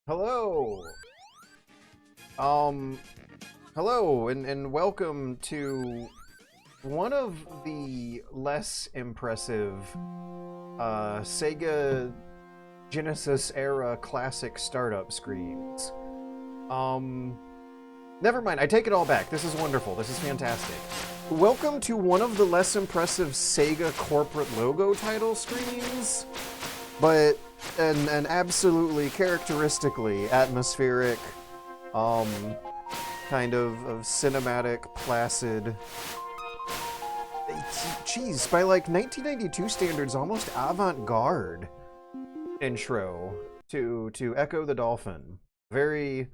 Hello! Hello, and welcome to one of the less impressive, Sega Genesis era classic startup screens. Never mind, I take it all back. This is wonderful. This is fantastic. Welcome to one of the less impressive Sega corporate logo title screens, but an absolutely characteristically atmospheric, kind of cinematic, placid, geez, by like 1992 standards, almost avant-garde intro to Ecco the Dolphin. Very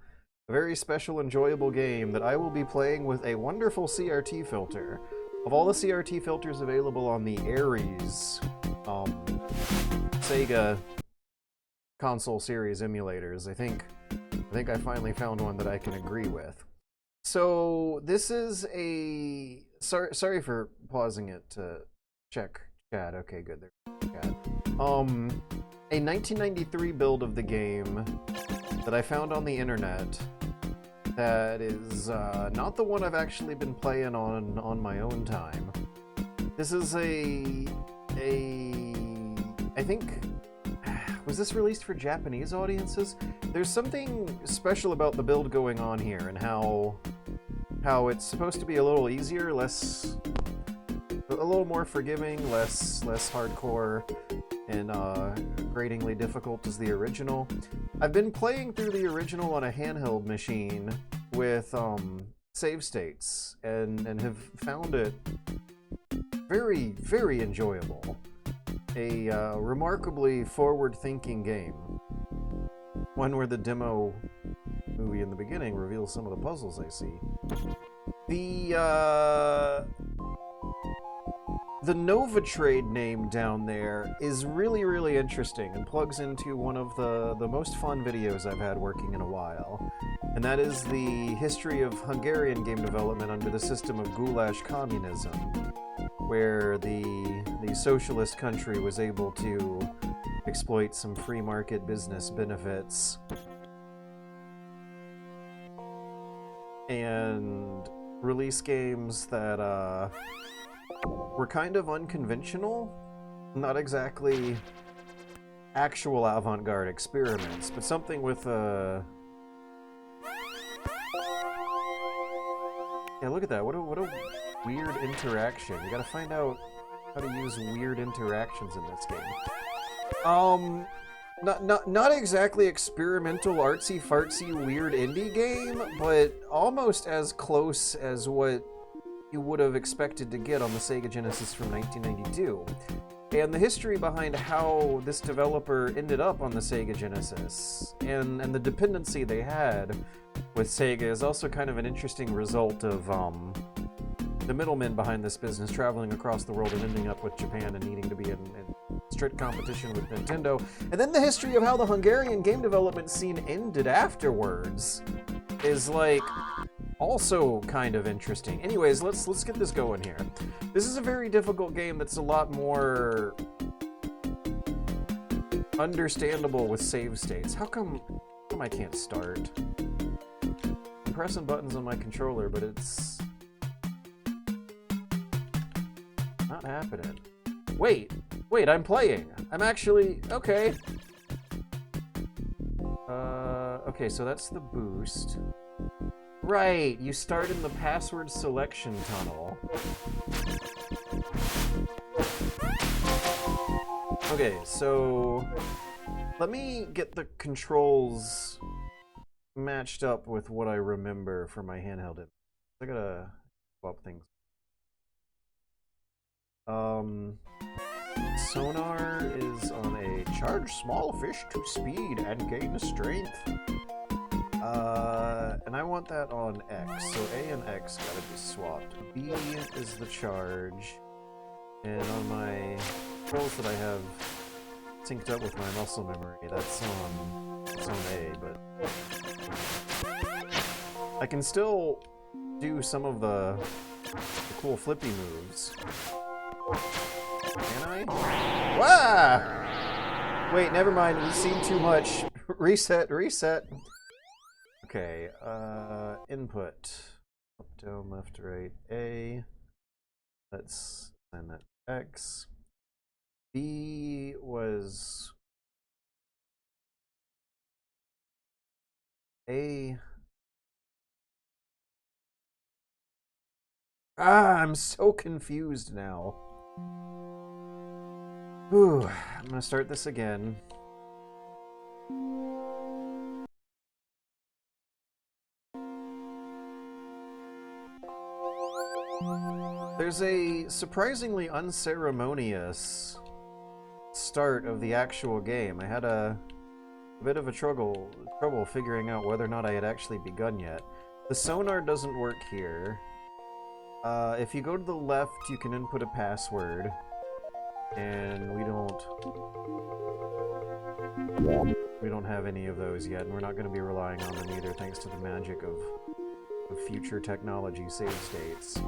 special, enjoyable game that I will be playing with a wonderful CRT filter. Of all the CRT filters available on the Ares, Sega console series emulators, I think I finally found one that I can agree with. So this is a sorry for pausing it to check chat. Okay, good. There's chat. A 1993 build of the game that I found on the internet that is not the one I've actually been playing on my own time. This is I think, was this released for Japanese audiences? There's something special about the build going on here and how it's supposed to be a little easier, a little more forgiving, less hardcore, and gratingly difficult as the original. I've been playing through the original on a handheld machine with save states and have found it very enjoyable. A remarkably forward-thinking game. One where the demo movie in the beginning reveals some of the puzzles I see. The Nova Trade name down there is really interesting and plugs into one of the most fun videos I've had working in a while. And that is the history of Hungarian game development under the system of goulash communism, where the socialist country was able to exploit some free market business benefits and release games that were kind of unconventional, not exactly actual avant-garde experiments, but something with a... Yeah, look at that. What a weird interaction. You gotta find out how to use weird interactions in this game. Not exactly experimental, artsy-fartsy, weird indie game, but almost as close as what you would have expected to get on the Sega Genesis from 1992. And the history behind how this developer ended up on the Sega Genesis and the dependency they had with Sega is also kind of an interesting result of the middlemen behind this business traveling across the world and ending up with Japan and needing to be in strict competition with Nintendo. And then the history of how the Hungarian game development scene ended afterwards is like also kind of interesting. Anyways, let's get this going here. This is a very difficult game that's a lot more understandable with save states. How come I can't start? I'm pressing buttons on my controller, but it's not happening. Wait, I'm playing. I'm actually... Okay. Okay, so that's the boost. Right, you start in the password selection tunnel. Okay, so let me get the controls matched up with what I remember for my handheld. I gotta swap things. Sonar is on a charge small fish to speed and gain strength. And I want that on X, so A and X gotta be swapped. B is the charge, and on my controls that I have synced up with my muscle memory, that's on A, but I can still do some of the cool flippy moves. Can I? Wah! Wait, never mind, we've seen too much. Reset, reset. Okay, input. Up, down, left, right, A. Let's send that X. B was A. I'm so confused now. Whew, I'm gonna start this again. There's a surprisingly unceremonious start of the actual game. I had a bit of a trouble figuring out whether or not I had actually begun yet. The sonar doesn't work here. If you go to the left, you can input a password, and we don't have any of those yet, and we're not going to be relying on them either, thanks to the magic of future technology save states.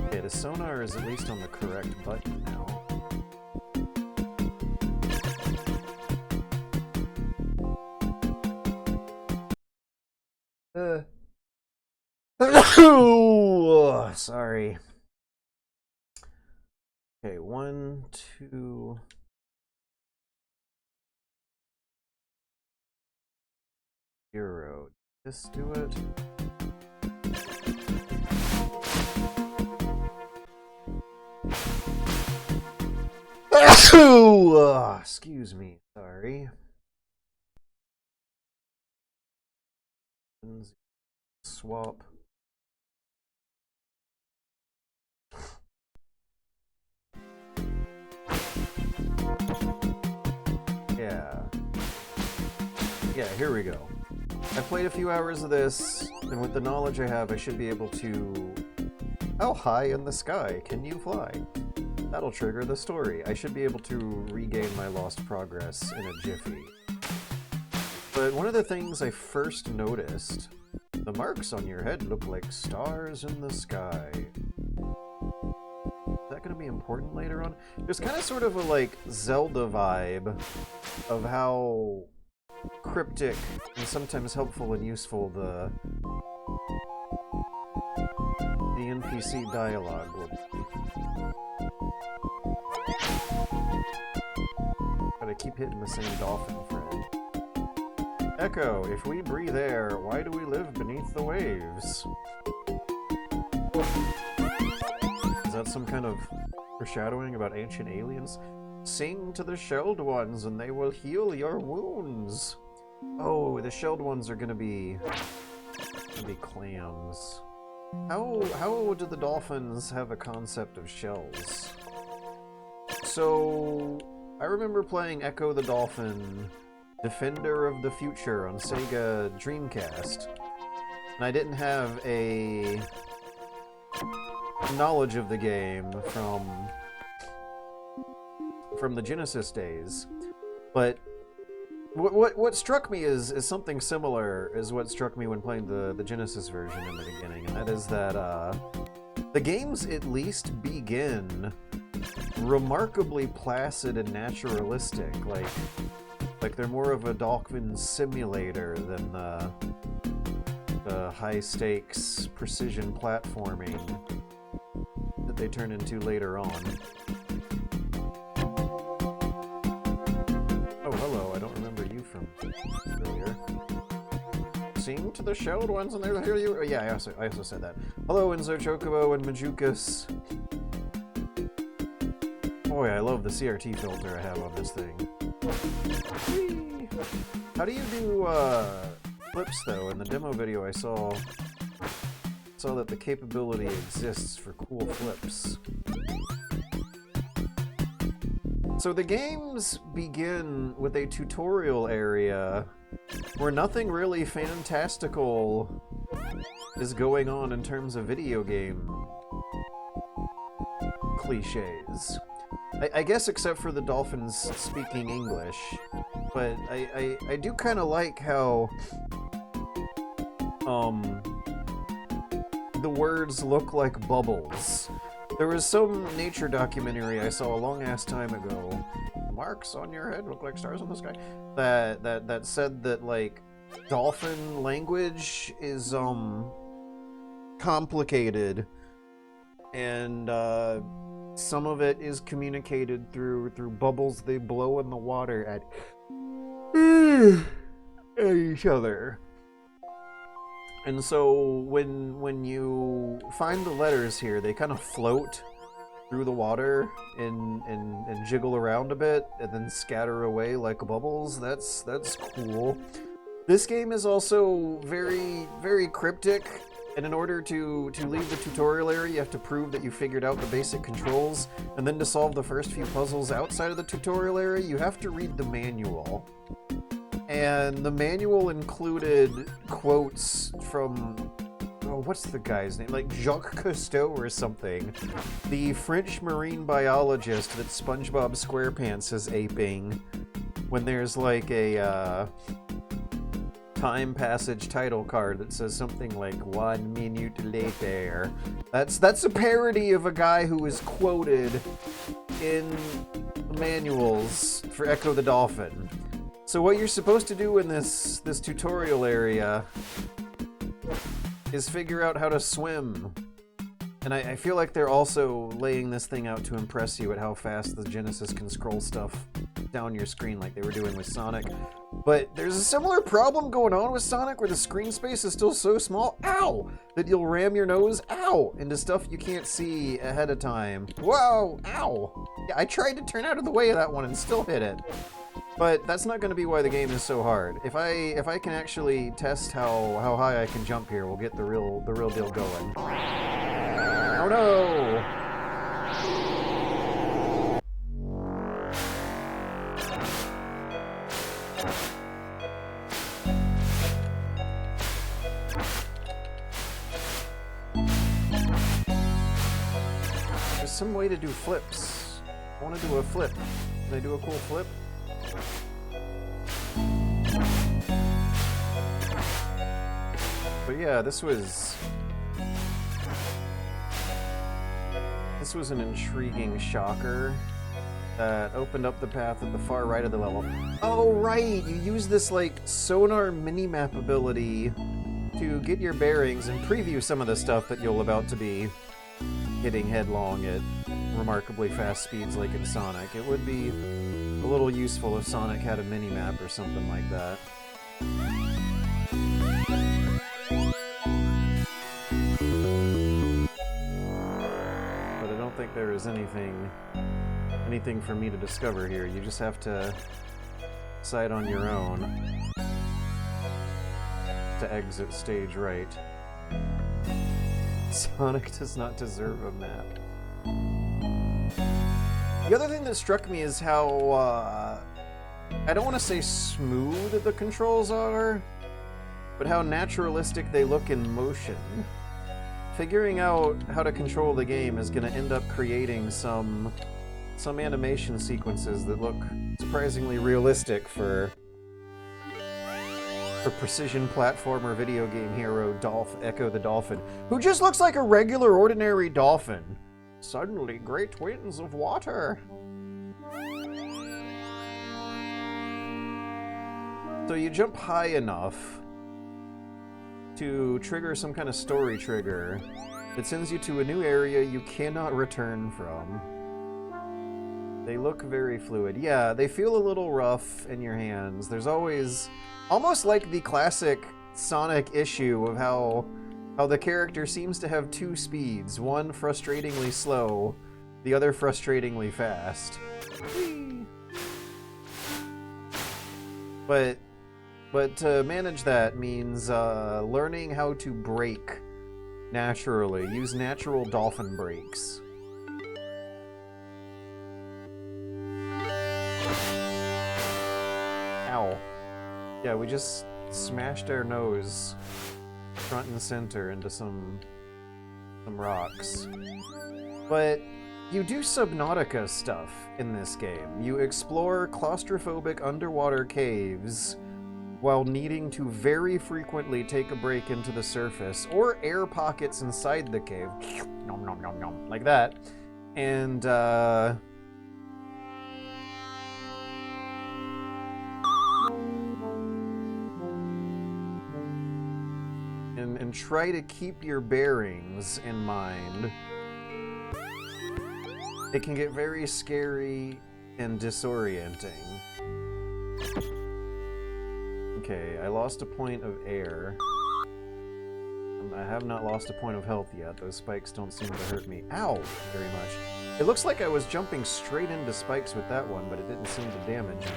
Okay, the sonar is at least on the correct button now. Sorry. Okay, 1, 2... Zero. Just do it. Excuse me. Sorry. Swap. Yeah, here we go. I played a few hours of this, and with the knowledge I have, I should be able to... How high in the sky can you fly? That'll trigger the story. I should be able to regain my lost progress in a jiffy. But one of the things I first noticed, the marks on your head look like stars in the sky. Is that going to be important later on? There's kind of sort of a, like, Zelda vibe of how cryptic and sometimes helpful and useful the NPC dialogue will be. Gotta keep hitting the same dolphin thread. Echo, if we breathe air, why do we live beneath the waves? Is that some kind of foreshadowing about ancient aliens? Sing to the shelled ones and they will heal your wounds. Oh, the shelled ones are gonna be clams. How do the dolphins have a concept of shells? So, I remember playing Ecco the Dolphin, Defender of the Future on Sega Dreamcast, and I didn't have a knowledge of the game from the Genesis days, but what struck me is something similar as what struck me when playing the Genesis version in the beginning, and that is that the games at least begin remarkably placid and naturalistic, like they're more of a dolphin simulator than the high-stakes precision platforming that they turn into later on. Oh, hello, I don't remember you from earlier. Sing to the shelled ones and they'll hear you. Yeah, I also said that. Hello, Enzo Chocobo and Majukas. Boy, I love the CRT filter I have on this thing. Whee! How do you do flips though? In the demo video I saw that the capability exists for cool flips. So the games begin with a tutorial area where nothing really fantastical is going on in terms of video game cliches. I guess except for the dolphins speaking English, but I do kind of like how the words look like bubbles. There was some nature documentary I saw a long-ass time ago marks on your head look like stars in the sky. That said that, like, dolphin language is complicated, and some of it is communicated through bubbles they blow in the water at each other. And so when you find the letters here, they kind of float through the water and jiggle around a bit and then scatter away like bubbles. That's cool. This game is also very, very cryptic, and in order to leave the tutorial area, you have to prove that you figured out the basic controls, and then to solve the first few puzzles outside of the tutorial area, you have to read the manual. And the manual included quotes from, oh, what's the guy's name? Like Jacques Cousteau or something. The French marine biologist that SpongeBob SquarePants is aping when there's like a time passage title card that says something like 1 minute later. That's a parody of a guy who is quoted in the manuals for Ecco the Dolphin. So what you're supposed to do in this tutorial area is figure out how to swim. And I feel like they're also laying this thing out to impress you at how fast the Genesis can scroll stuff down your screen like they were doing with Sonic. But there's a similar problem going on with Sonic where the screen space is still so small, ow, that you'll ram your nose, ow, into stuff you can't see ahead of time. Whoa, ow. Yeah, I tried to turn out of the way of that one and still hit it. But that's not going to be why the game is so hard. If I can actually test how high I can jump here, we'll get the real deal going. Oh no! There's some way to do flips. I want to do a flip. Can I do a cool flip? But yeah, this was an intriguing shocker that opened up the path at the far right of the level. Oh right, you use this like sonar minimap ability to get your bearings and preview some of the stuff that you'll about to be hitting headlong at remarkably fast speeds like in Sonic. It would be a little useful if Sonic had a minimap or something like that. But I don't think there is anything for me to discover here. You just have to decide on your own to exit stage right. Sonic does not deserve a map. The other thing that struck me is how, I don't want to say smooth the controls are, but how naturalistic they look in motion. Figuring out how to control the game is going to end up creating some animation sequences that look surprisingly realistic for precision platformer video game hero Ecco the Dolphin, who just looks like a regular ordinary dolphin. Suddenly, great twins of water. So you jump high enough to trigger some kind of story trigger that sends you to a new area you cannot return from. They look very fluid. Yeah, they feel a little rough in your hands. There's always, almost like the classic Sonic issue of how the character seems to have two speeds, one frustratingly slow, the other frustratingly fast. Whee! But to manage that means learning how to brake naturally. Use natural dolphin brakes. Ow. Yeah, we just smashed our nose front and center into some rocks. But you do Subnautica stuff in this game. You explore claustrophobic underwater caves while needing to very frequently take a break into the surface or air pockets inside the cave. Nom nom nom nom, like that. And and try to keep your bearings in mind, it can get very scary and disorienting. Okay, I lost a point of air. I have not lost a point of health yet. Those spikes don't seem to hurt me. Ow! Very much. It looks like I was jumping straight into spikes with that one, but it didn't seem to damage me.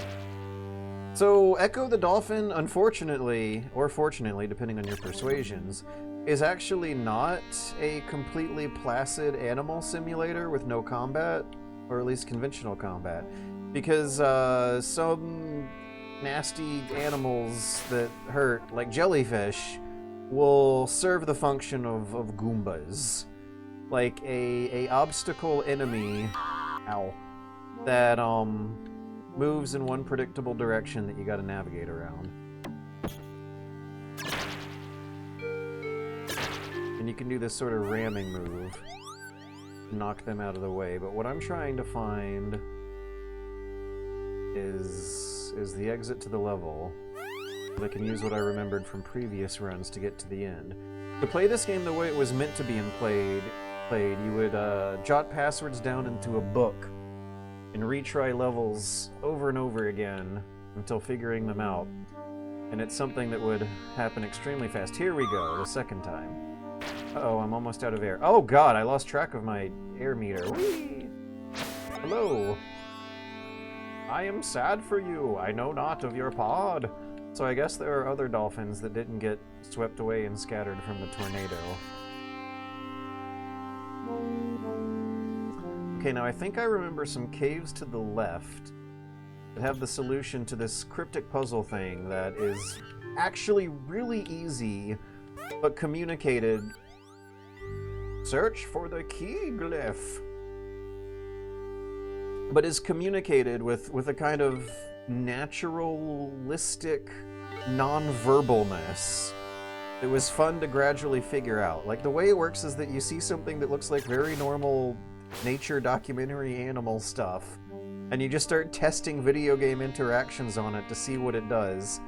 So, Ecco the Dolphin, unfortunately, or fortunately, depending on your persuasions, is actually not a completely placid animal simulator with no combat, or at least conventional combat, because some nasty animals that hurt, like jellyfish, will serve the function of Goombas. Like a obstacle enemy, ow, that moves in one predictable direction that you gotta navigate around. And you can do this sort of ramming move to knock them out of the way, but what I'm trying to find is the exit to the level. I can use what I remembered from previous runs to get to the end. To play this game the way it was meant to be played, you would jot passwords down into a book and retry levels over and over again until figuring them out. And it's something that would happen extremely fast. Here we go, the second time. Uh-oh, I'm almost out of air. Oh god, I lost track of my air meter. Whee! Hello. I am sad for you. I know not of your pod. So I guess there are other dolphins that didn't get swept away and scattered from the tornado. Okay, now I think I remember some caves to the left that have the solution to this cryptic puzzle thing that is actually really easy, but communicated. Search for the key glyph. But is communicated with a kind of naturalistic non-verbalness. It was fun to gradually figure out. Like, the way it works is that you see something that looks like very normal nature documentary animal stuff, and you just start testing video game interactions on it to see what it does.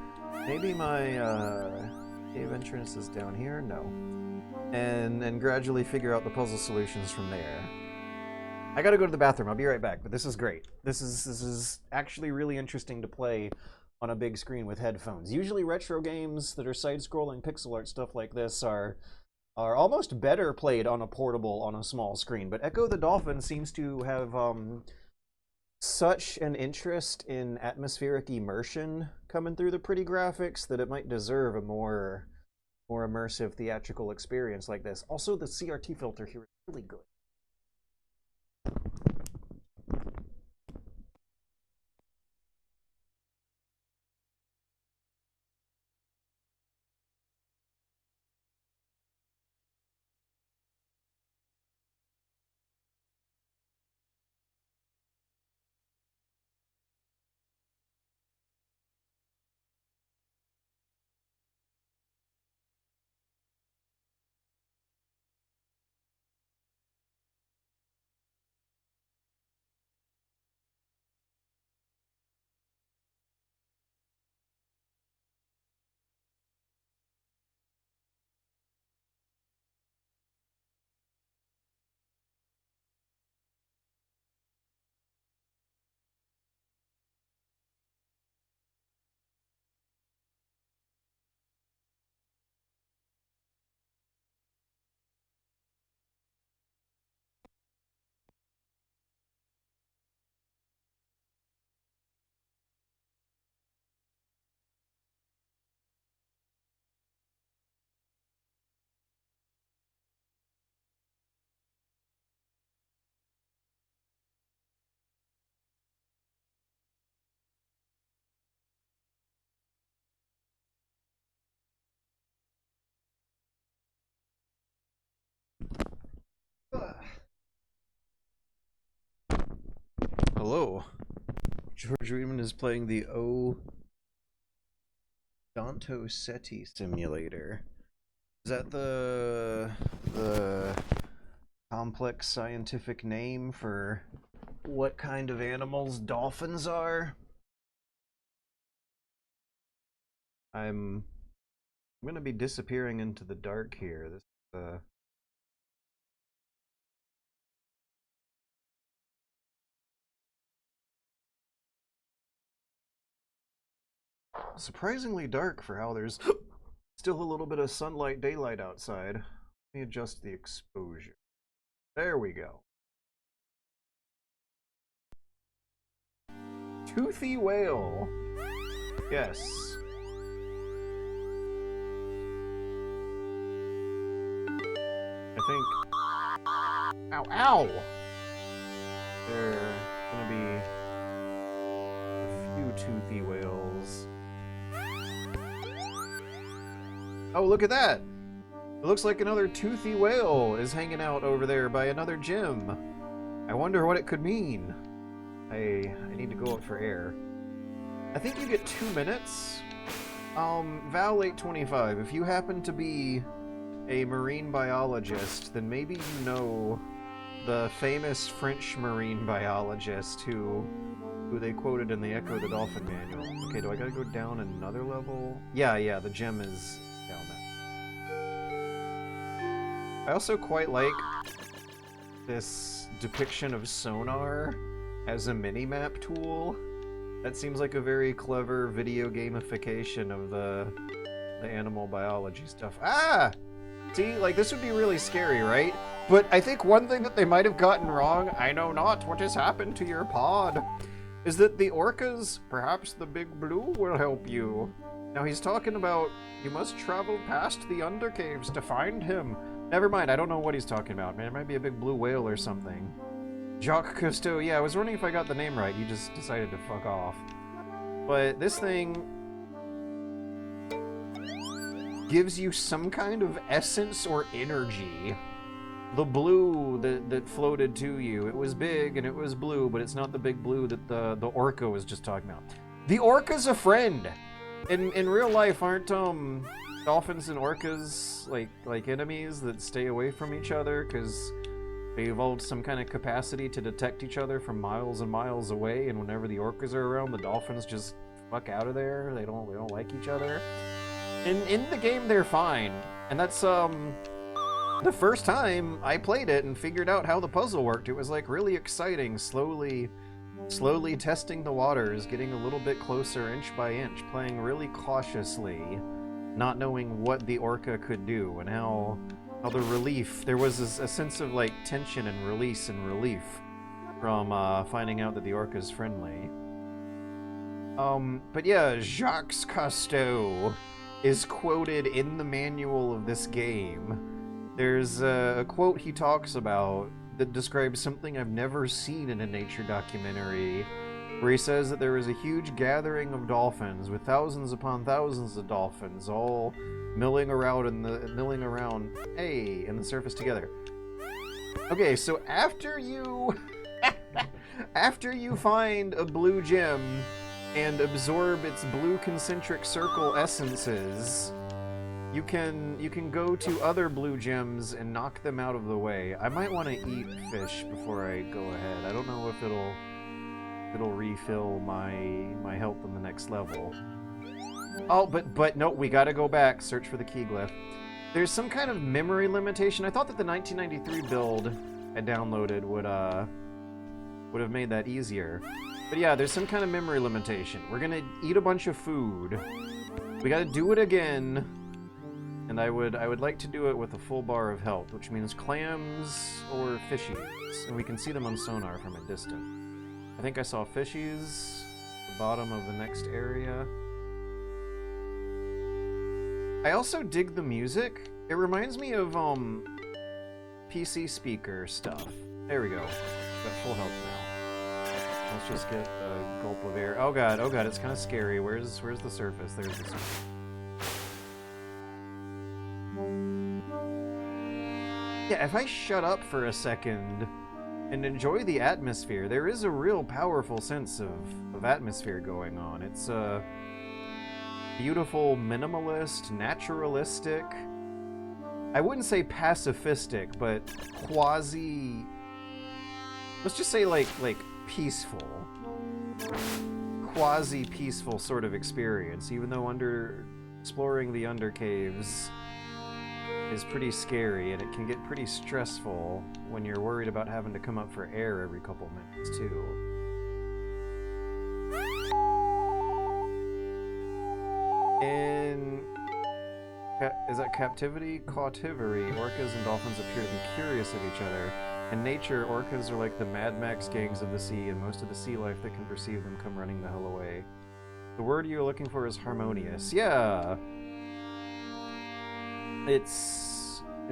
Maybe my cave entrance is down here? No. And gradually figure out the puzzle solutions from there. I gotta go to the bathroom. I'll be right back, but this is great. This is actually really interesting to play on a big screen with headphones. Usually retro games that are side-scrolling pixel art stuff like this are almost better played on a portable, on a small screen, but Ecco the Dolphin seems to have such an interest in atmospheric immersion coming through the pretty graphics that it might deserve a more immersive theatrical experience like this. Also, the CRT filter here is really good. Hello. George Reedman is playing the O Danto Seti simulator. Is that the complex scientific name for what kind of animals dolphins are? I'm I'm gonna be disappearing into the dark here. This surprisingly dark for how there's still a little bit of sunlight, daylight outside. Let me adjust the exposure. There we go. Toothy whale. Yes. I think... Ow, ow! There are gonna be a few toothy whales. Oh, look at that! It looks like another toothy whale is hanging out over there by another gym. I wonder what it could mean. I need to go up for air. I think you get 2 minutes. Val 825, if you happen to be a marine biologist, then maybe you know the famous French marine biologist who they quoted in the Ecco the Dolphin manual. Okay, do I gotta go down another level? Yeah, the gem is down there. I also quite like this depiction of sonar as a mini-map tool. That seems like a very clever video gamification of the animal biology stuff. Ah! See, like, this would be really scary, right? But I think one thing that they might have gotten wrong, I know not what has happened to your pod, is that the orcas, perhaps the big blue, will help you. Now he's talking about, you must travel past the undercaves to find him. Never mind, I don't know what he's talking about, man. It might be a big blue whale or something. Jacques Cousteau, yeah, I was wondering if I got the name right. You just decided to fuck off. But this thing gives you some kind of essence or energy. The blue that floated to you, it was big and it was blue, but it's not the big blue that the orca was just talking about. The orca's a friend! In real life, aren't dolphins and orcas like enemies that stay away from each other because they evolved some kind of capacity to detect each other from miles and miles away, and whenever the orcas are around, the dolphins just fuck out of there. They don't like each other. In the game, they're fine, and that's the first time I played it and figured out how the puzzle worked. It was like really exciting, slowly testing the waters, getting a little bit closer inch by inch, playing really cautiously, not knowing what the orca could do and how the relief, there was a sense of like tension and release and relief from finding out that the orca's friendly. But yeah, Jacques Cousteau is quoted in the manual of this game. There's a quote he talks about that describes something I've never seen in a nature documentary, where he says that there was a huge gathering of dolphins with thousands upon thousands of dolphins all milling around in the surface together. Okay, so after you find a blue gem and absorb its blue concentric circle essences, you can go to other blue gems and knock them out of the way. I might want to eat fish before I go ahead. I don't know if it'll refill my health on the next level. Oh, but no, we gotta go back, search for the key glyph. There's some kind of memory limitation. I thought that the 1993 build I downloaded would have made that easier. But yeah, there's some kind of memory limitation. We're gonna eat a bunch of food. We gotta do it again. And I would like to do it with a full bar of health, which means clams or fishies. And we can see them on sonar from a distance. I think I saw fishies at the bottom of the next area. I also dig the music. It reminds me of PC speaker stuff. There we go. Got full health now. Let's just get a gulp of air. Oh god, it's kind of scary. Where's the surface? There's the surface. Yeah, if I shut up for a second and enjoy the atmosphere, there is a real powerful sense of atmosphere going on. It's a beautiful, minimalist, naturalistic, I wouldn't say pacifistic, but quasi, let's just say like quasi-peaceful sort of experience, even though under exploring the undercaves is pretty scary, and it can get pretty stressful when you're worried about having to come up for air every couple minutes, too. In... is that captivity? Cautivary. Orcas and dolphins appear to be curious of each other. In nature, orcas are like the Mad Max gangs of the sea, and most of the sea life that can perceive them come running the hell away. The word you're looking for is harmonious. Yeah! It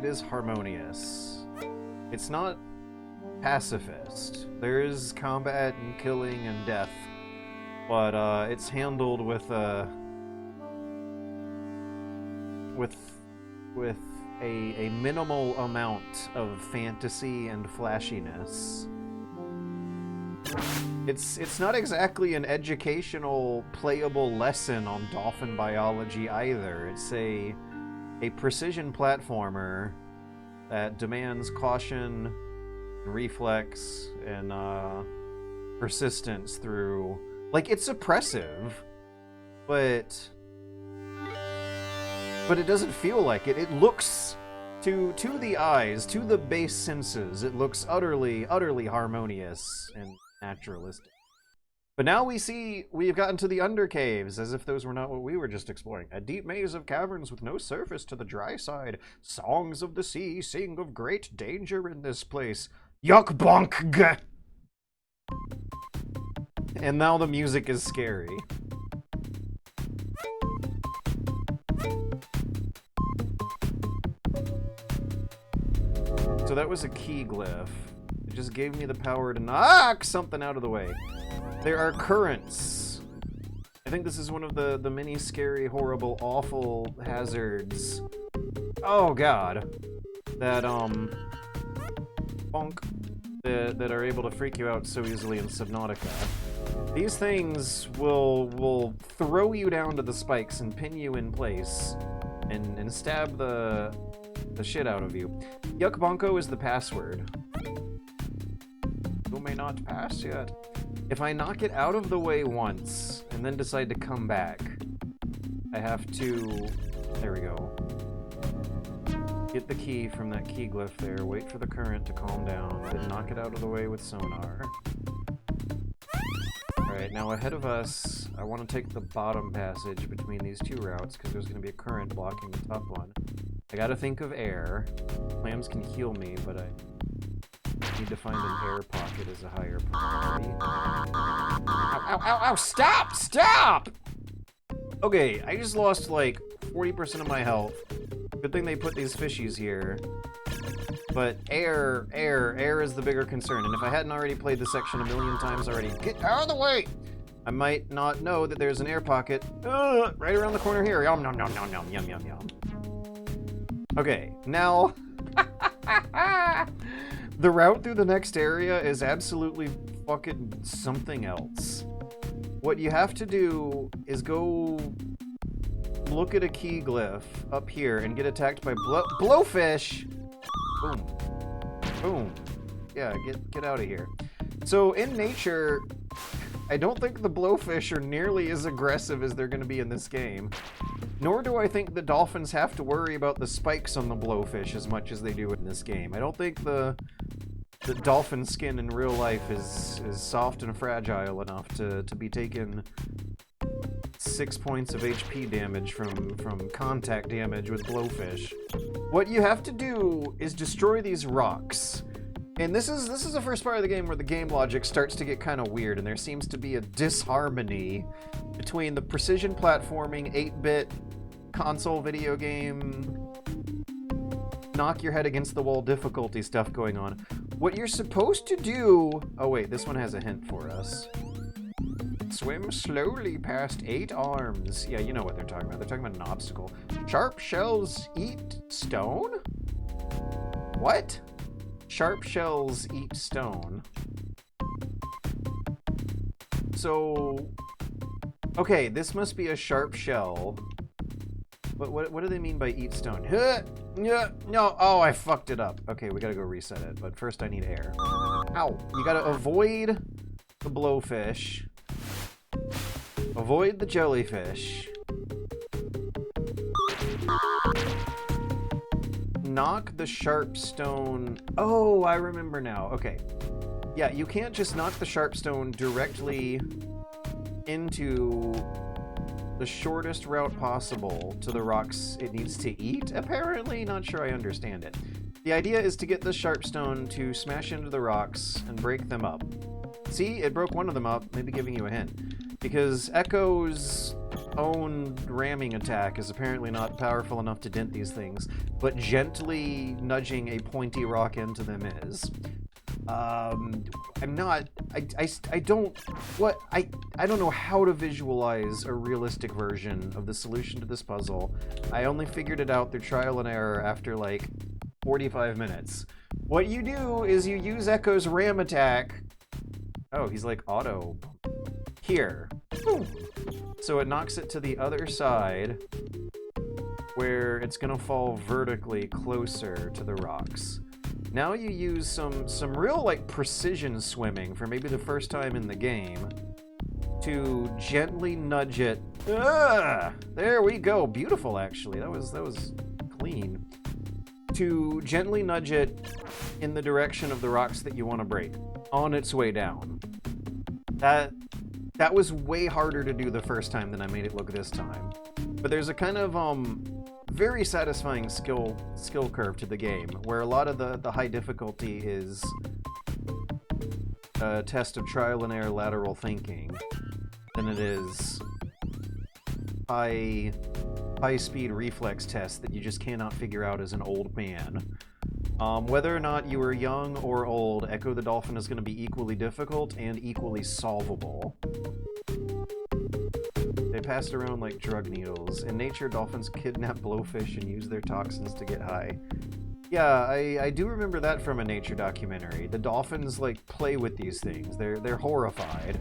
is harmonious. It's not pacifist. There is combat and killing and death, but it's handled with a minimal amount of fantasy and flashiness. It's not exactly an educational, playable lesson on dolphin biology either. It's a precision platformer that demands caution, reflex, and persistence through... Like, it's oppressive, but it doesn't feel like it. It looks, to the eyes, to the base senses, it looks utterly harmonious and naturalistic. But now we've gotten to the undercaves, as if those were not what we were just exploring. A deep maze of caverns with no surface to the dry side. Songs of the sea sing of great danger in this place. Yuck bonk g. And now the music is scary. So that was a key glyph. It just gave me the power to knock something out of the way. There are currents. I think this is one of the many scary, horrible, awful hazards. Oh god. That, bonk. That are able to freak you out so easily in Subnautica. These things will throw you down to the spikes and pin you in place and stab the shit out of you. Yuck Bonko is the password. Who may not pass yet? If I knock it out of the way once and then decide to come back, I have to... There we go. Get the key from that key glyph there, wait for the current to calm down, then knock it out of the way with sonar. Alright, now ahead of us, I want to take the bottom passage between these two routes, because there's going to be a current blocking the top one. I gotta think of air. Clams can heal me, but I need to find an air pocket as a higher priority. Ow, ow, ow, ow! Stop! Stop! Okay, I just lost like 40% of my health. Good thing they put these fishies here. But air is the bigger concern. And if I hadn't already played this section a million times already, get out of the way! I might not know that there's an air pocket right around the corner here. Yum, yum, yum, yum, yum, yum, yum, yum. Okay, now... the route through the next area is absolutely fucking something else. What you have to do is go look at a key glyph up here and get attacked by blowfish. Boom. Boom. Yeah, get out of here. So in nature, I don't think the blowfish are nearly as aggressive as they're going to be in this game. Nor do I think the dolphins have to worry about the spikes on the blowfish as much as they do in this game. I don't think the dolphin skin in real life is soft and fragile enough to be taking 6 points of HP damage from contact damage with blowfish. What you have to do is destroy these rocks. And this is the first part of the game where the game logic starts to get kind of weird, and there seems to be a disharmony between the precision platforming 8-bit console video game knock your head against the wall difficulty stuff going on. What you're supposed to do... Oh wait, this one has a hint for us. Swim slowly past 8 arms. Yeah, you know what they're talking about. They're talking about an obstacle. Sharp shells eat stone? What? Sharp shells eat stone. So... Okay, this must be a sharp shell. But what do they mean by eat stone? No, oh, I fucked it up. Okay, we gotta go reset it, but first I need air. Ow! You gotta avoid the blowfish. Avoid the jellyfish. Knock the sharp stone... Oh, I remember now. Okay. Yeah, you can't just knock the sharp stone directly into the shortest route possible to the rocks it needs to eat, apparently. Not sure I understand it. The idea is to get the sharp stone to smash into the rocks and break them up. See, it broke one of them up, maybe giving you a hint. Because Echo's own ramming attack is apparently not powerful enough to dent these things, but gently nudging a pointy rock into them is. I don't know how to visualize a realistic version of the solution to this puzzle. I only figured it out through trial and error after like 45 minutes. What you do is you use Echo's ram attack. Oh, he's like auto. Here. So it knocks it to the other side where it's gonna fall vertically closer to the rocks. Now you use some real like precision swimming for maybe the first time in the game to gently nudge it. There we go. Beautiful, actually. That was clean. To gently nudge it in the direction of the rocks that you want to break on its way down. That was way harder to do the first time than I made it look this time. But there's a kind of very satisfying skill curve to the game, where a lot of the high difficulty is a test of trial and error lateral thinking than it is high speed reflex test that you just cannot figure out as an old man. Whether or not you are young or old, Ecco the Dolphin is going to be equally difficult and equally solvable. They passed around like drug needles. In nature, dolphins kidnap blowfish and use their toxins to get high. Yeah, I do remember that from a nature documentary. The dolphins, like, play with these things. They're horrified.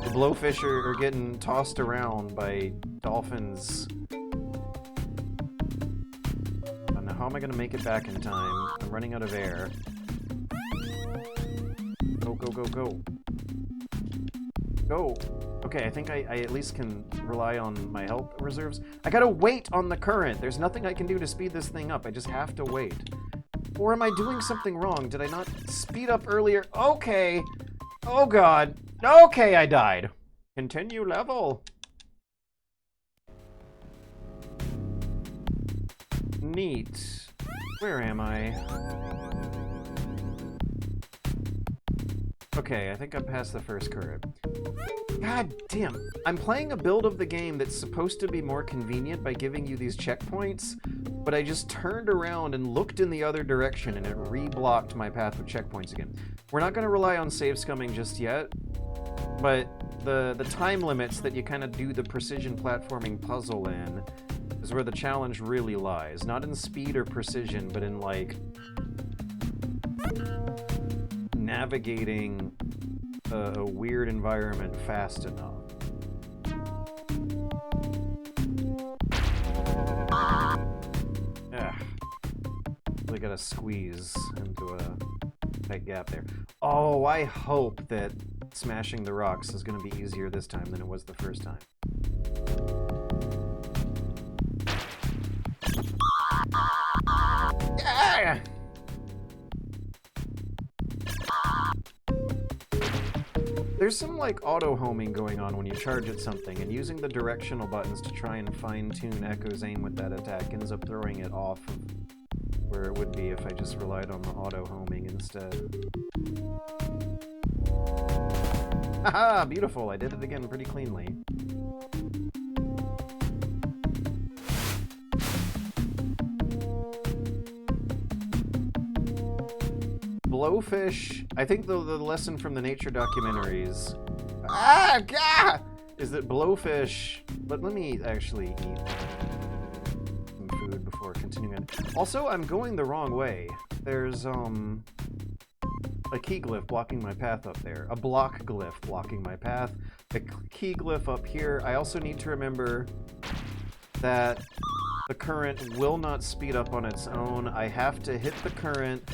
The blowfish are getting tossed around by dolphins. I don't know, how am I gonna make it back in time? I'm running out of air. Go, go, go, go. Go! Okay, I think I at least can rely on my health reserves. I gotta wait on the current! There's nothing I can do to speed this thing up. I just have to wait. Or am I doing something wrong? Did I not speed up earlier? Okay! Oh god! Okay, I died! Continue level! Neat. Where am I? Okay, I think I'm past the first current. God damn, I'm playing a build of the game that's supposed to be more convenient by giving you these checkpoints, but I just turned around and looked in the other direction and it re-blocked my path with checkpoints again. We're not going to rely on save scumming just yet, but the time limits that you kind of do the precision platforming puzzle in is where the challenge really lies. Not in speed or precision, but in, like, navigating a weird environment fast enough. Really gotta squeeze into a tight gap there. Oh, I hope that smashing the rocks is gonna be easier this time than it was the first time. Yeah! There's some, like, auto-homing going on when you charge at something, and using the directional buttons to try and fine-tune Echo's aim with that attack ends up throwing it off of where it would be if I just relied on the auto-homing instead. Haha! Beautiful! I did it again pretty cleanly. Blowfish, I think the lesson from the nature documentaries is that blowfish, but let me actually eat some food before continuing. Also, I'm going the wrong way. There's a key glyph blocking my path up there, a block glyph blocking my path, a key glyph up here. I also need to remember that the current will not speed up on its own. I have to hit the current.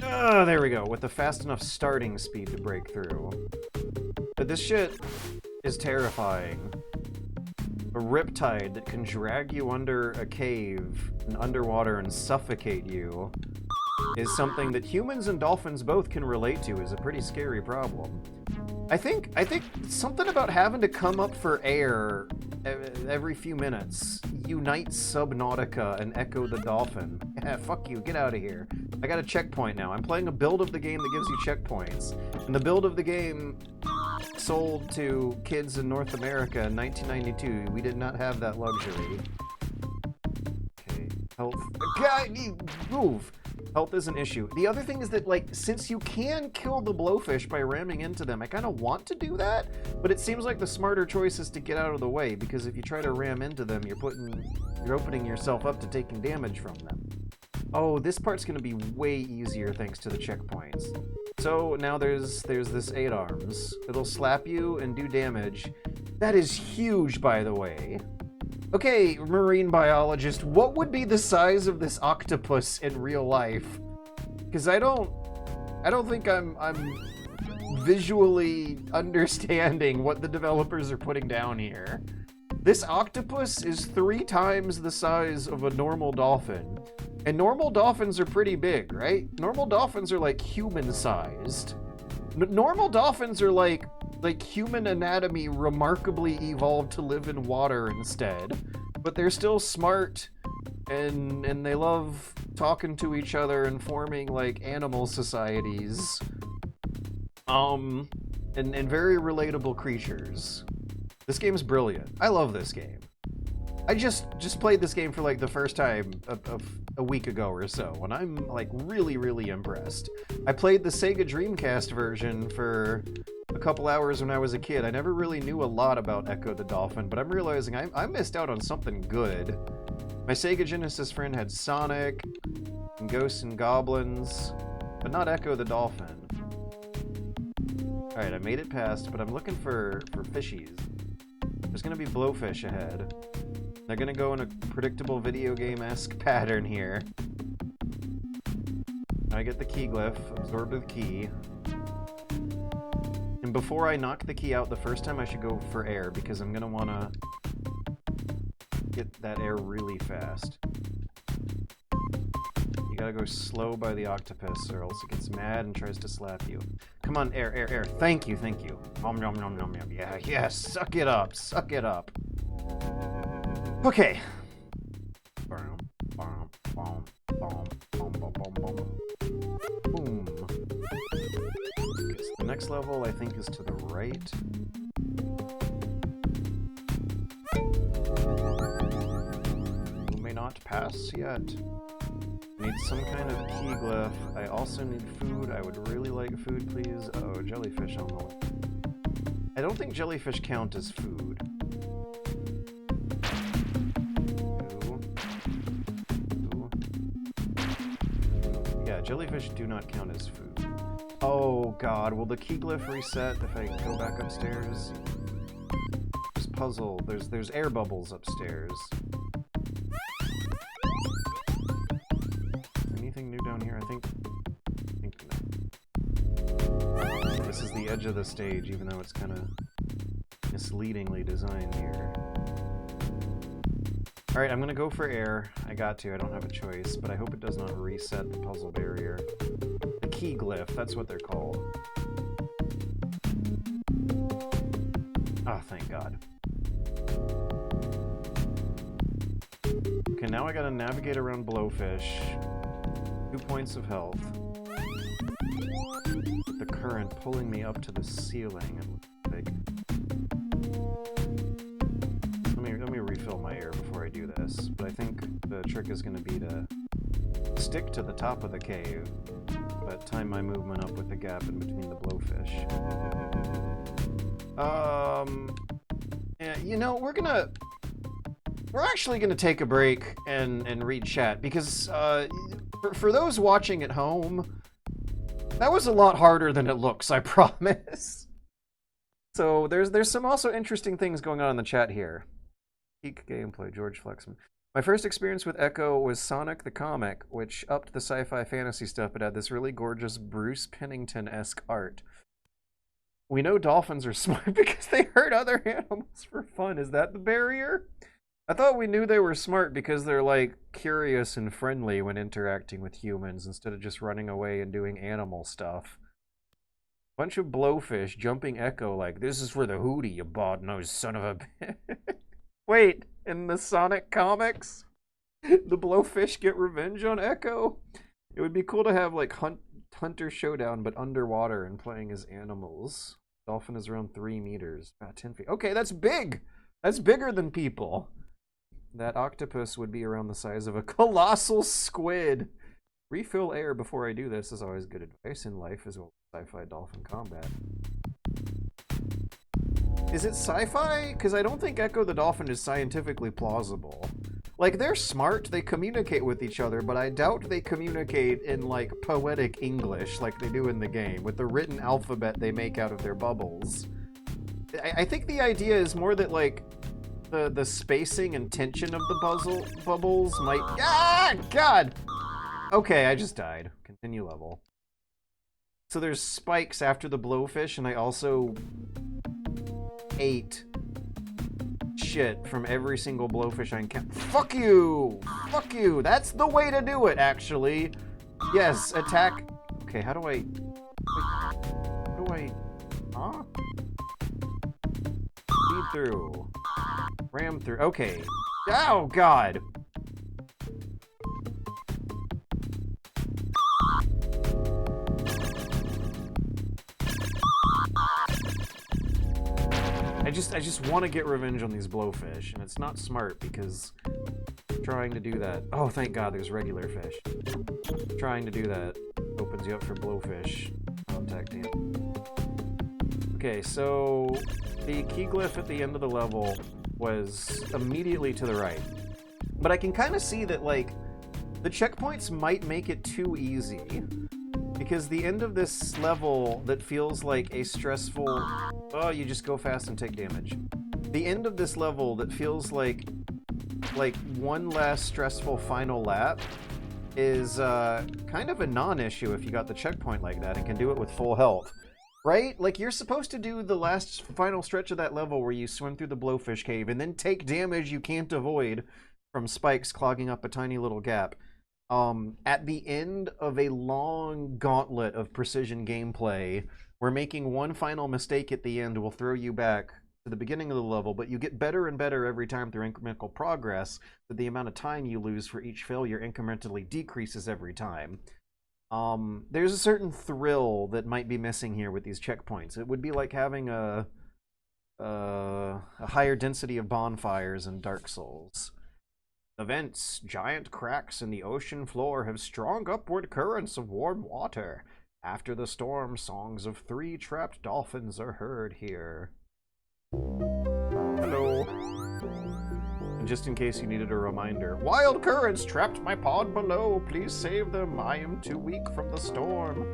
There we go, with a fast enough starting speed to break through. But this shit is terrifying. A riptide that can drag you under a cave and underwater and suffocate you is something that humans and dolphins both can relate to is a pretty scary problem. I think something about having to come up for air every few minutes unites Subnautica and Ecco the Dolphin. Yeah, fuck you, get out of here. I got a checkpoint now. I'm playing a build of the game that gives you checkpoints. And the build of the game sold to kids in North America in 1992. We did not have that luxury. Okay, health. God, move! Health is an issue. The other thing is that, like, since you can kill the blowfish by ramming into them, I kind of want to do that, but it seems like the smarter choice is to get out of the way, because if you try to ram into them, you're opening yourself up to taking damage from them. Oh, this part's going to be way easier thanks to the checkpoints. So now there's this 8 arms. It'll slap you and do damage. That is huge, by the way. Okay, marine biologist, what would be the size of this octopus in real life? Because I don't think I'm visually understanding what the developers are putting down here. This octopus is 3 times the size of a normal dolphin. And normal dolphins are pretty big, right? Normal dolphins are like human-sized. Normal dolphins are like human anatomy remarkably evolved to live in water instead. But they're still smart and they love talking to each other and forming like animal societies. And very relatable creatures. This game's brilliant. I love this game. I just played this game for like the first time of a week ago or so, and I'm like really, really impressed. I played the Sega Dreamcast version for a couple hours when I was a kid. I never really knew a lot about Ecco the Dolphin, but I'm realizing I missed out on something good. My Sega Genesis friend had Sonic and Ghosts and Goblins, but not Ecco the Dolphin. Alright, I made it past, but I'm looking for fishies. There's gonna be blowfish ahead. They're gonna go in a predictable video game-esque pattern here. I get the key glyph, absorb the key. And before I knock the key out the first time, I should go for air, because I'm gonna wanna get that air really fast. You gotta go slow by the octopus, or else it gets mad and tries to slap you. Come on, air, air, air. Thank you, thank you. Nom nom nom nom nom. Yeah, yes, suck it up, suck it up. Okay. Boom. Okay, so the next level, I think, is to the right. You may not pass yet. I need some kind of key glyph. I also need food. I would really like food, please. Oh, jellyfish on the left. I don't think jellyfish count as food. Yeah, jellyfish do not count as food. Oh god, will the key glyph reset if I go back upstairs? There's puzzle. There's air bubbles upstairs. Anything new down here? I think no. This is the edge of the stage, even though it's kind of misleadingly designed here. Alright, I'm gonna go for air. I got to, I don't have a choice, but I hope it does not reset the puzzle barrier. The key glyph, that's what they're called. Oh, thank God. Okay, now I gotta navigate around blowfish. 2 points of health. The current pulling me up to the ceiling, it looks like. Let me refill my air before I do this, but I think the trick is going to be to stick to the top of the cave, but time my movement up with the gap in between the blowfish. Yeah, you know, we're actually gonna take a break and read chat, because for those watching at home, that was a lot harder than it looks, I promise. So there's some also interesting things going on in the chat here. Peak gameplay, George Flexman. My first experience with Ecco was Sonic the Comic, which upped the sci-fi fantasy stuff, but had this really gorgeous Bruce Pennington-esque art. We know dolphins are smart because they hurt other animals for fun. Is that the barrier? I thought we knew they were smart because they're like curious and friendly when interacting with humans instead of just running away and doing animal stuff. Bunch of blowfish jumping Echo like, this is for the hootie, you bald-nosed son of a bitch. Wait, in the Sonic comics, the blowfish get revenge on Echo? It would be cool to have like Hunter Showdown, but underwater and playing as animals. Dolphin is around 3 meters, about 10 feet. Okay, that's big! That's bigger than people. That octopus would be around the size of a colossal squid. Refill air before I do this is always good advice in life as well as sci-fi dolphin combat. Is it sci-fi? Because I don't think Ecco the Dolphin is scientifically plausible. Like, they're smart, they communicate with each other, but I doubt they communicate in, like, poetic English like they do in the game, with the written alphabet they make out of their bubbles. I think the idea is more that, like, the spacing and tension of the bubbles might... Ah! God! Okay, I just died. Continue level. So there's spikes after the blowfish, and I also ate shit from every single blowfish I encountered. Fuck you! Fuck you! That's the way to do it, actually. Yes, attack... Okay, how do I... Huh? Speed through. Ram through. Okay. Oh, God! I just want to get revenge on these blowfish, and it's not smart because trying to do that... Oh, thank God there's regular fish. Trying to do that opens you up for blowfish contact. Okay, so the key glyph at the end of the level was immediately to the right. But I can kind of see that, like, the checkpoints might make it too easy. Because the end of this level that feels like a stressful... Oh, you just go fast and take damage. The end of this level that feels like one last stressful final lap is kind of a non-issue if you got the checkpoint like that and can do it with full health. Right? Like, you're supposed to do the last final stretch of that level where you swim through the blowfish cave and then take damage you can't avoid from spikes clogging up a tiny little gap. At the end of a long gauntlet of precision gameplay, where making one final mistake at the end will throw you back to the beginning of the level, but you get better and better every time through incremental progress, that the amount of time you lose for each failure incrementally decreases every time. There's a certain thrill that might be missing here with these checkpoints. It would be like having a higher density of bonfires in Dark Souls. Events, giant cracks in the ocean floor have strong upward currents of warm water. After the storm, songs of 3 trapped dolphins are heard here. Hello. And just in case you needed a reminder, wild currents trapped my pod below. Please save them. I am too weak from the storm.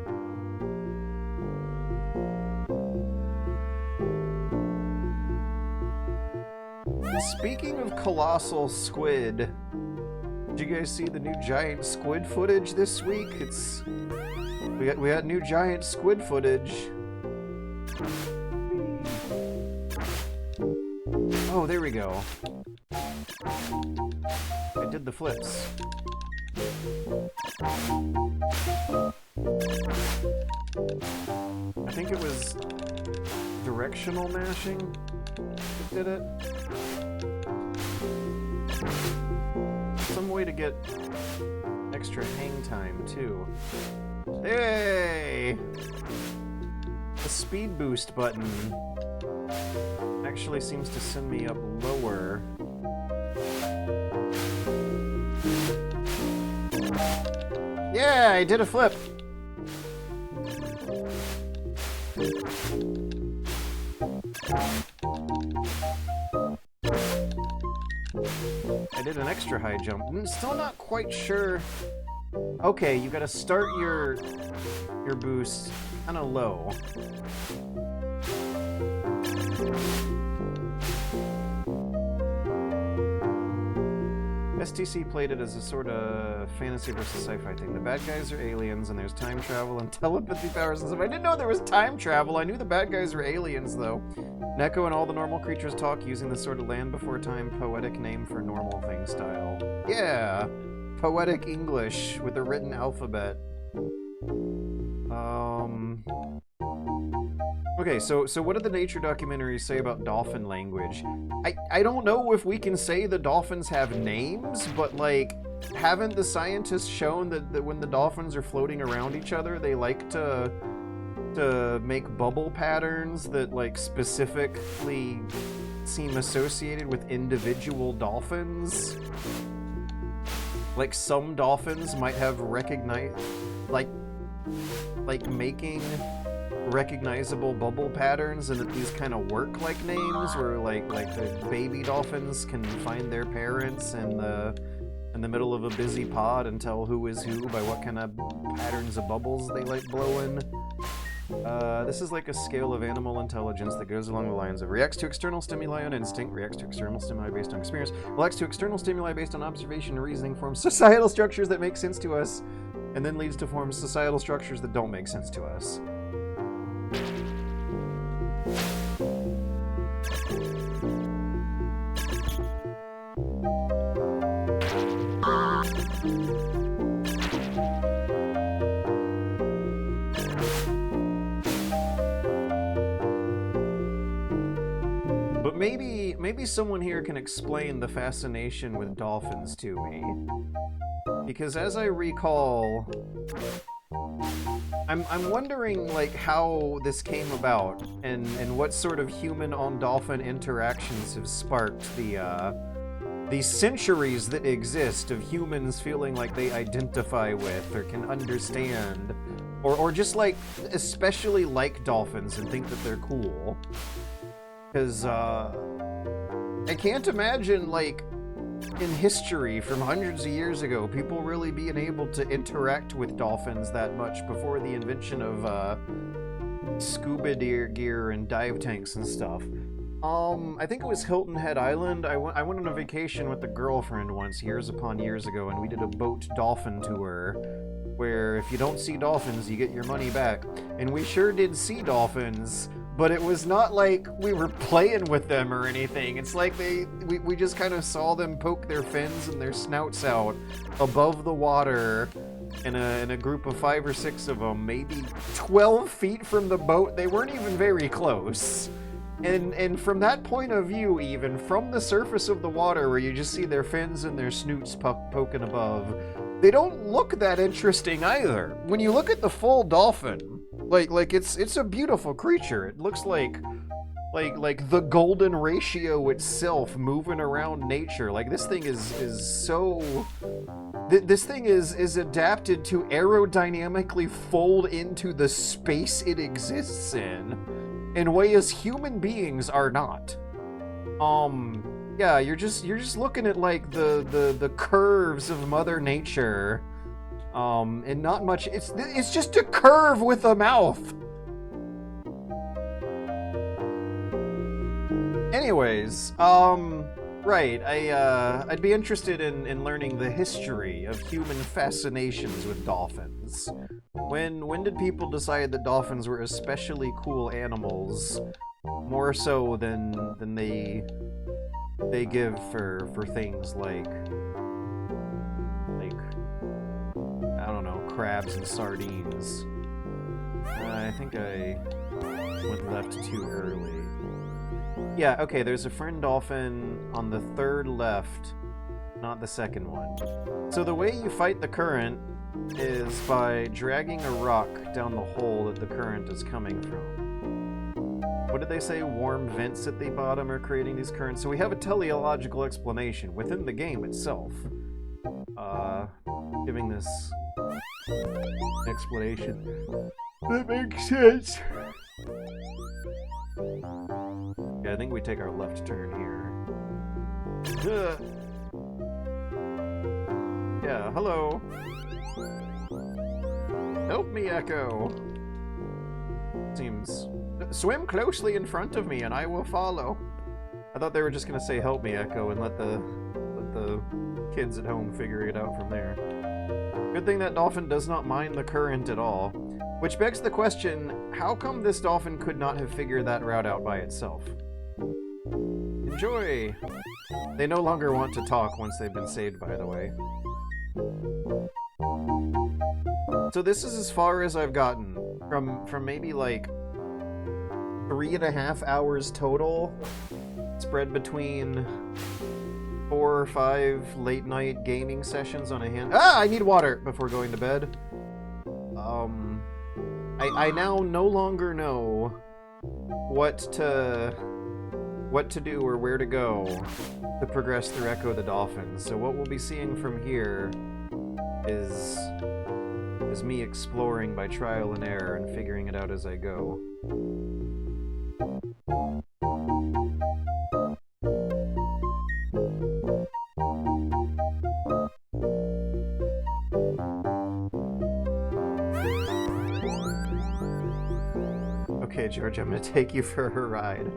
Speaking of colossal squid, did you guys see the new giant squid footage this week? We got new giant squid footage. Oh, there we go. I did the flips. I think it was directional mashing that did it. Some way to get extra hang time, too. Hey! The speed boost button actually seems to send me up lower. Yeah, I did a flip! I did an extra high jump. I'm still not quite sure. Okay, you gotta start your boost kinda low. STC played it as a sort of fantasy versus sci-fi thing. The bad guys are aliens, and there's time travel and telepathy powers and stuff. I didn't know there was time travel. I knew the bad guys were aliens, though. Neko and all the normal creatures talk using the sort of land before time poetic name for normal thing style. Yeah! Poetic English with a written alphabet. Okay, so what do the nature documentaries say about dolphin language? I don't know if we can say the dolphins have names, but, like, haven't the scientists shown that when the dolphins are floating around each other, they like to make bubble patterns that, like, specifically seem associated with individual dolphins? Like, some dolphins might have making recognizable bubble patterns, and that these kind of work like names, where like the baby dolphins can find their parents in the middle of a busy pod and tell who is who by what kind of patterns of bubbles they like blowing. This is like a scale of animal intelligence that goes along the lines of reacts to external stimuli on instinct, reacts to external stimuli based on experience, reacts to external stimuli based on observation and reasoning, forms societal structures that make sense to us, and then leads to form societal structures that don't make sense to us. But maybe someone here can explain the fascination with dolphins to me. Because as I recall, I'm wondering, like, how this came about, and what sort of human-on-dolphin interactions have sparked the centuries that exist of humans feeling like they identify with or can understand, or just, like, especially like dolphins and think that they're cool. Because, I can't imagine, like, in history from hundreds of years ago, people really being able to interact with dolphins that much before the invention of scuba gear and dive tanks and stuff. I think it was Hilton Head Island. I went on a vacation with a girlfriend once, years upon years ago, and we did a boat dolphin tour, where if you don't see dolphins, you get your money back. And we sure did see dolphins, but it was not like we were playing with them or anything. It's like we just kind of saw them poke their fins and their snouts out above the water in a group of 5 or 6 of them, maybe 12 feet from the boat. They weren't even very close. And from that point of view, even from the surface of the water where you just see their fins and their snoots poking above, they don't look that interesting either. When you look at the full dolphin, like it's a beautiful creature. It looks like the golden ratio itself moving around nature. Like, this thing is so... This thing is adapted to aerodynamically fold into the space it exists in ways human beings are not. Yeah, you're just looking at, like, the curves of Mother Nature, and not much. It's just a curve with a mouth. Anyways, right, I'd be interested in learning the history of human fascinations with dolphins. When did people decide that dolphins were especially cool animals, more so than they give for things like I don't know, crabs and sardines. I think I went left too early. Yeah, okay, there's a friend dolphin on the 3rd left, not the 2nd one. So the way you fight the current is by dragging a rock down the hole that the current is coming from. What did they say? Warm vents at the bottom are creating these currents. So we have a teleological explanation within the game itself, giving this explanation that makes sense. Yeah, I think we take our left turn here. Yeah, hello. Help me, Echo. Seems... Swim closely in front of me and I will follow. I thought they were just gonna say help me, Echo, and let the the kids at home figuring it out from there. Good thing that dolphin does not mind the current at all. Which begs the question, how come this dolphin could not have figured that route out by itself? Enjoy! They no longer want to talk once they've been saved, by the way. So this is as far as I've gotten. From maybe like 3.5 hours total, spread between 4 or 5 late-night gaming sessions on a hand... Ah! I need water before going to bed. I now no longer know what to do or where to go to progress through Ecco the Dolphin. So what we'll be seeing from here is me exploring by trial and error and figuring it out as I go. Okay, George, I'm gonna take you for a ride.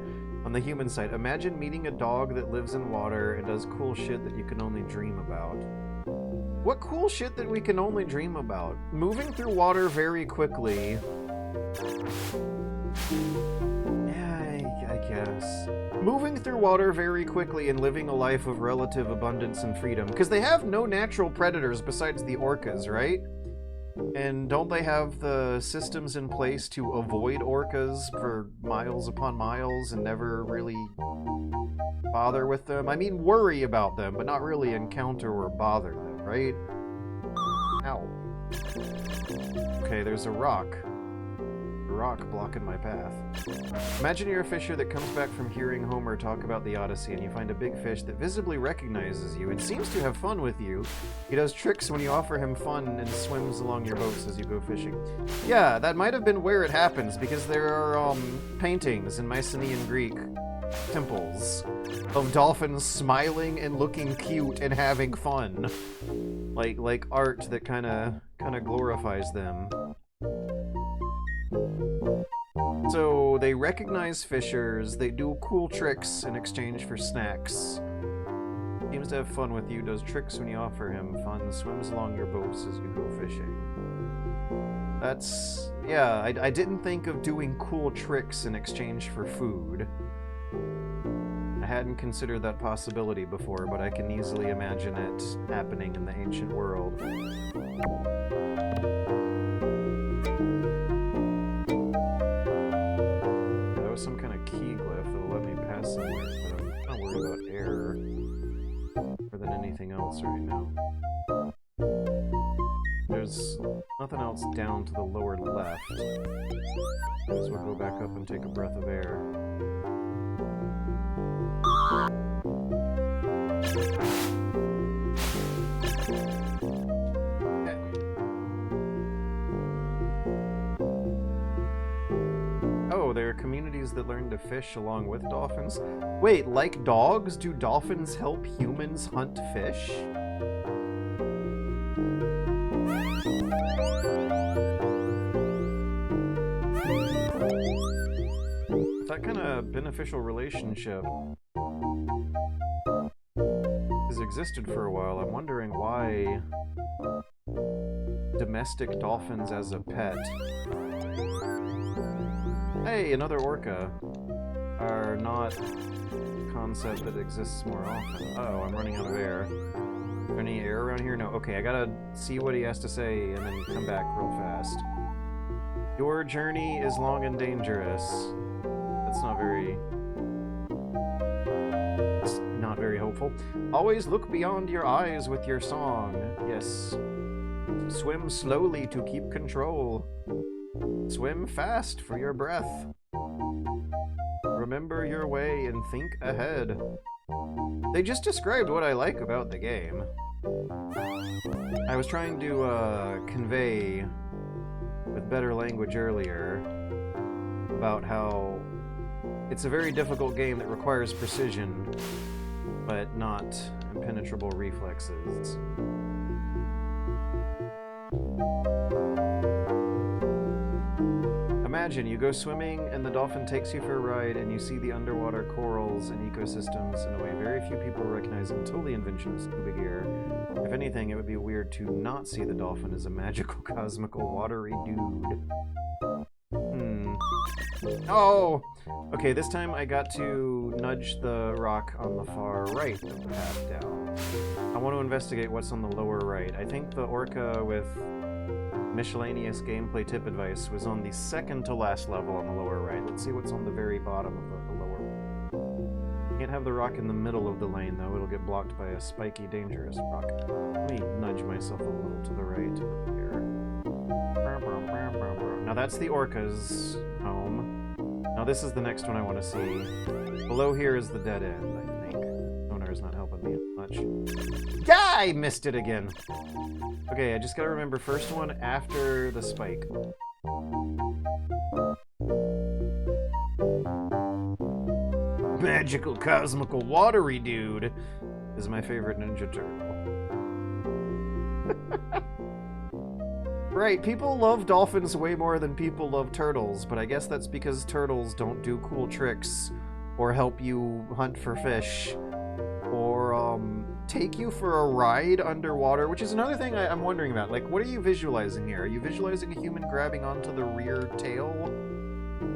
On the human side, imagine meeting a dog that lives in water and does cool shit that you can only dream about. What cool shit that we can only dream about? Moving through water very quickly. Yeah, I guess. Moving through water very quickly and living a life of relative abundance and freedom. Because they have no natural predators besides the orcas, right? And don't they have the systems in place to avoid orcas for miles upon miles and never really bother with them? I mean, worry about them, but not really encounter or bother them, right? Ow. Okay, there's a rock. A rock blocking my path. Imagine you're a fisher that comes back from hearing Homer talk about the Odyssey, and you find a big fish that visibly recognizes you and seems to have fun with you. He does tricks when you offer him fun and swims along your boats as you go fishing. Yeah, that might have been where it happens, because there are paintings in Mycenaean Greek temples of dolphins smiling and looking cute and having fun. Like art that kind of glorifies them. So they recognize fishers, they do cool tricks in exchange for snacks. Seems to have fun with you, does tricks when you offer him fun, swims along your boats as you go fishing. That's... yeah, I didn't think of doing cool tricks in exchange for food. I hadn't considered that possibility before, but I can easily imagine it happening in the ancient world. Some kind of key glyph that'll let me pass somewhere, but I'm not worried about air more than anything else right now. There's nothing else down to the lower left. Might as well go back up and take a breath of air. There are communities that learn to fish along with dolphins. Wait, like dogs, do dolphins help humans hunt fish? That kind of beneficial relationship has existed for a while. I'm wondering why domestic dolphins as a pet. Hey, another orca, are not a concept that exists more often. Uh-oh, I'm running out of air. Is there any air around here? No. Okay, I gotta see what he has to say and then come back real fast. Your journey is long and dangerous. That's not very... it's not very hopeful. Always look beyond your eyes with your song. Yes. Swim slowly to keep control. Swim fast for your breath. Remember your way and think ahead. They just described what I like about the game. I was trying to convey with better language earlier about how it's a very difficult game that requires precision, but not impenetrable reflexes. imagine you go swimming and the dolphin takes you for a ride and you see the underwater corals and ecosystems in a way very few people recognize until the invention of scuba gear. If anything, it would be weird to not see the dolphin as a magical, cosmical, watery dude. Oh! Okay, this time I got to nudge the rock on the far right of the path down. I want to investigate what's on the lower right. I think the orca with miscellaneous gameplay tip advice was on the second to last level on the lower right. Let's see what's on the very bottom of the lower right. Can't have the rock in the middle of the lane, though. It'll get blocked by a spiky, dangerous rock. Let me nudge myself a little to the right here. Now that's the orca's home. Now this is the next one I want to see. Below here is the dead end, I think. Sonar's not helping me much. Yeah, I missed it again! Okay, I just gotta remember first one after the spike. Magical, cosmical, watery dude is my favorite Ninja Turtle. Right, people love dolphins way more than people love turtles, but I guess that's because turtles don't do cool tricks, or help you hunt for fish, or take you for a ride underwater, which is another thing I'm wondering about. Like, what are you visualizing here? Are you visualizing a human grabbing onto the rear tail?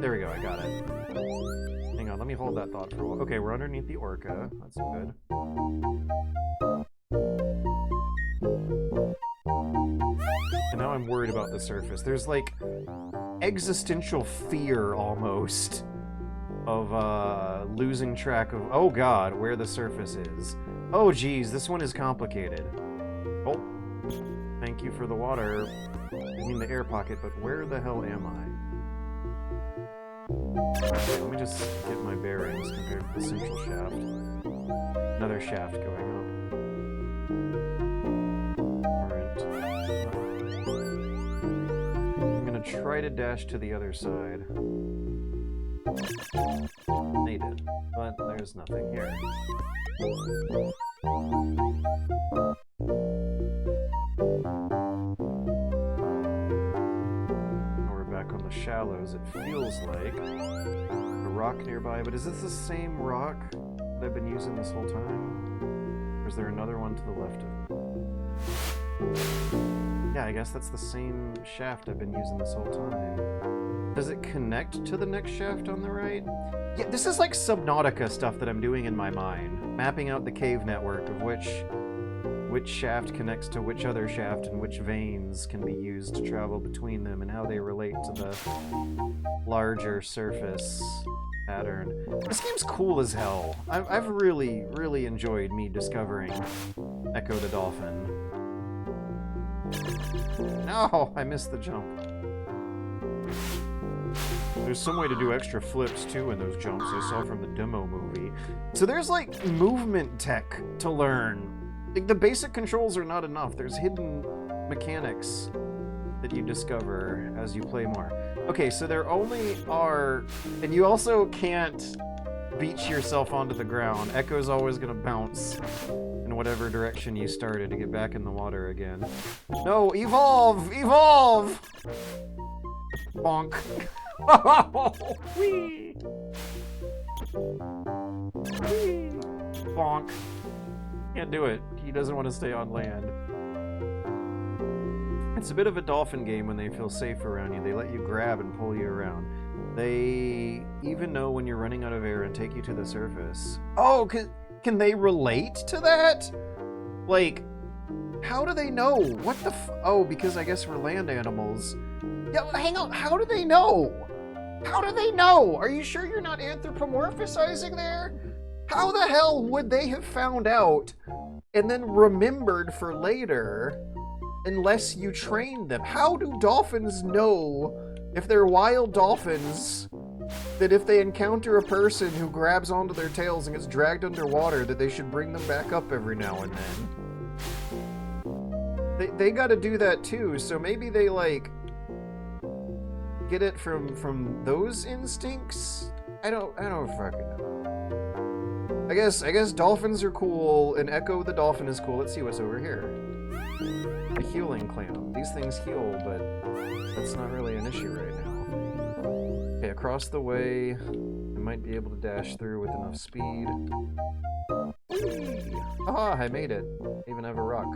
There we go, I got it. Hang on, let me hold that thought for a while. Okay, we're underneath the orca. That's good. And now I'm worried about the surface. There's like existential fear almost of losing track of, oh god, where the surface is. Oh geez, this one is complicated. Oh, thank you for the water. I mean the air pocket, but where the hell am I? Okay, let me just get my bearings compared to the central shaft. Another shaft going up. I'm gonna try to dash to the other side. They did, but there's nothing here. We're back on the shallows, it feels like. A rock nearby, but is this the same rock that I've been using this whole time? Or is there another one to the left of it? Yeah, I guess that's the same shaft I've been using this whole time. Does it connect to the next shaft on the right? Yeah, this is like Subnautica stuff that I'm doing in my mind. Mapping out the cave network of which shaft connects to which other shaft and which veins can be used to travel between them and how they relate to the larger surface pattern. This game's cool as hell. I've really, really enjoyed me discovering Ecco the Dolphin. No, I missed the jump. There's some way to do extra flips too in those jumps I saw from the demo movie. So there's like movement tech to learn. Like the basic controls are not enough. There's hidden mechanics that you discover as you play more. Okay, so there only are, and you also can't beach yourself onto the ground. Echo's always gonna bounce in whatever direction you started to get back in the water again. No, evolve! Evolve! Bonk. Whee! Whee! Bonk. Can't do it. He doesn't want to stay on land. It's a bit of a dolphin game when they feel safe around you. They let you grab and pull you around. They even know when you're running out of air and take you to the surface. Oh, can they relate to that? Like, how do they know? What the oh, because I guess we're land animals. Yeah, hang on, how do they know? How do they know? Are you sure you're not anthropomorphizing there? How the hell would they have found out and then remembered for later unless you trained them? How do dolphins know, if they're wild dolphins, that if they encounter a person who grabs onto their tails and gets dragged underwater, that they should bring them back up every now and then? They gotta do that too, so maybe they like get it from those instincts? I don't fucking know. I guess dolphins are cool, and Ecco the Dolphin is cool. Let's see what's over here. A healing clam. These things heal, but that's not really an issue right now. Okay, across the way. I might be able to dash through with enough speed. Whee! Aha, I made it. I even have a rock.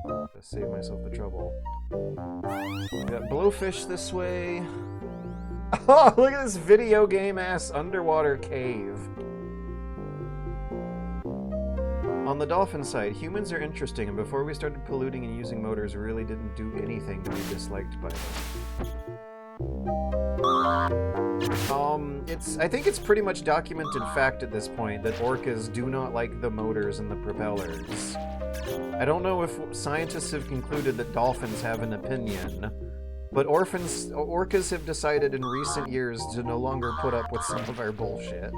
To save myself the trouble. Got blowfish this way. Oh, look at this video game-ass underwater cave. On the dolphin side, humans are interesting, and before we started polluting and using motors, we really didn't do anything to be disliked by them. I think it's pretty much documented fact at this point that orcas do not like the motors and the propellers. I don't know if scientists have concluded that dolphins have an opinion, but orcas have decided in recent years to no longer put up with some of our bullshit.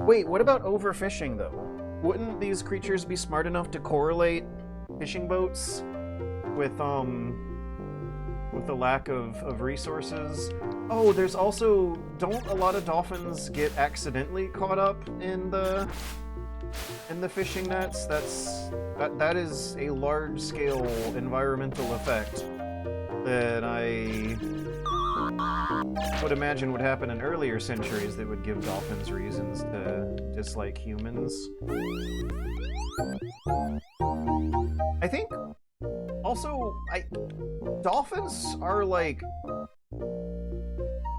Wait, what about overfishing, though? Wouldn't these creatures be smart enough to correlate fishing boats with the lack of resources? Oh, there's also... Don't a lot of dolphins get accidentally caught up in the fishing nets? That is a large-scale environmental effect that I would imagine would happen in earlier centuries that would give dolphins reasons to dislike humans. I think also, dolphins are like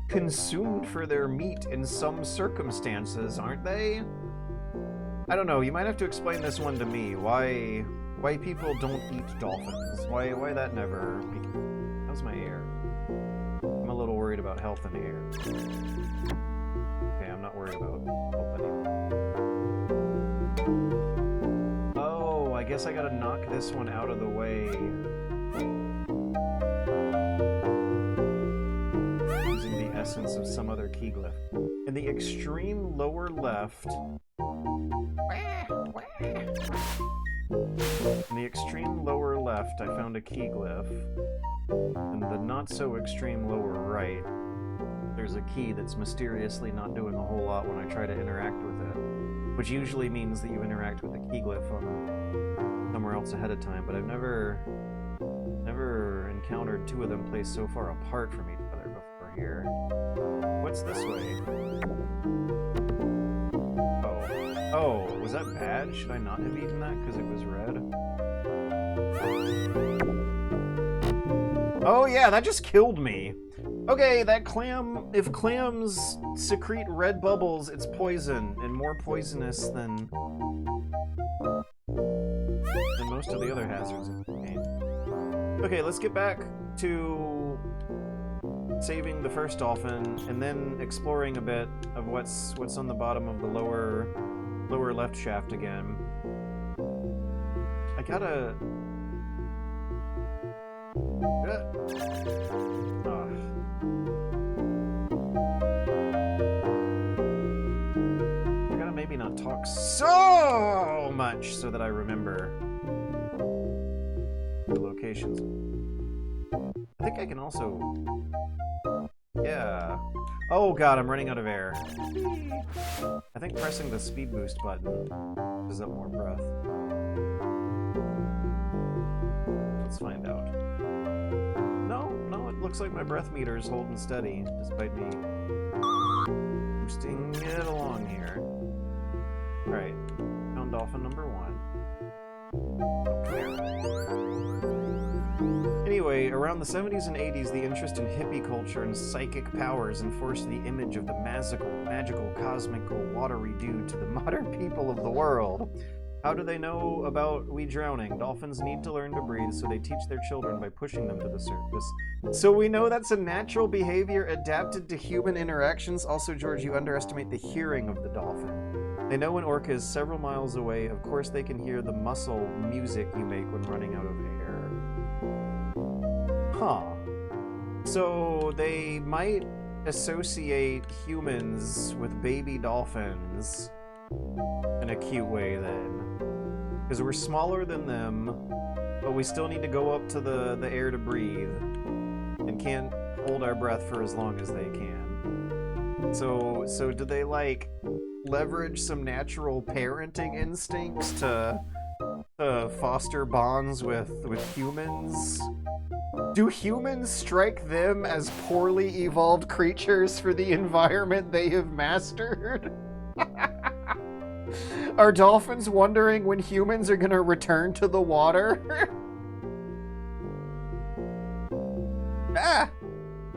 consumed for their meat in some circumstances, aren't they? I don't know, you might have to explain this one to me. Why people don't eat dolphins? Why that never... How's my air? I'm a little worried about health and air. Okay, I'm not worried about health anymore. Oh, I guess I gotta knock this one out of the way. Using the essence of some other key glyph. In the extreme lower left... In the extreme lower left, I found a key glyph. In the not-so-extreme lower right, there's a key that's mysteriously not doing a whole lot when I try to interact with it. Which usually means that you interact with the key glyph on somewhere else ahead of time, but I've never encountered two of them placed so far apart from each other before here. What's this way? Oh, was that bad? Should I not have eaten that because it was red? Oh yeah, that just killed me. Okay, that clam... If clams secrete red bubbles, it's poison, and more poisonous than most of the other hazards in the game. Okay, let's get back to saving the first dolphin, and then exploring a bit of what's on the bottom of the lower left shaft again. I gotta... I gotta maybe not talk so much so that I remember the locations. I think I can also... Yeah. Oh god, I'm running out of air. I think pressing the speed boost button gives up more breath. Let's find out. No, it looks like my breath meter is holding steady, despite me boosting it along here. Alright, found dolphin number 1. Oh, come here. Anyway, around the 70s and 80s, the interest in hippie culture and psychic powers enforced the image of the magical, cosmical, watery dude to the modern people of the world. How do they know about we drowning? Dolphins need to learn to breathe, so they teach their children by pushing them to the surface. So we know that's a natural behavior adapted to human interactions. Also, George, you underestimate the hearing of the dolphin. They know an orca is several miles away. Of course, they can hear the muscle music you make when running out of air. Huh. So they might associate humans with baby dolphins in a cute way then. Because we're smaller than them, but we still need to go up to the air to breathe and can't hold our breath for as long as they can. So do they like leverage some natural parenting instincts to foster bonds with humans Do humans strike them as poorly evolved creatures for the environment they have mastered? Are dolphins wondering when humans are gonna return to the water? Ah!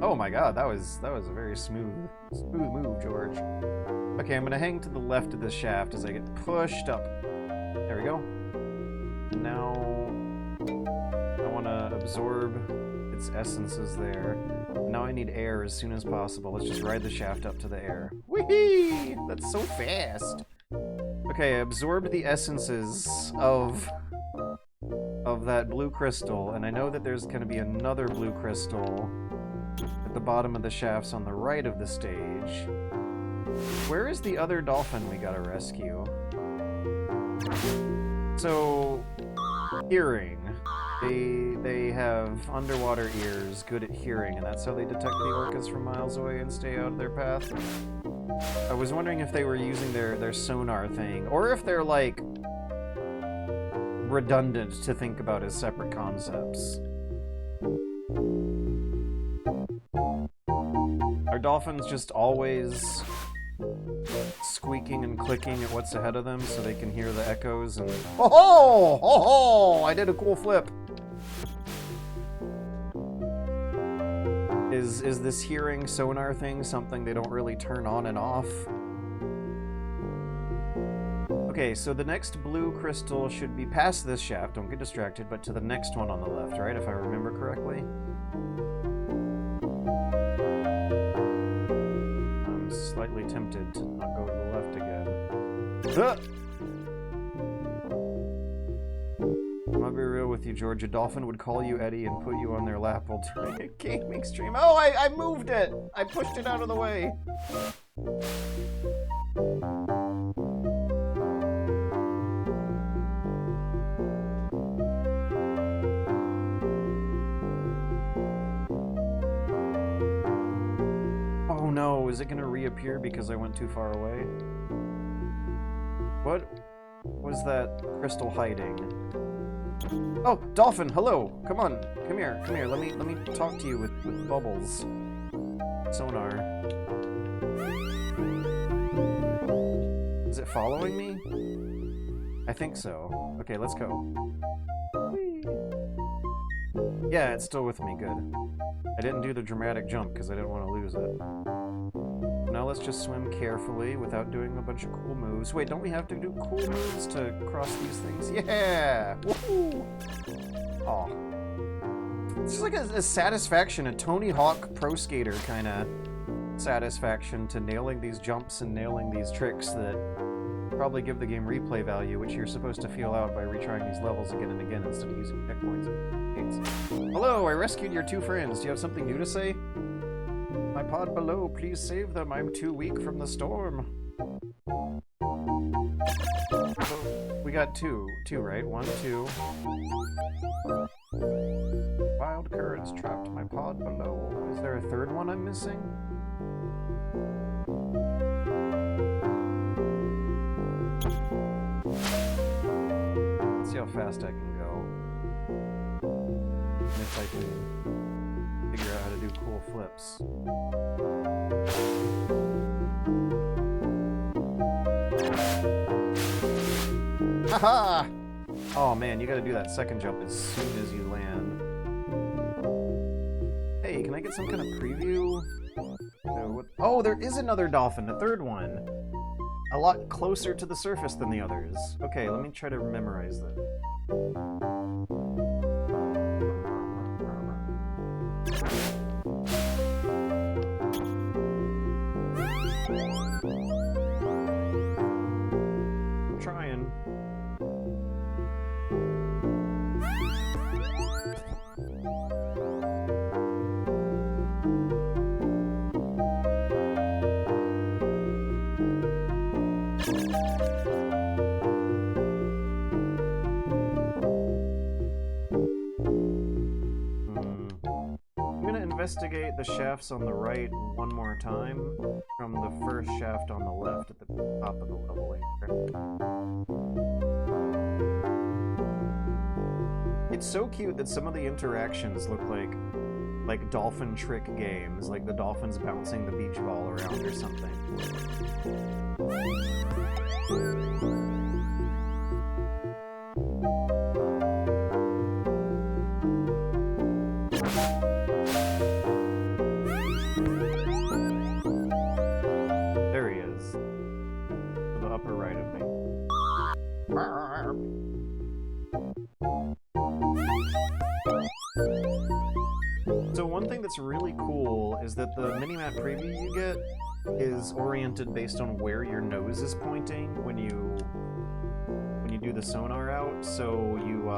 Oh my god, that was a very smooth move, George. Okay, I'm gonna hang to the left of this shaft as I get pushed up. There we go. Now I want to absorb its essences there. Now I need air as soon as possible. Let's just ride the shaft up to the air. Whee! That's so fast. Okay, I absorbed the essences of that blue crystal, and I know that there's going to be another blue crystal at the bottom of the shafts on the right of the stage. Where is the other dolphin we gotta rescue? So, hearing. They have underwater ears, good at hearing, and that's how they detect the orcas from miles away and stay out of their path. I was wondering if they were using their sonar thing, or if they're, like, redundant to think about as separate concepts. Are dolphins just always squeaking and clicking at what's ahead of them so they can hear the echoes and... Oh! Oh! I did a cool flip! Is this hearing sonar thing something they don't really turn on and off? Okay, so the next blue crystal should be past this shaft, don't get distracted, but to the next one on the left, right? If I remember correctly. I'm slightly tempted to not go to the left again. I'll be real with you, George. A dolphin would call you Eddie and put you on their lap while doing a gaming stream. Oh, I moved it! I pushed it out of the way! Oh no, is it gonna reappear because I went too far away? What was that crystal hiding? Oh, dolphin, hello. Come on, come here. Let me talk to you with bubbles. Sonar. Is it following me? I think so. Okay, let's go. Whee. Yeah, it's still with me. Good. I didn't do the dramatic jump because I didn't want to lose it. Now let's just swim carefully without doing a bunch of cool moves. Wait, don't we have to do cool moves to cross these things? Yeah! Woohoo! Aw. It's just like a satisfaction, a Tony Hawk Pro Skater kind of satisfaction to nailing these jumps and nailing these tricks that probably give the game replay value, which you're supposed to feel out by retrying these levels again and again instead of using checkpoints. Hello, I rescued your two friends. Do you have something new to say? My pod below, please save them. I'm too weak from the storm. So we got two, right? 1, 2. Wild currents trapped my pod below. Is there a third one I'm missing? Let's see how fast I can go. And if I can figure out how to do cool flips. Haha! Oh man, you gotta do that second jump as soon as you land. Hey, can I get some kind of preview? Oh, there is another dolphin, a third one. A lot closer to the surface than the others. Okay, let me try to memorize that. I'm trying. Investigate the shafts on the right one more time from the first shaft on the left at the top of the level here. It's so cute that some of the interactions look like dolphin trick games, like the dolphins bouncing the beach ball around or something. There he is. To the upper right of me. So one thing that's really cool is that the minimap preview you get is oriented based on where your nose is pointing when you do the sonar out, so you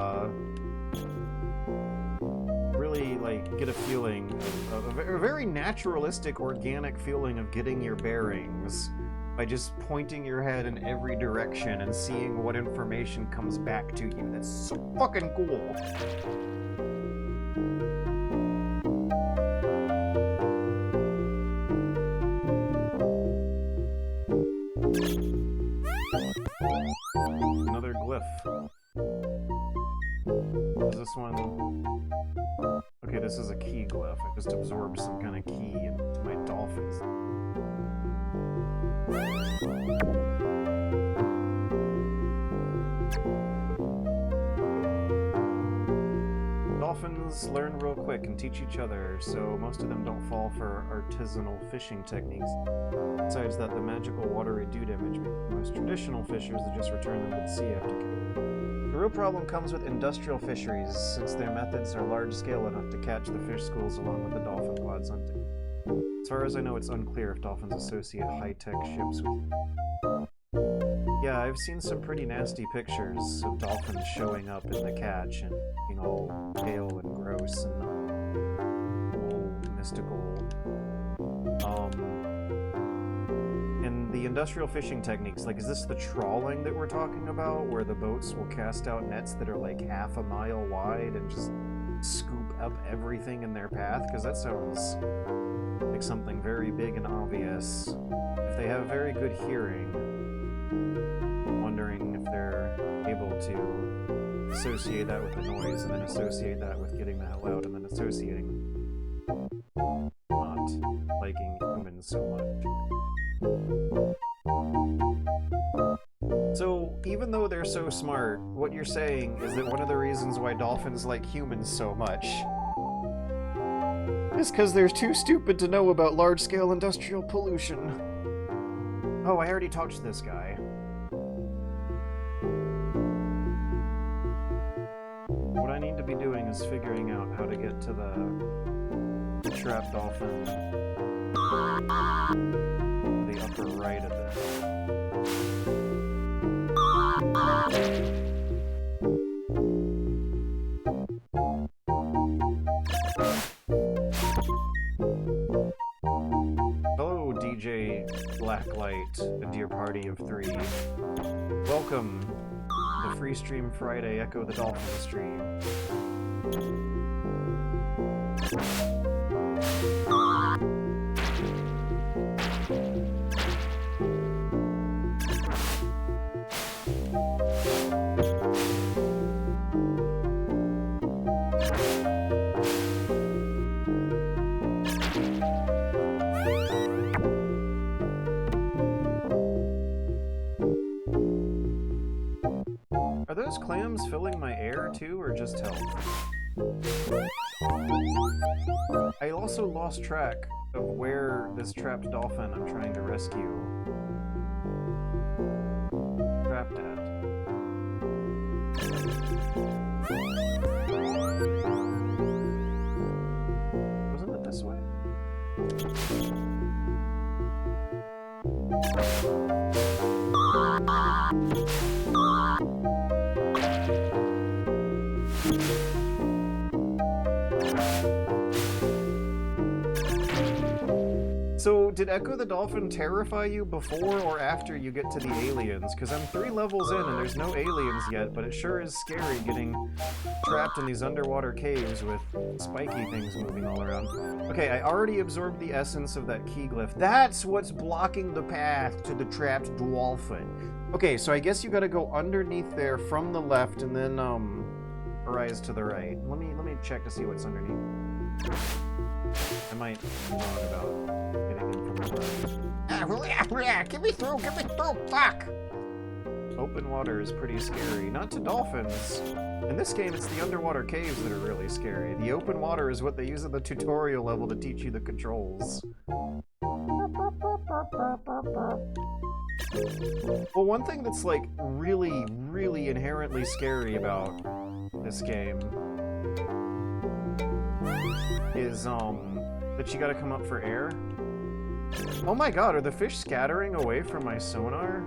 really like get a feeling of a very naturalistic, organic feeling of getting your bearings by just pointing your head in every direction and seeing what information comes back to you. That's so fucking cool. Another glyph. Is this one? Okay, this is a key glyph. I just absorbed some kind of key into my dolphins. Dolphins learn real quick and teach each other, so most of them don't fall for artisanal fishing techniques. Besides that, the magical watery do damage me. Most traditional fishers that just return them to the sea after catching. The real problem comes with industrial fisheries, since their methods are large-scale enough to catch the fish schools along with the dolphin pods hunting. As far as I know, it's unclear if dolphins associate high-tech ships with... Yeah, I've seen some pretty nasty pictures of dolphins showing up in the catch and being all pale and gross and all mystical. And the industrial fishing techniques, like, is this the trawling that we're talking about, where the boats will cast out nets that are like half a mile wide and just scoop up everything in their path? Because that sounds like something very big and obvious. If they have very good hearing, I'm wondering if they're able to associate that with the noise and then associate that with getting that loud and then associating not liking humans so much. So, even though they're so smart, what you're saying is that one of the reasons why dolphins like humans so much is because they're too stupid to know about large-scale industrial pollution. Oh, I already talked to this guy. What I need to be doing is figuring out how to get to the trap dolphin to the upper right of it. Hello, DJ Blacklight and your party of 3. Welcome to the Free Stream Friday Ecco the Dolphin stream. Are those clams filling my air too, or just health? I also lost track of where this trapped dolphin I'm trying to rescue trapped at. Wasn't it this way? So, did Ecco the Dolphin terrify you before or after you get to the aliens? Because I'm 3 levels in and there's no aliens yet, but it sure is scary getting trapped in these underwater caves with spiky things moving all around. Okay, I already absorbed the essence of that key glyph. That's what's blocking the path to the trapped dolphin. Okay, so I guess you gotta go underneath there from the left and then, rise to the right. Let me check to see what's underneath. I might be wrong about getting in from the left. Get me through, fuck! Open water is pretty scary. Not to dolphins. In this game, it's the underwater caves that are really scary. The open water is what they use at the tutorial level to teach you the controls. Well, one thing that's, like, really, really inherently scary about this game is, that you gotta come up for air. Oh my god, are the fish scattering away from my sonar?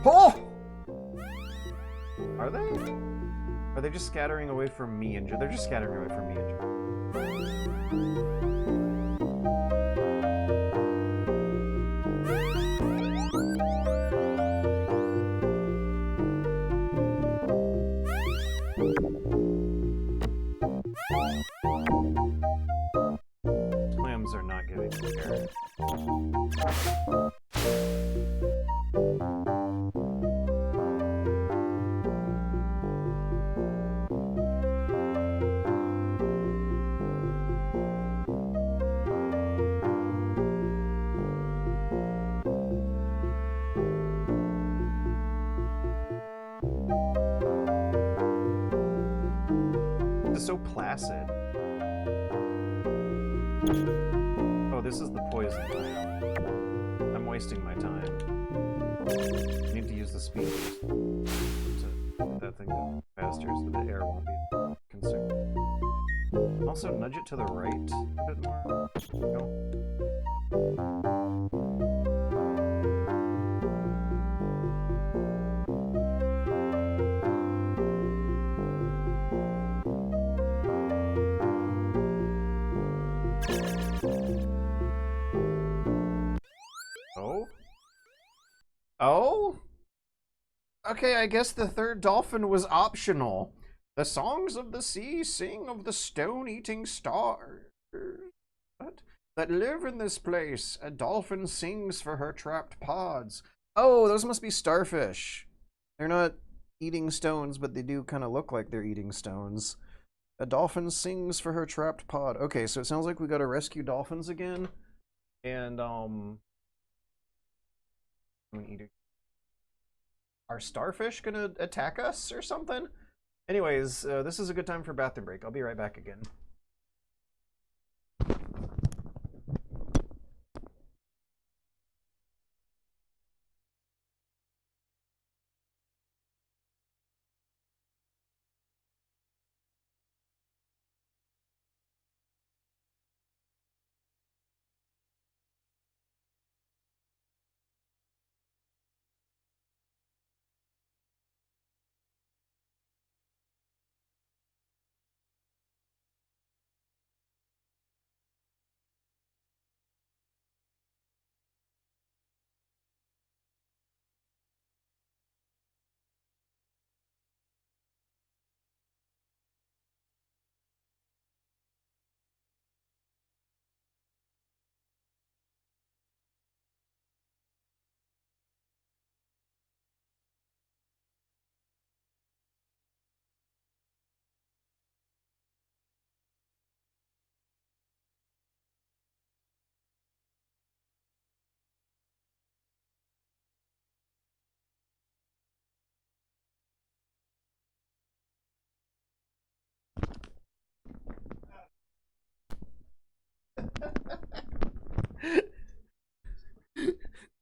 Oh! Are they? Are they just scattering away from me and they're just scattering away from me and clams are not giving me air. So placid. Oh, this is the poison biome. I'm wasting my time. I need to use the speed boost to get that thing go faster so the air won't be consumed. Also, nudge it to the right a bit more. Go. Oh? Okay, I guess the third dolphin was optional. The songs of the sea sing of the stone-eating stars that live in this place. A dolphin sings for her trapped pods. Oh, those must be starfish. They're not eating stones, but they do kind of look like they're eating stones. A dolphin sings for her trapped pod. Okay, so it sounds like we gotta rescue dolphins again. And, are starfish gonna attack us or something? Anyways, this is a good time for a bathroom break. I'll be right back again.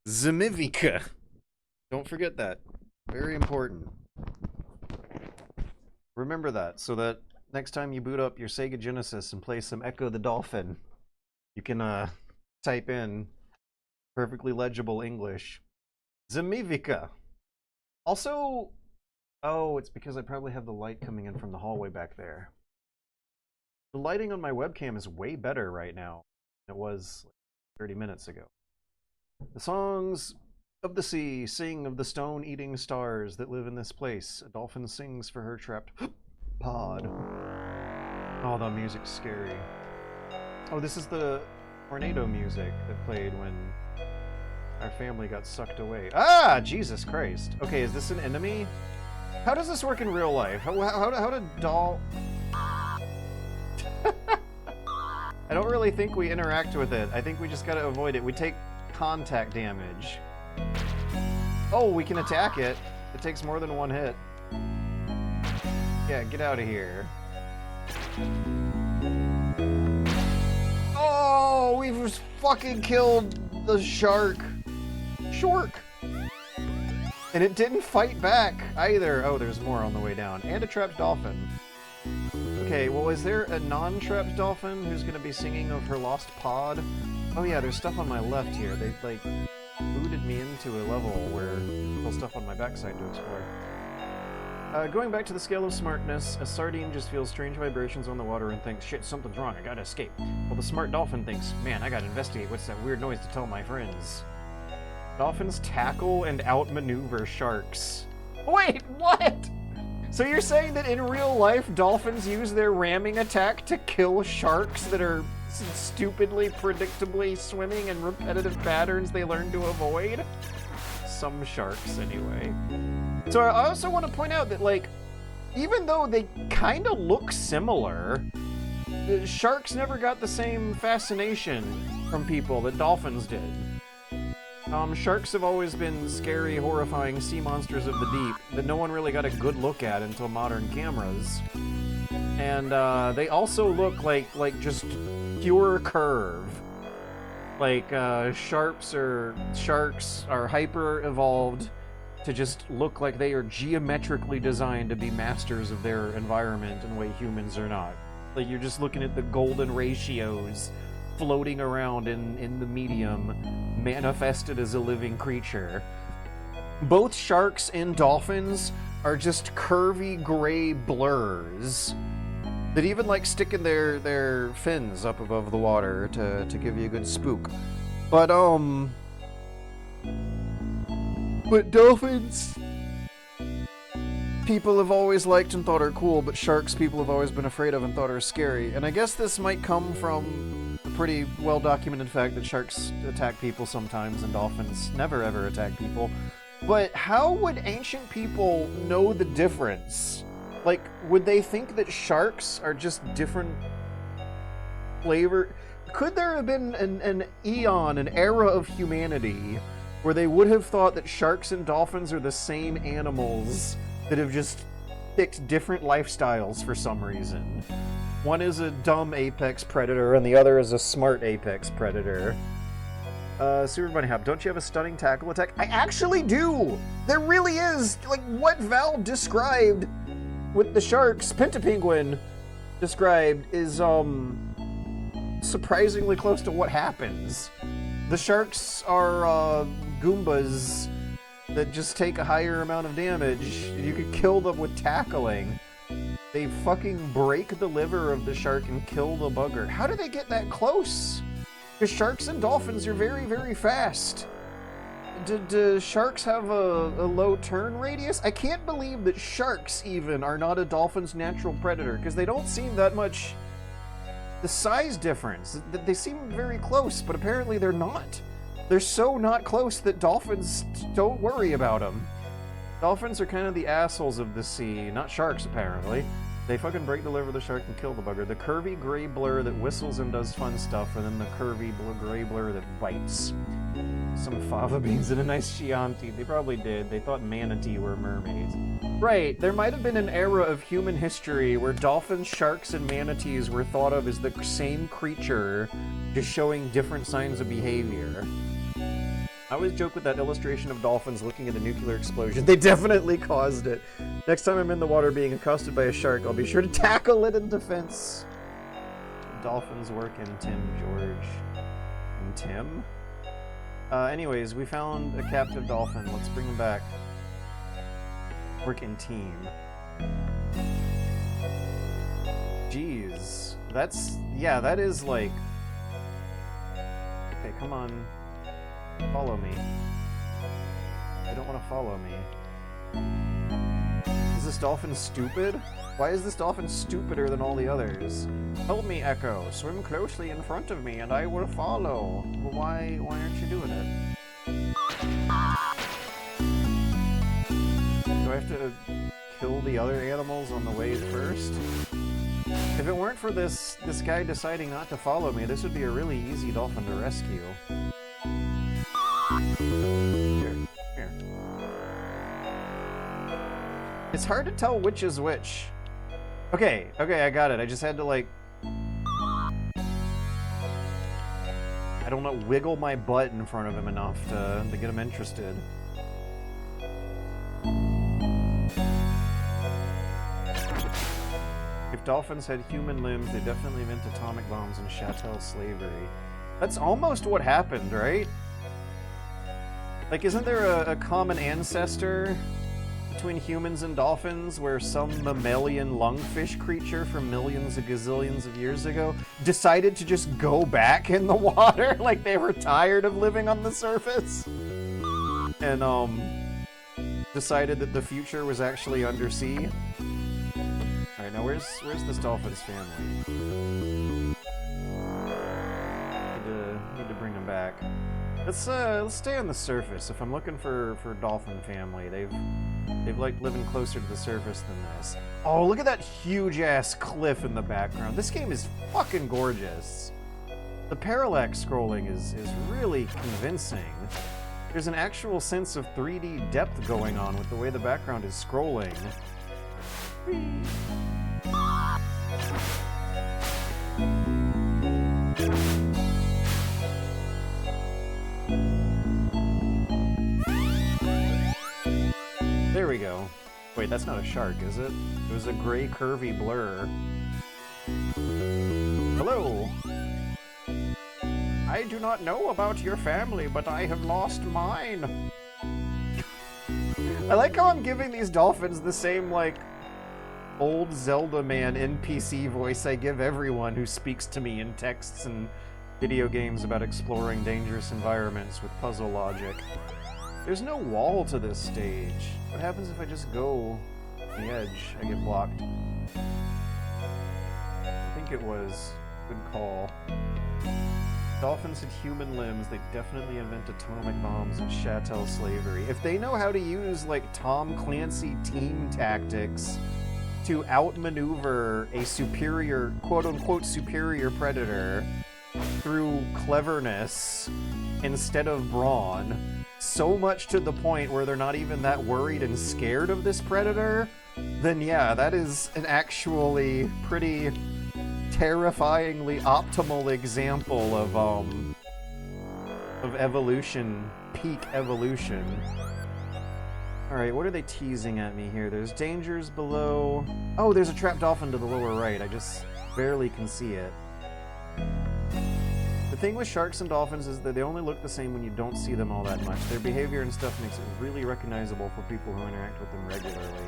Zamivica. Don't forget that. Very important. Remember that, so that next time you boot up your Sega Genesis and play some Ecco the Dolphin, you can type in perfectly legible English. Zamivica. Also, oh, it's because I probably have the light coming in from the hallway back there. The lighting on my webcam is way better right now than it was like 30 minutes ago. The songs of the sea sing of the stone-eating stars that live in this place. A dolphin sings for her trapped pod. Oh, the music's scary. Oh, this is the tornado music that played when our family got sucked away. Ah, Jesus Christ. Okay, is this an enemy? How does this work in real life? How did doll... I don't really think we interact with it. I think we just gotta avoid it. We take contact damage. Oh, we can attack it. It takes more than one hit. Yeah, get out of here. Oh, we've fucking killed the shark. Shark! And it didn't fight back either. Oh, there's more on the way down. And a trapped dolphin. Okay, well, is there a non-trapped dolphin who's gonna be singing of her lost pod? Oh yeah, there's stuff on my left here. They, like, booted me into a level where there's stuff on my backside to explore. Going back to the scale of smartness, a sardine just feels strange vibrations on the water and thinks, shit, something's wrong, I gotta escape. Well, the smart dolphin thinks, man, I gotta investigate what's that weird noise to tell my friends. Dolphins tackle and outmaneuver sharks. Wait, what? So you're saying that in real life, dolphins use their ramming attack to kill sharks that are stupidly, predictably swimming in repetitive patterns they learn to avoid? Some sharks, anyway. So I also want to point out that, like, even though they kind of look similar, the sharks never got the same fascination from people that dolphins did. Sharks have always been scary, horrifying sea monsters of the deep that no one really got a good look at until modern cameras. And they also look like just pure curve. Like sharks are hyper evolved to just look like they are geometrically designed to be masters of their environment in a way humans are not. Like you're just looking at the golden ratios floating around in the medium, manifested as a living creature. Both sharks and dolphins are just curvy gray blurs that even like sticking their fins up above the water to give you a good spook. But dolphins people have always liked and thought are cool, but sharks people have always been afraid of and thought are scary. And I guess this might come from the pretty well-documented fact that sharks attack people sometimes and dolphins never ever attack people. But how would ancient people know the difference? Like, would they think that sharks are just different flavor? Could there have been an eon, an era of humanity where they would have thought that sharks and dolphins are the same animals that have just picked different lifestyles for some reason? One is a dumb apex predator and the other is a smart apex predator. Super Bunny Hop, don't you have a stunning tackle attack? I actually do! There really is! Like, what Val described with the sharks, Pentapenguin described, is, surprisingly close to what happens. The sharks are, Goombas that just take a higher amount of damage. You could kill them with tackling. They fucking break the liver of the shark and kill the bugger. How do they get that close? Because sharks and dolphins are very, very fast. Do sharks have a low turn radius? I can't believe that sharks even are not a dolphin's natural predator, because they don't seem that much the size difference. They seem very close, but apparently they're not. They're so not close that dolphins don't worry about them. Dolphins are kind of the assholes of the sea, not sharks apparently. They fucking break the liver of the shark and kill the bugger. The curvy gray blur that whistles and does fun stuff, and then the curvy gray blur that bites. Some fava beans and a nice Chianti. They probably did. They thought manatee were mermaids. Right, there might have been an era of human history where dolphins, sharks, and manatees were thought of as the same creature, just showing different signs of behavior. I always joke with that illustration of dolphins looking at a nuclear explosion. They definitely caused it. Next time I'm in the water being accosted by a shark, I'll be sure to tackle it in defense. Dolphins work in Tim, George. And Tim? Anyways, we found a captive dolphin. Let's bring him back. Work in team. Jeez. That's... yeah, that is like... okay, come on. Follow me. I don't want to follow me. Is this dolphin stupid? Why is this dolphin stupider than all the others? Help me, Echo. Swim closely in front of me and I will follow. Well, why aren't you doing it? Do I have to kill the other animals on the way first. If it weren't for this guy deciding not to follow me, this would be a really easy dolphin to rescue. Here. It's hard to tell which is which. Okay, I got it. I just had to, like... I don't know, wiggle my butt in front of him enough to get him interested. If dolphins had human limbs, they definitely meant atomic bombs and chattel slavery. That's almost what happened, right? Like, isn't there a common ancestor between humans and dolphins where some mammalian lungfish creature from millions of gazillions of years ago decided to just go back in the water like they were tired of living on the surface? And, decided that the future was actually undersea? Alright, now where's this dolphin's family? Need to bring them back. Let's stay on the surface. If I'm looking for dolphin family, they've like living closer to the surface than this. Oh, look at that huge ass cliff in the background. This game is fucking gorgeous. The parallax scrolling is really convincing. There's an actual sense of 3D depth going on with the way the background is scrolling. There we go. Wait, that's not a shark, is it? It was a gray curvy blur. Hello! I do not know about your family, but I have lost mine. I like how I'm giving these dolphins the same, like, old Zelda man NPC voice I give everyone who speaks to me in texts and video games about exploring dangerous environments with puzzle logic. There's no wall to this stage. What happens if I just go on the edge? I get blocked. I think it was. Good call. Dolphins had human limbs, they definitely invent atomic bombs and chattel slavery. If they know how to use, like, Tom Clancy team tactics to outmaneuver a superior, quote-unquote superior predator through cleverness instead of brawn, so much to the point where they're not even that worried and scared of this predator, then yeah, that is an actually pretty terrifyingly optimal example of evolution, peak evolution. Alright, what are they teasing at me here? There's dangers below. Oh, there's a trapped dolphin to the lower right. I just barely can see it. The thing with sharks and dolphins is that they only look the same when you don't see them all that much. Their behavior and stuff makes it really recognizable for people who interact with them regularly.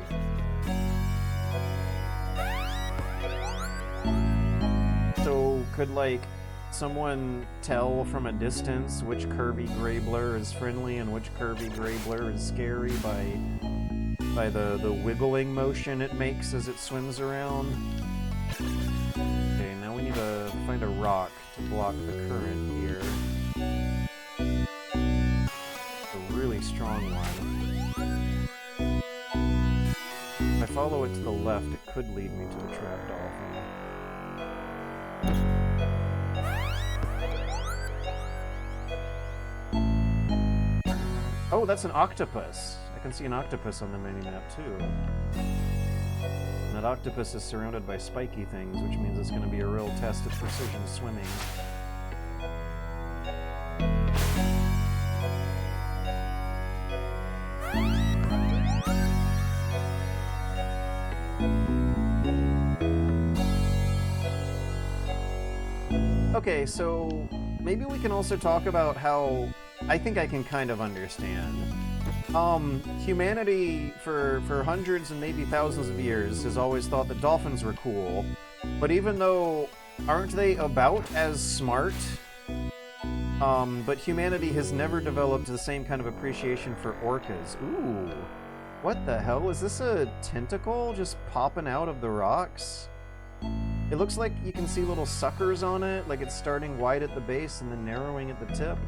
So, could, like, someone tell from a distance which curvy gray blur is friendly and which curvy gray blur is scary by the wiggling motion it makes as it swims around? Okay, now we need to find a rock to block the current here. A really strong one. If I follow it to the left, it could lead me to the trapped dolphin. Oh, that's an octopus. I can see an octopus on the mini-map, too. And that octopus is surrounded by spiky things, which means it's going to be a real test of precision swimming. Okay, so maybe we can also talk about how I think I can kind of understand. Humanity for hundreds and maybe thousands of years has always thought that dolphins were cool, but even though aren't they about as smart? But humanity has never developed the same kind of appreciation for orcas. Ooh, what the hell? Is this a tentacle just popping out of the rocks? It looks like you can see little suckers on it, like it's starting wide at the base and then narrowing at the tip.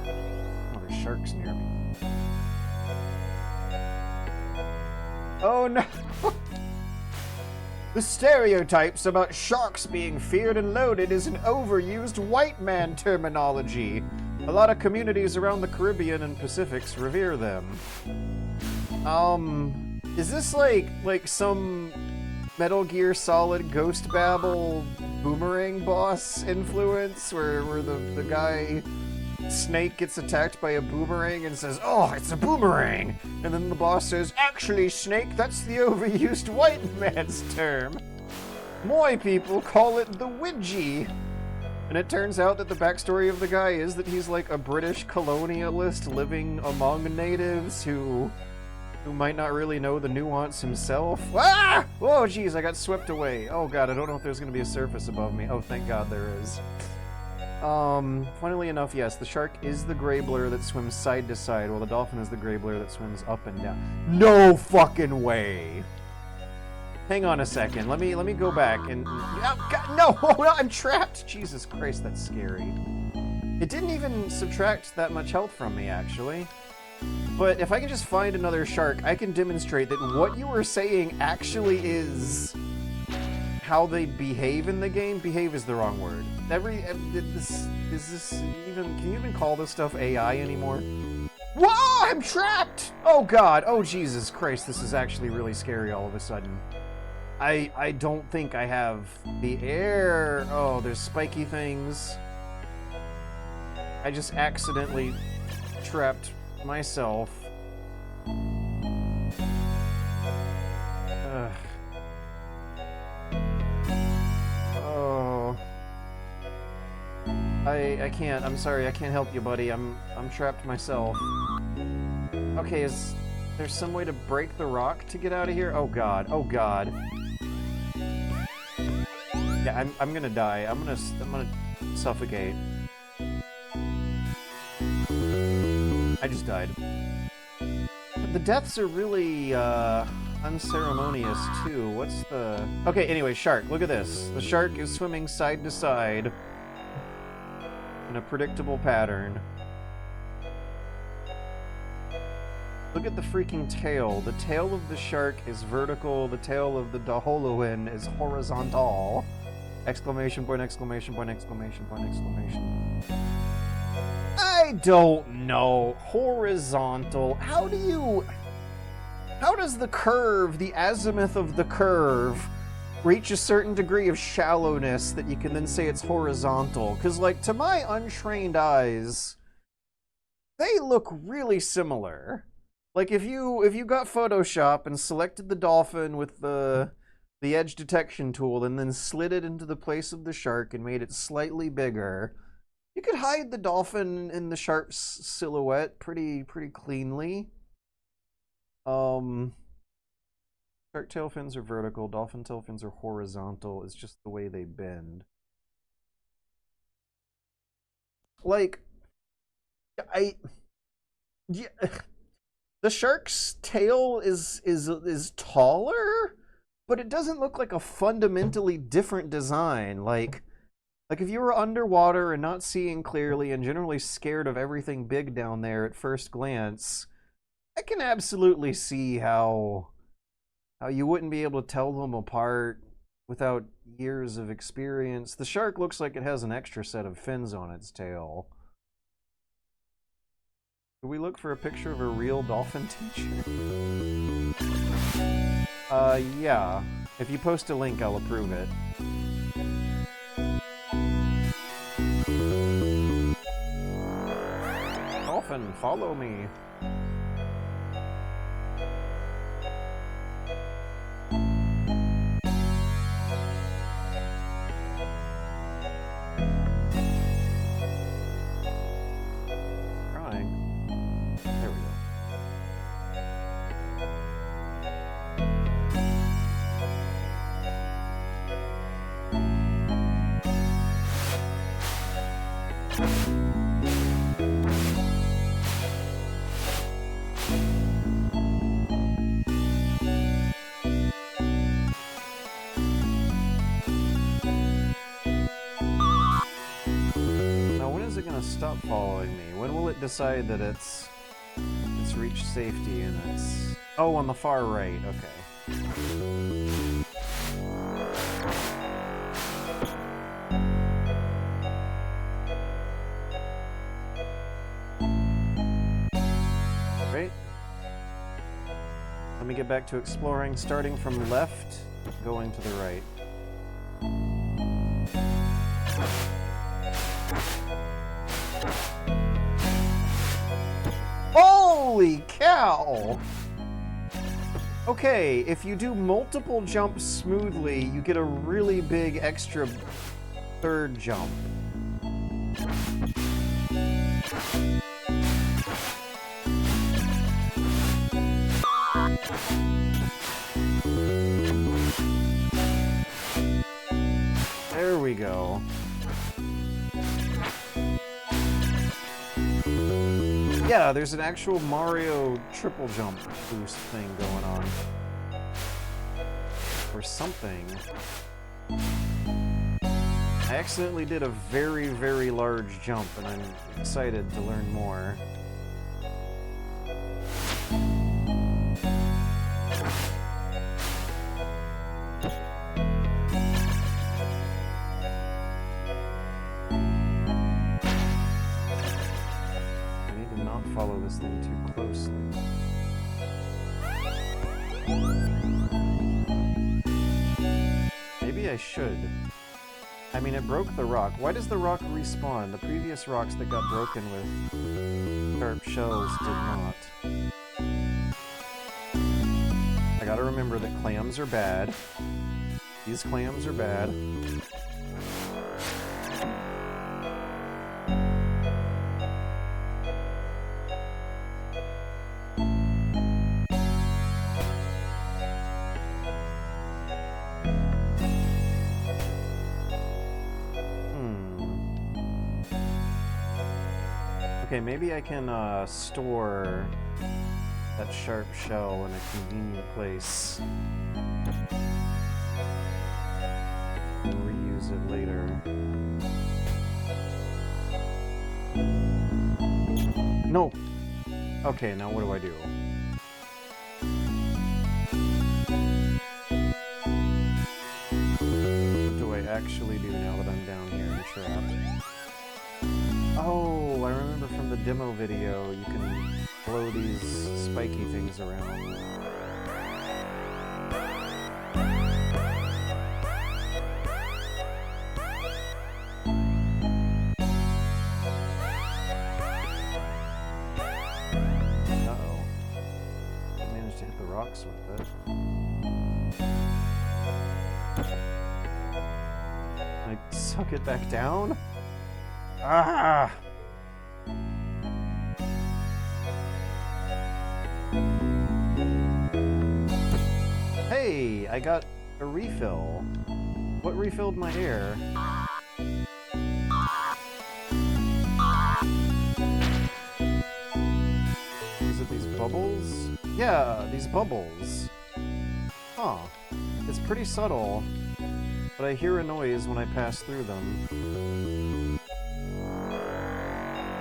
Oh, there's sharks near me. Oh no! The stereotypes about sharks being feared and loaded is an overused white man terminology. A lot of communities around the Caribbean and Pacifics revere them. Is this like some Metal Gear Solid Ghost Babel boomerang boss influence where the guy Snake gets attacked by a boomerang and says, "Oh, it's a boomerang!" And then the boss says, "Actually, Snake, that's the overused white man's term. Moi people call it the Widgie." And it turns out that the backstory of the guy is that he's like a British colonialist living among natives who might not really know the nuance himself. Ah! Oh, geez, I got swept away. Oh god, I don't know if there's gonna be a surface above me. Oh, thank god there is. Funnily enough, yes, the shark is the gray blur that swims side to side, while the dolphin is the gray blur that swims up and down. No fucking way! Hang on a second, let me go back and... Oh, god, no! I'm trapped! Jesus Christ, that's scary. It didn't even subtract that much health from me, actually. But if I can just find another shark, I can demonstrate that what you were saying actually is how they behave in the game. Behave is the wrong word. Can you even call this stuff AI anymore? Whoa, I'm trapped! Oh god, oh Jesus Christ, this is actually really scary all of a sudden. I don't think I have the air. Oh, there's spiky things. I just accidentally trapped myself. Ugh. Oh. I can't. I'm sorry. I can't help you, buddy. I'm trapped myself. Okay, is there some way to break the rock to get out of here? Oh god. Oh god. Yeah, I'm gonna die. I'm gonna suffocate. I just died. The deaths are really unceremonious too. What's the... Okay, anyway, shark. Look at this. The shark is swimming side to side in a predictable pattern. Look at the freaking tail. The tail of the shark is vertical. The tail of the Daholoan is horizontal. Exclamation point, exclamation point, exclamation point, exclamation. I don't know. Horizontal. How does the curve, the azimuth of the curve, reach a certain degree of shallowness that you can then say it's horizontal? Because, like, to my untrained eyes, they look really similar. Like, if you got Photoshop and selected the dolphin with the edge detection tool and then slid it into the place of the shark and made it slightly bigger, you could hide the dolphin in the shark's silhouette pretty cleanly. Shark tail fins are vertical, dolphin tail fins are horizontal. It's just the way they bend. Like, yeah, the shark's tail is taller, but it doesn't look like a fundamentally different design. Like if you were underwater and not seeing clearly and generally scared of everything big down there at first glance, I can absolutely see how you wouldn't be able to tell them apart without years of experience. The shark looks like it has an extra set of fins on its tail. Should we look for a picture of a real dolphin teacher? Yeah. If you post a link, I'll approve it. Dolphin, follow me. Trying. There we go. Stop following me. When will it decide that it's reached safety and it's Oh, on the far right, okay. Right. Let me get back to exploring, starting from left, going to the right. Holy cow! Okay, if you do multiple jumps smoothly, you get a really big extra third jump. There we go. Yeah, there's an actual Mario triple jump boost thing going on. Or something. I accidentally did a very, very large jump, and I'm excited to learn more. Follow this thing too closely. Maybe I should. I mean, it broke the rock. Why does the rock respawn? The previous rocks that got broken with sharp shells did not. I gotta remember that clams are bad. These clams are bad. Okay, maybe I can store that sharp shell in a convenient place and reuse it later. No! Okay, now what do I do? What do I actually do now that I'm down here and trapped? Oh, I remember from the demo video, you can blow these spiky things around. Uh-oh. I managed to hit the rocks with it. Can I suck it back down? Ah! Hey, I got a refill. What refilled my air? Is it these bubbles? Yeah, these bubbles. Huh. It's pretty subtle, but I hear a noise when I pass through them.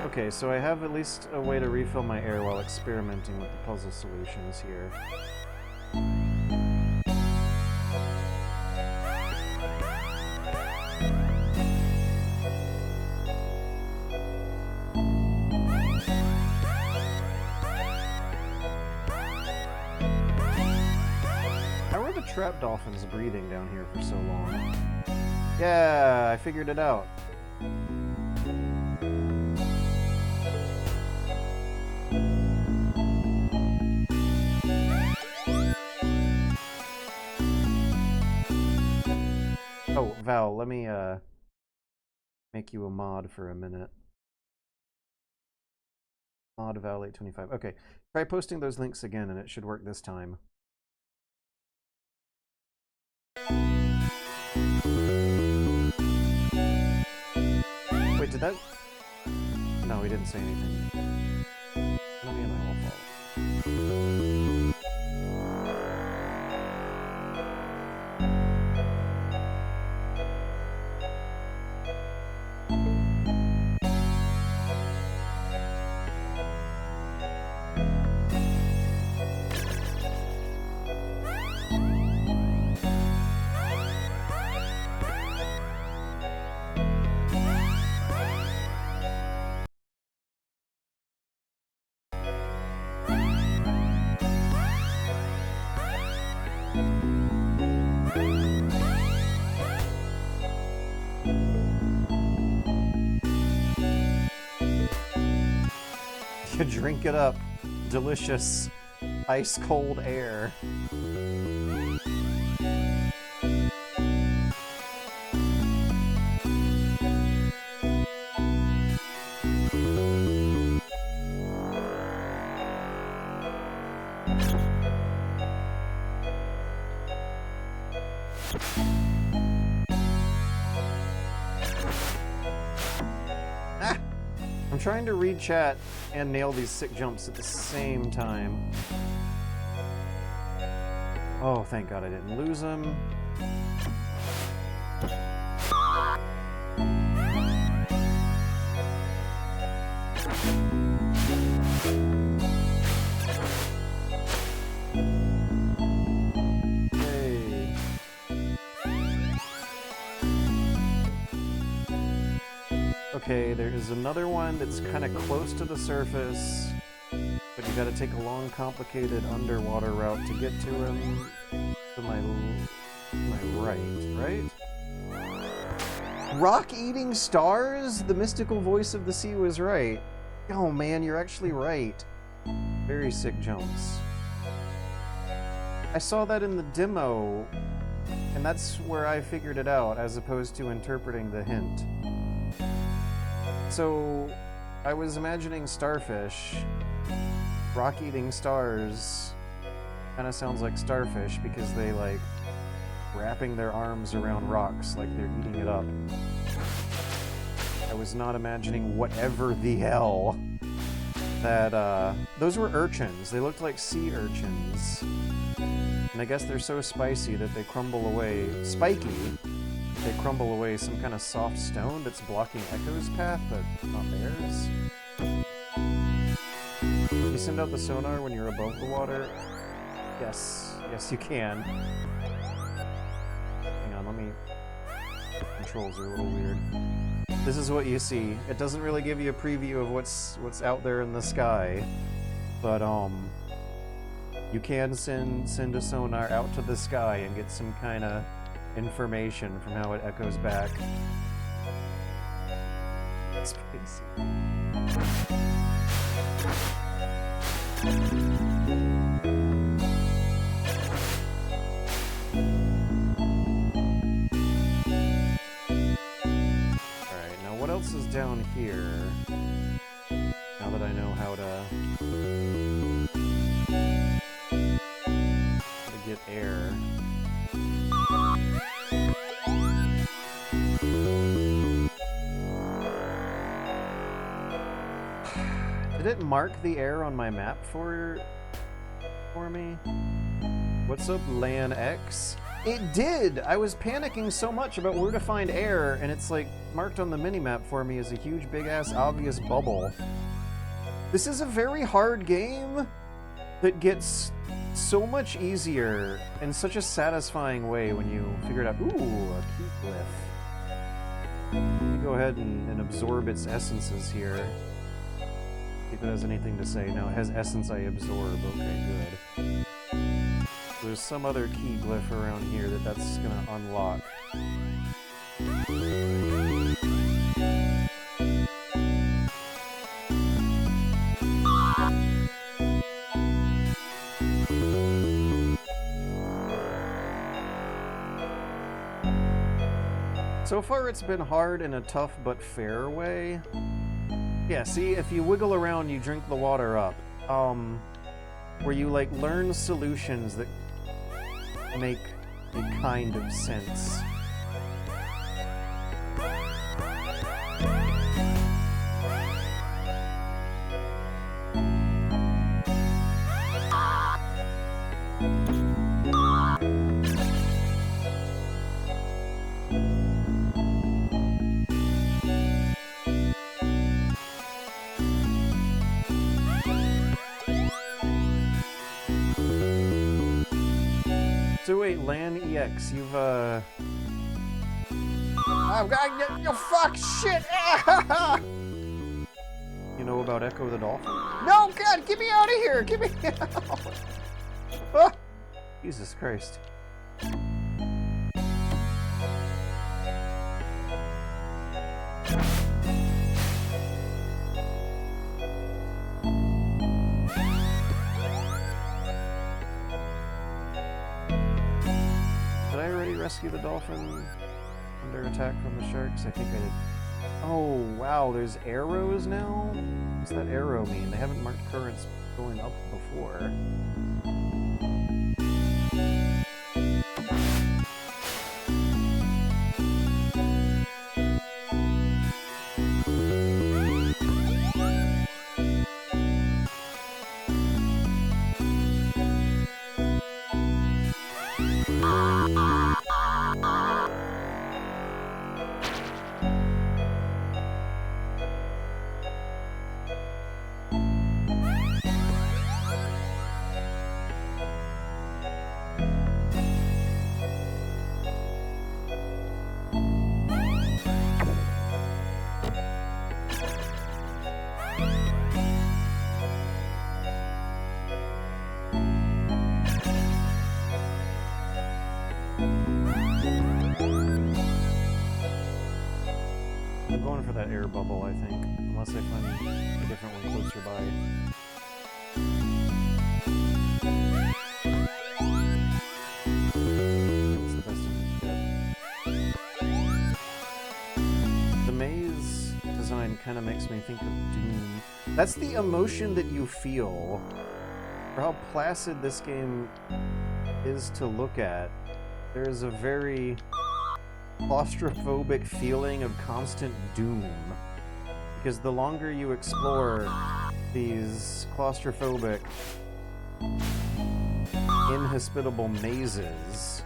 Okay, so I have at least a way to refill my air while experimenting with the puzzle solutions here. How are the trap dolphins breathing down here for so long? Yeah, I figured it out. Oh, Val, let me make you a mod for a minute. Mod Val 825. Okay, try posting those links again and it should work this time. Wait, did that? No, he didn't say anything. Let me and I will follow. You drink it up. Delicious, ice-cold air. I'm trying to read chat and nail these sick jumps at the same time. Oh, thank God I didn't lose them. Okay, there is another one that's kind of close to the surface, but you gotta take a long, complicated underwater route to get to him. To my right? Rock-eating stars? The mystical voice of the sea was right. Oh man, you're actually right. Very sick jumps. I saw that in the demo, and that's where I figured it out, as opposed to interpreting the hint. So, I was imagining starfish. Rock-eating stars kind of sounds like starfish because they like wrapping their arms around rocks like they're eating it up. I was not imagining whatever the hell that, those were urchins. They looked like sea urchins. And I guess they're so spicy that they crumble away. Spiky! They crumble away some kind of soft stone that's blocking Echo's path, but not theirs. Can you send out the sonar when you're above the water? Yes. Yes, you can. Hang on, let me... Controls are a little weird. This is what you see. It doesn't really give you a preview of what's out there in the sky, but, you can send a sonar out to the sky and get some kind of information from how it echoes back. Spacey. Alright, now what else is down here? Now that I know how to get air. Did it mark the air on my map for me? What's up, Lan X? It did! I was panicking so much about where to find air, and it's like marked on the minimap for me as a huge, big-ass, obvious bubble. This is a very hard game that gets so much easier in such a satisfying way when you figure it out. Ooh, a key glyph. Let me go ahead and absorb its essences here. See if it has anything to say. No, it has essence I absorb. Okay, good. There's some other key glyph around here that's gonna unlock. So far it's been hard in a tough but fair way. Yeah, see, if you wiggle around, you drink the water up. Where you, like, learn solutions that make a kind of sense. So wait, Lan EX, you've, I've got you fuck shit! You know about Ecco the Dolphin? No, God, get me out of here! Get me out! Ah! Jesus Christ. rescue the dolphin under attack from the sharks? I think I did. Oh, wow, there's arrows now? What's that arrow mean? They haven't marked currents going up before. I'm going for that air bubble, I think. Unless I find a different one closer by. That's the best I can get. The maze design kind of makes me think of Doom. That's the emotion that you feel. For how placid this game is to look at. There is a very claustrophobic feeling of constant doom, because the longer you explore these claustrophobic, inhospitable mazes,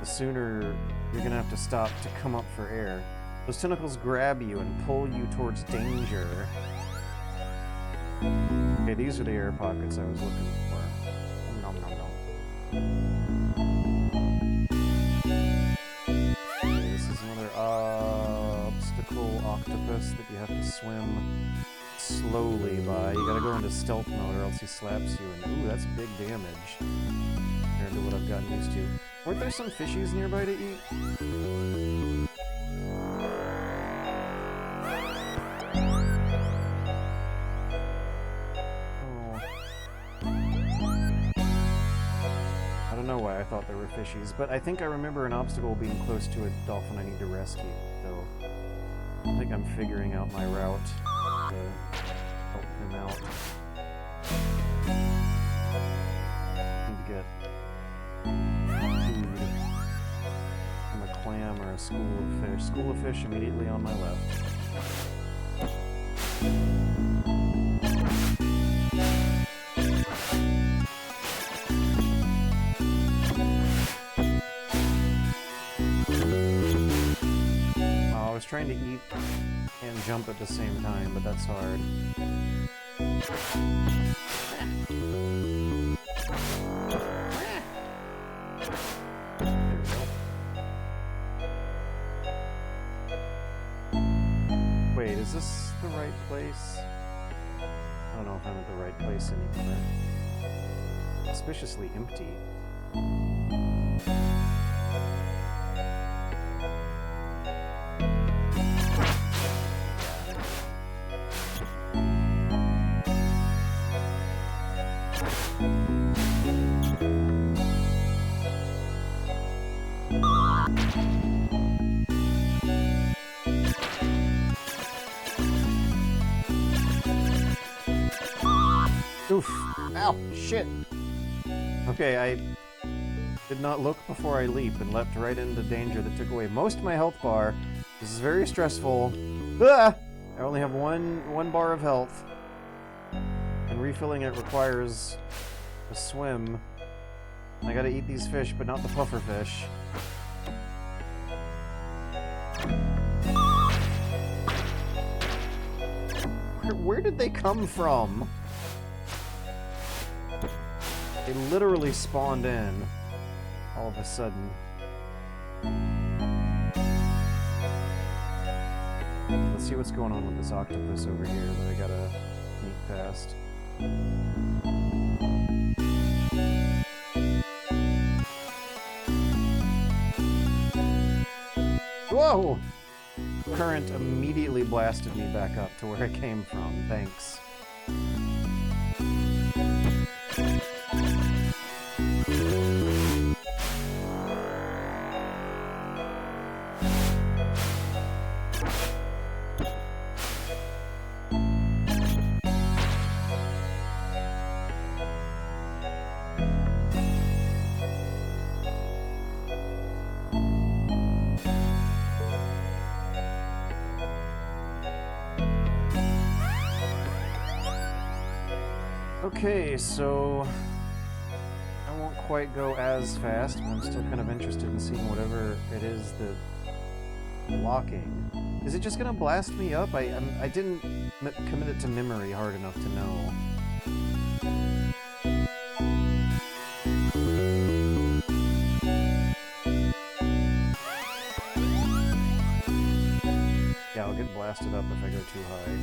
the sooner you're gonna have to stop to come up for air. Those tentacles grab you and pull you towards danger. Okay, these are the air pockets I was looking for. Nom nom nom. Obstacle octopus that you have to swim slowly by. You gotta go into stealth mode or else he slaps you, and ooh, that's big damage compared to what I've gotten used to. Weren't there some fishies nearby to eat? I don't know why I thought there were fishies, but I think I remember an obstacle being close to a dolphin I need to rescue, so I think I'm figuring out my route to help him out. I need to get food from a clam or a school of fish. School of fish immediately on my left. I was trying to eat and jump at the same time, but that's hard. There we go. Wait, is this the right place? I don't know if I'm at the right place anymore. Suspiciously empty. Oof. Ow, shit. Okay, I did not look before I leaped and leapt right into danger that took away most of my health bar. This is very stressful. Ah! I only have one bar of health. And refilling it requires a swim. I gotta eat these fish, but not the puffer fish. Where did they come from? They literally spawned in all of a sudden. Let's see what's going on with this octopus over here that I gotta sneak past. Whoa! Current immediately blasted me back up to where I came from. Thanks. Okay, so I won't quite go as fast, but I'm still kind of interested in seeing whatever it is that blocking. Is it just gonna blast me up? I didn't commit it to memory hard enough to know. Yeah, I'll get blasted up if I go too high.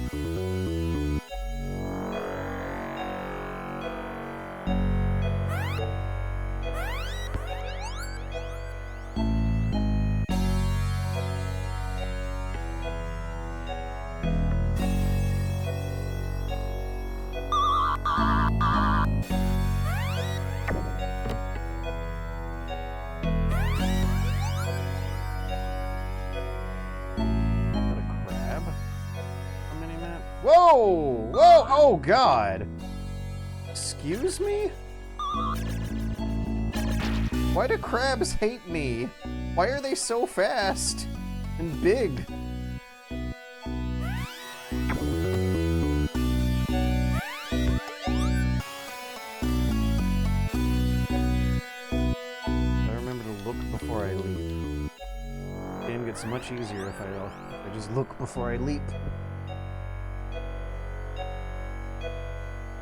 Whoa! Whoa! Oh, God! Excuse me? Why do crabs hate me? Why are they so fast and big? I remember to look before I leap. The game gets much easier if I just look before I leap.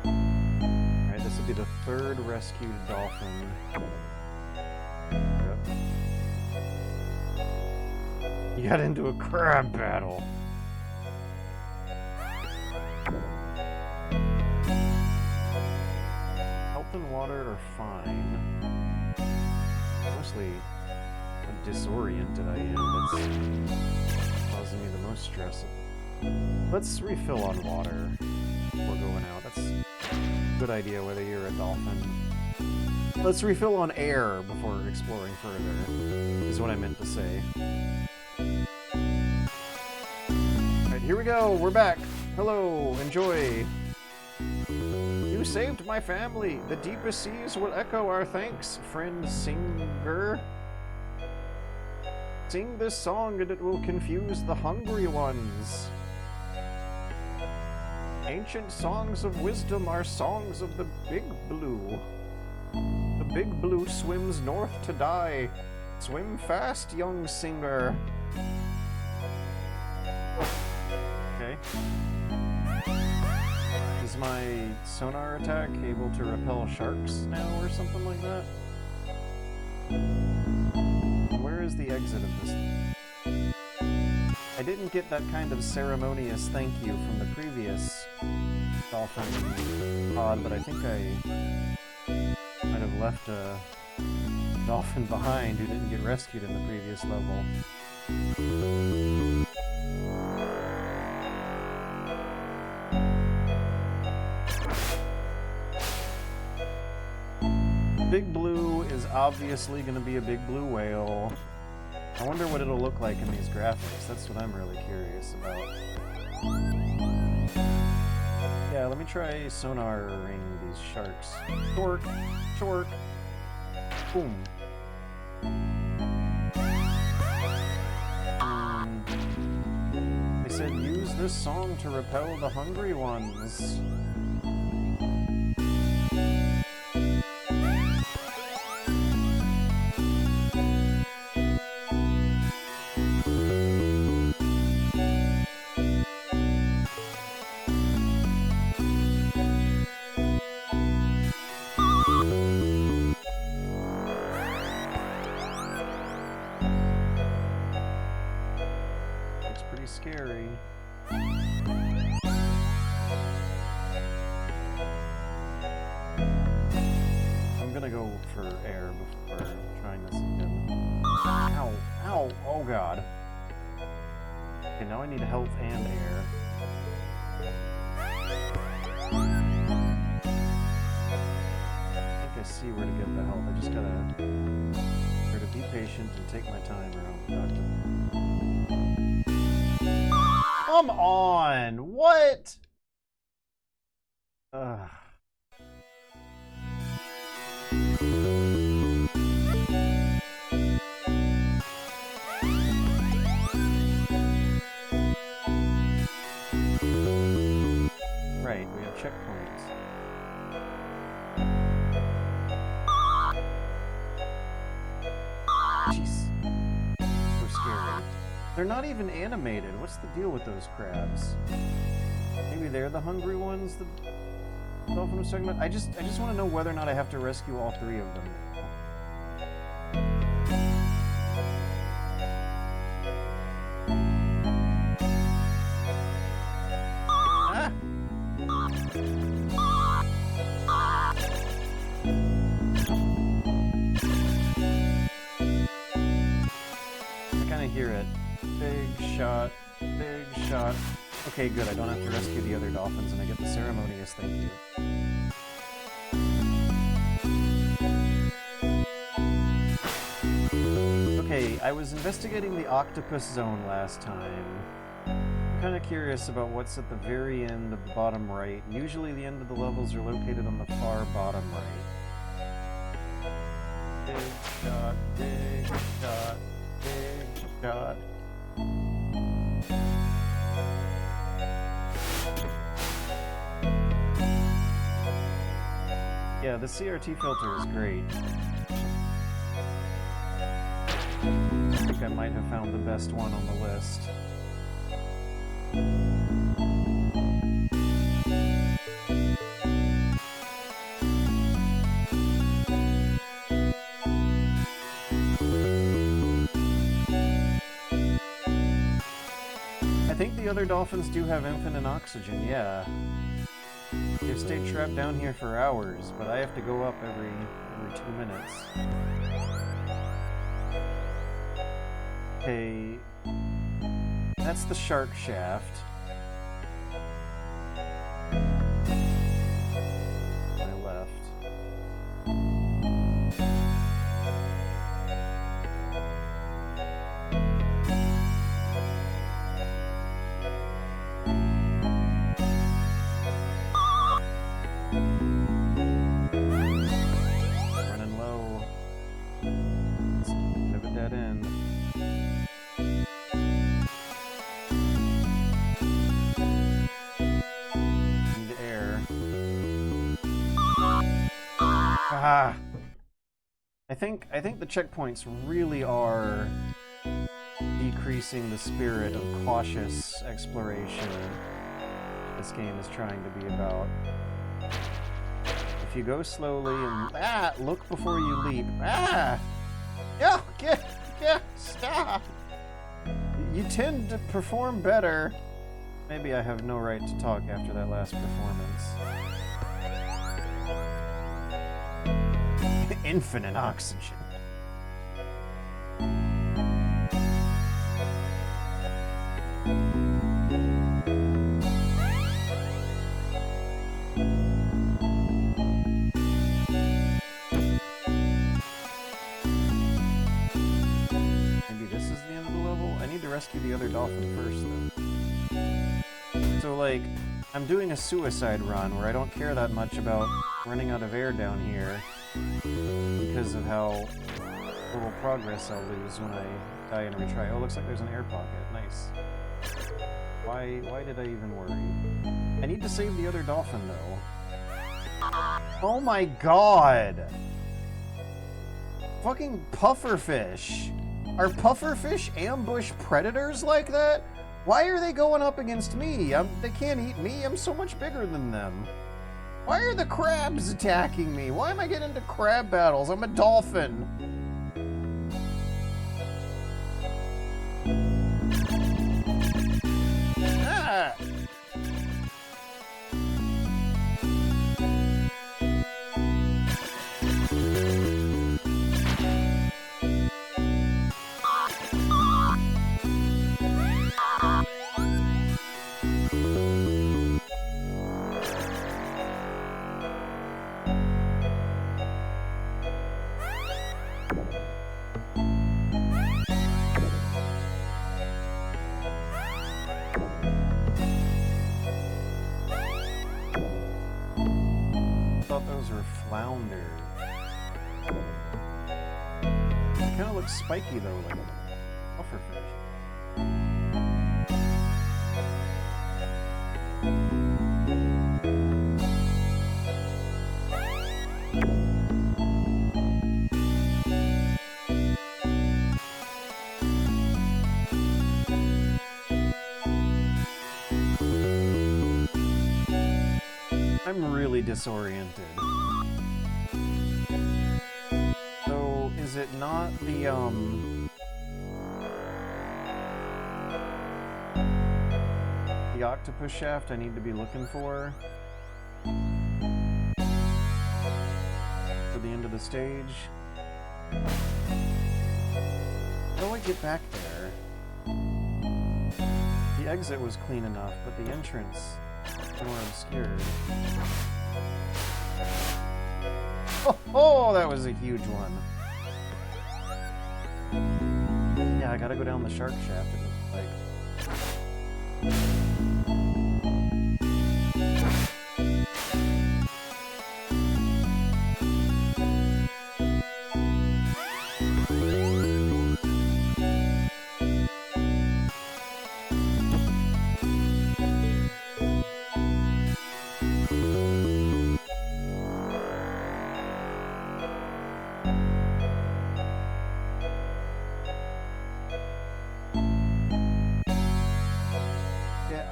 Alright, this will be the third rescued dolphin. Yep. You got into a crab battle. Health and water are fine. Mostly how disoriented I am that's causing me the most stress. Let's refill on water before going out. That's a good idea whether you're a dolphin. Let's refill on air before exploring further, is what I meant to say. Alright, here we go. We're back. Hello. Enjoy. You saved my family. The deepest seas will echo our thanks, friend singer. Sing this song and it will confuse the hungry ones. Ancient songs of wisdom are songs of the Big Blue. The Big Blue swims north to die. Swim fast, young singer. Okay. Is my sonar attack able to repel sharks now or something like that? Where is the exit of this? I didn't get that kind of ceremonious thank you from the previous dolphin pod, but I think I might have left a dolphin behind who didn't get rescued in the previous level. Big Blue is obviously going to be a big blue whale. I wonder what it'll look like in these graphics. That's what I'm really curious about. Yeah, let me try sonaring these sharks. Torque, torque, boom. They said use this song to repel the hungry ones. Scary. I'm gonna go for air before trying this again. Ow! Ow! Oh god. Okay, now I need health and air. I think I see where to get the health. I just gotta be patient and take my time around the doctor. Come on! What? Ugh. Right, we have checkpoints. They're not even animated. What's the deal with those crabs? Maybe they're the hungry ones the dolphin was talking about? I just want to know whether or not I have to rescue all 3 of them. Ah! I kind of hear it. Big shot, big shot. Okay, good. I don't have to rescue the other dolphins, and I get the ceremonious thank you. Okay, I was investigating the octopus zone last time. I'm kind of curious about what's at the very end of the bottom right. Usually the end of the levels are located on the far bottom right. Big shot, big shot, big shot. Yeah, the CRT filter is great. I think I might have found the best one on the list. I think the other dolphins do have infinite oxygen, yeah. They've stayed trapped down here for hours, but I have to go up every 2 minutes. Okay, that's the shark shaft. My left. Running low. Let's pivot that in. Need air. Ah! I think the checkpoints really are decreasing the spirit of cautious exploration this game is trying to be about. If you go slowly and look before you leap. Yeah, stop. You tend to perform better. Maybe I have no right to talk after that last performance. Infinite oxygen. Maybe this is the end of the level? I need to rescue the other dolphin first, though. So, like, I'm doing a suicide run where I don't care that much about running out of air down here because of how little progress I'll lose when I die in a retry. Oh, looks like there's an air pocket. Nice. Why did I even worry? I need to save the other dolphin, though. Oh my god! Fucking pufferfish! Are pufferfish ambush predators like that? Why are they going up against me? They can't eat me. I'm so much bigger than them. Why are the crabs attacking me? Why am I getting into crab battles? I'm a dolphin. Ah! Flounder. It kind of looks spiky though, like a pufferfish. I'm really disoriented. So, is it not the octopus shaft I need to be looking for the end of the stage? How do I get back there? The exit was clean enough, but the entrance is more obscured. Oh, that was a huge one. Yeah, I gotta go down the shark shaft, it looks like.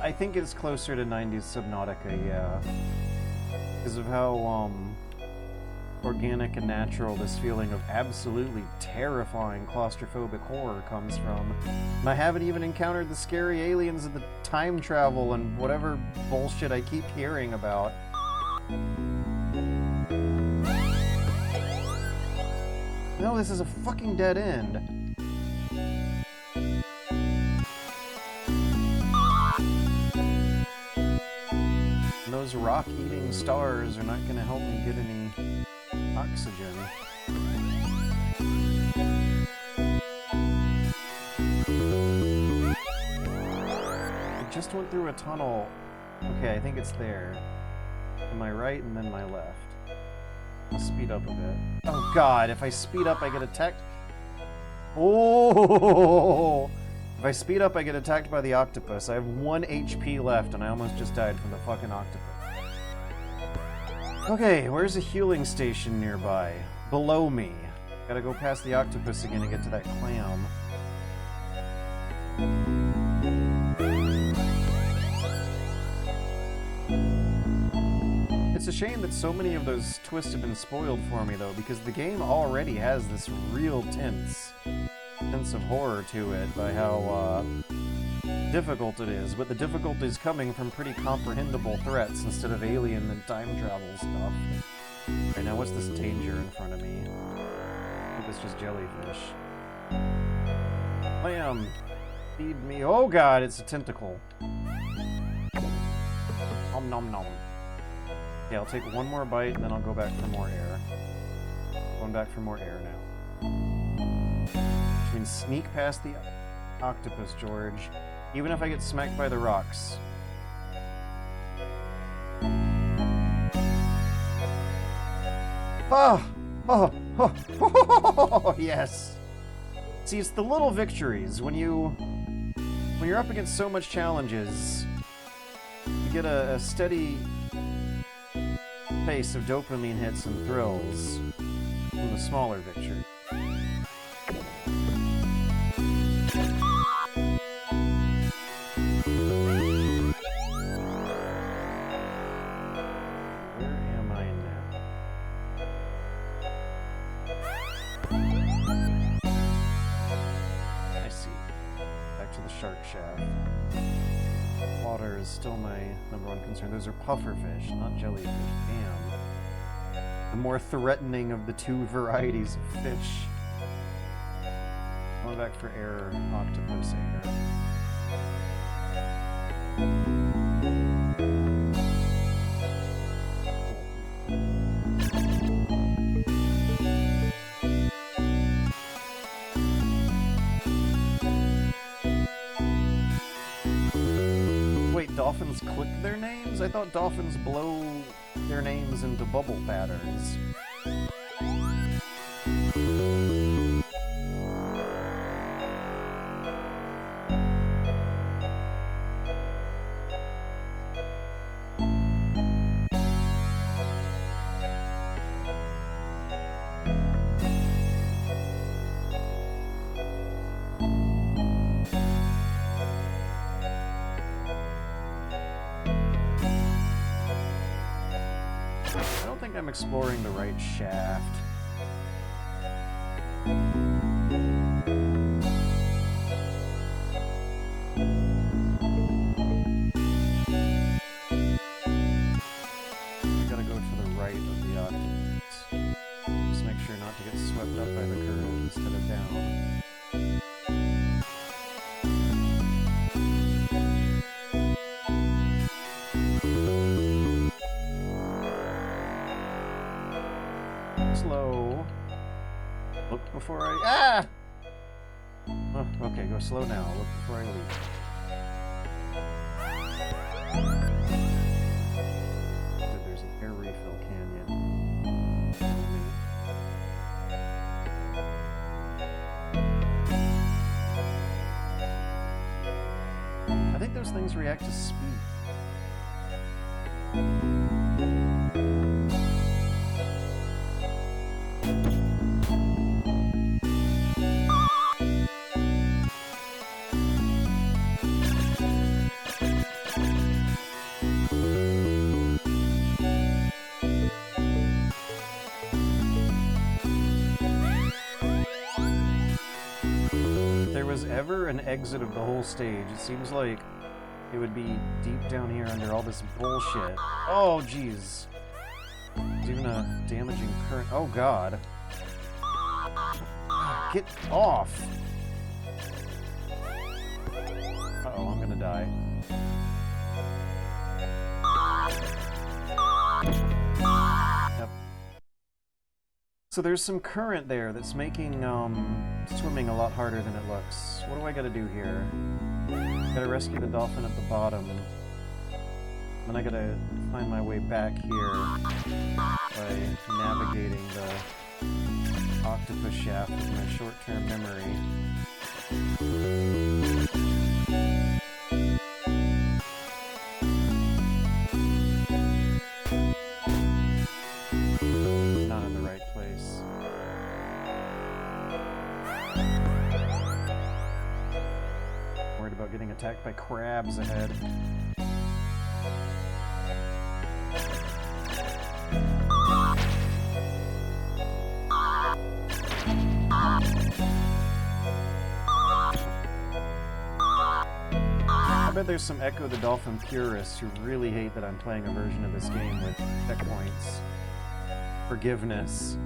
I think it's closer to 90s Subnautica, yeah. Because of how organic and natural this feeling of absolutely terrifying claustrophobic horror comes from. And I haven't even encountered the scary aliens and the time travel and whatever bullshit I keep hearing about. No, this is a fucking dead end. Those rock-eating stars are not going to help me get any oxygen. I just went through a tunnel. Okay, I think it's there. To my right and then my left. I'll speed up a bit. Oh god, if I speed up I get attacked. Oh! If I speed up, I get attacked by the octopus. I have 1 HP left, and I almost just died from the fucking octopus. Okay, where's a healing station nearby? Below me. Gotta go past the octopus again to get to that clam. It's a shame that so many of those twists have been spoiled for me, though, because the game already has this real tense sense of horror to it by how difficult it is, but the difficulty is coming from pretty comprehensible threats instead of alien and time travel stuff. Right now, what's this danger in front of me? I think it's just jellyfish. Lamb, feed me. Oh god, it's a tentacle. Nom nom nom. Okay, I'll take one more bite and then I'll go back for more air. Going back for more air now. Which means sneak past the octopus, George. Even if I get smacked by the rocks. Oh! Oh! Oh! Oh! Yes! See, it's the little victories. When you're up against so much challenges, you get a steady pace of dopamine hits and thrills from the smaller victory. Water is still my #1 concern. Those are pufferfish, not jellyfish. Damn. The more threatening of the two varieties of fish. Going back for air, octopus air. Dolphins click their names? I thought dolphins blow their names into bubble patterns. I don't think I'm exploring the right shaft. I gotta go to the right of the octopus. Just make sure not to get swept up by the current instead of down. Slow. Look before I... Ah! Oh, okay, go slow now. Look before I leave. Good, there's an air refill canyon. I think those things react to speed. Ever an exit of the whole stage, it seems like it would be deep down here under all this bullshit. Oh, jeez. There's even a damaging current. Oh, God. Get off! Uh-oh, I'm gonna die. Yep. So there's some current there that's making, swimming a lot harder than it looks. What do I gotta do here? Gotta rescue the dolphin at the bottom. Then I gotta find my way back here by navigating the octopus shaft with my short-term memory. Not in the right place. Worried about getting attacked by crabs ahead. I bet there's some Ecco the Dolphin purists who really hate that I'm playing a version of this game with checkpoints. Forgiveness.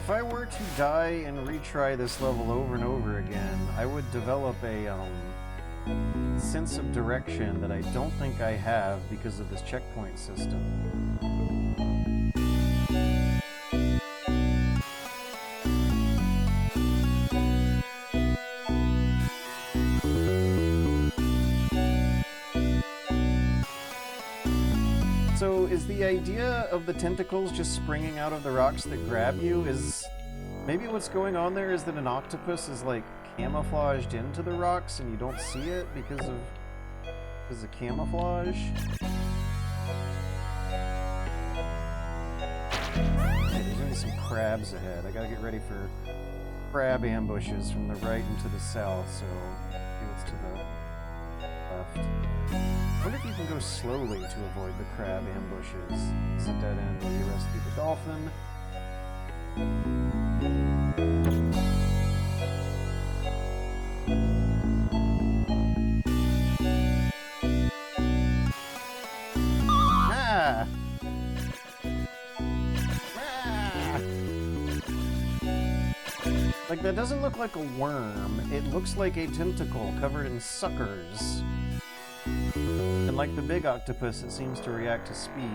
If I were to die and retry this level over and over again, I would develop a sense of direction that I don't think I have because of this checkpoint system. So is the idea of the tentacles just springing out of the rocks that grab you is Maybe what's going on there is that an octopus is like camouflaged into the rocks and you don't see it because of camouflage. Okay, there's gonna be some crabs ahead. I gotta get ready for crab ambushes from the right and to the south, so maybe it's to the left. I wonder if you can go slowly to avoid the crab ambushes. It's a dead end where you rescue the dolphin. Ah! Ah! Like, that doesn't look like a worm. It looks like a tentacle covered in suckers. And like the big octopus, it seems to react to speed.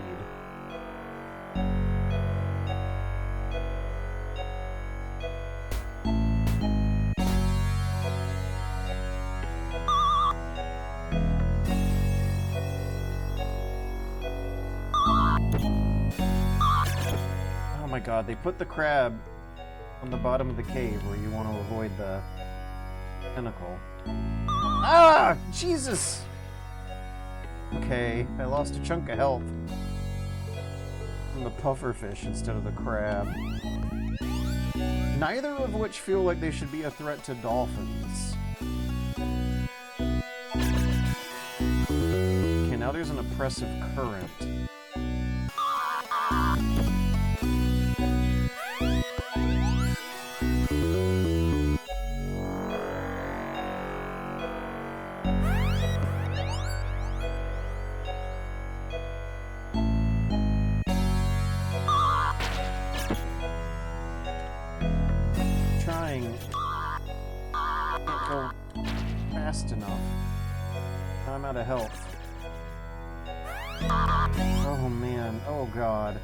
Oh my god, they put the crab on the bottom of the cave where you want to avoid the tentacle. Ah! Jesus! Okay, I lost a chunk of health from the pufferfish instead of the crab. Neither of which feel like they should be a threat to dolphins. Okay, now there's an oppressive current. Can't go fast enough. I'm out of health. Oh man, oh god.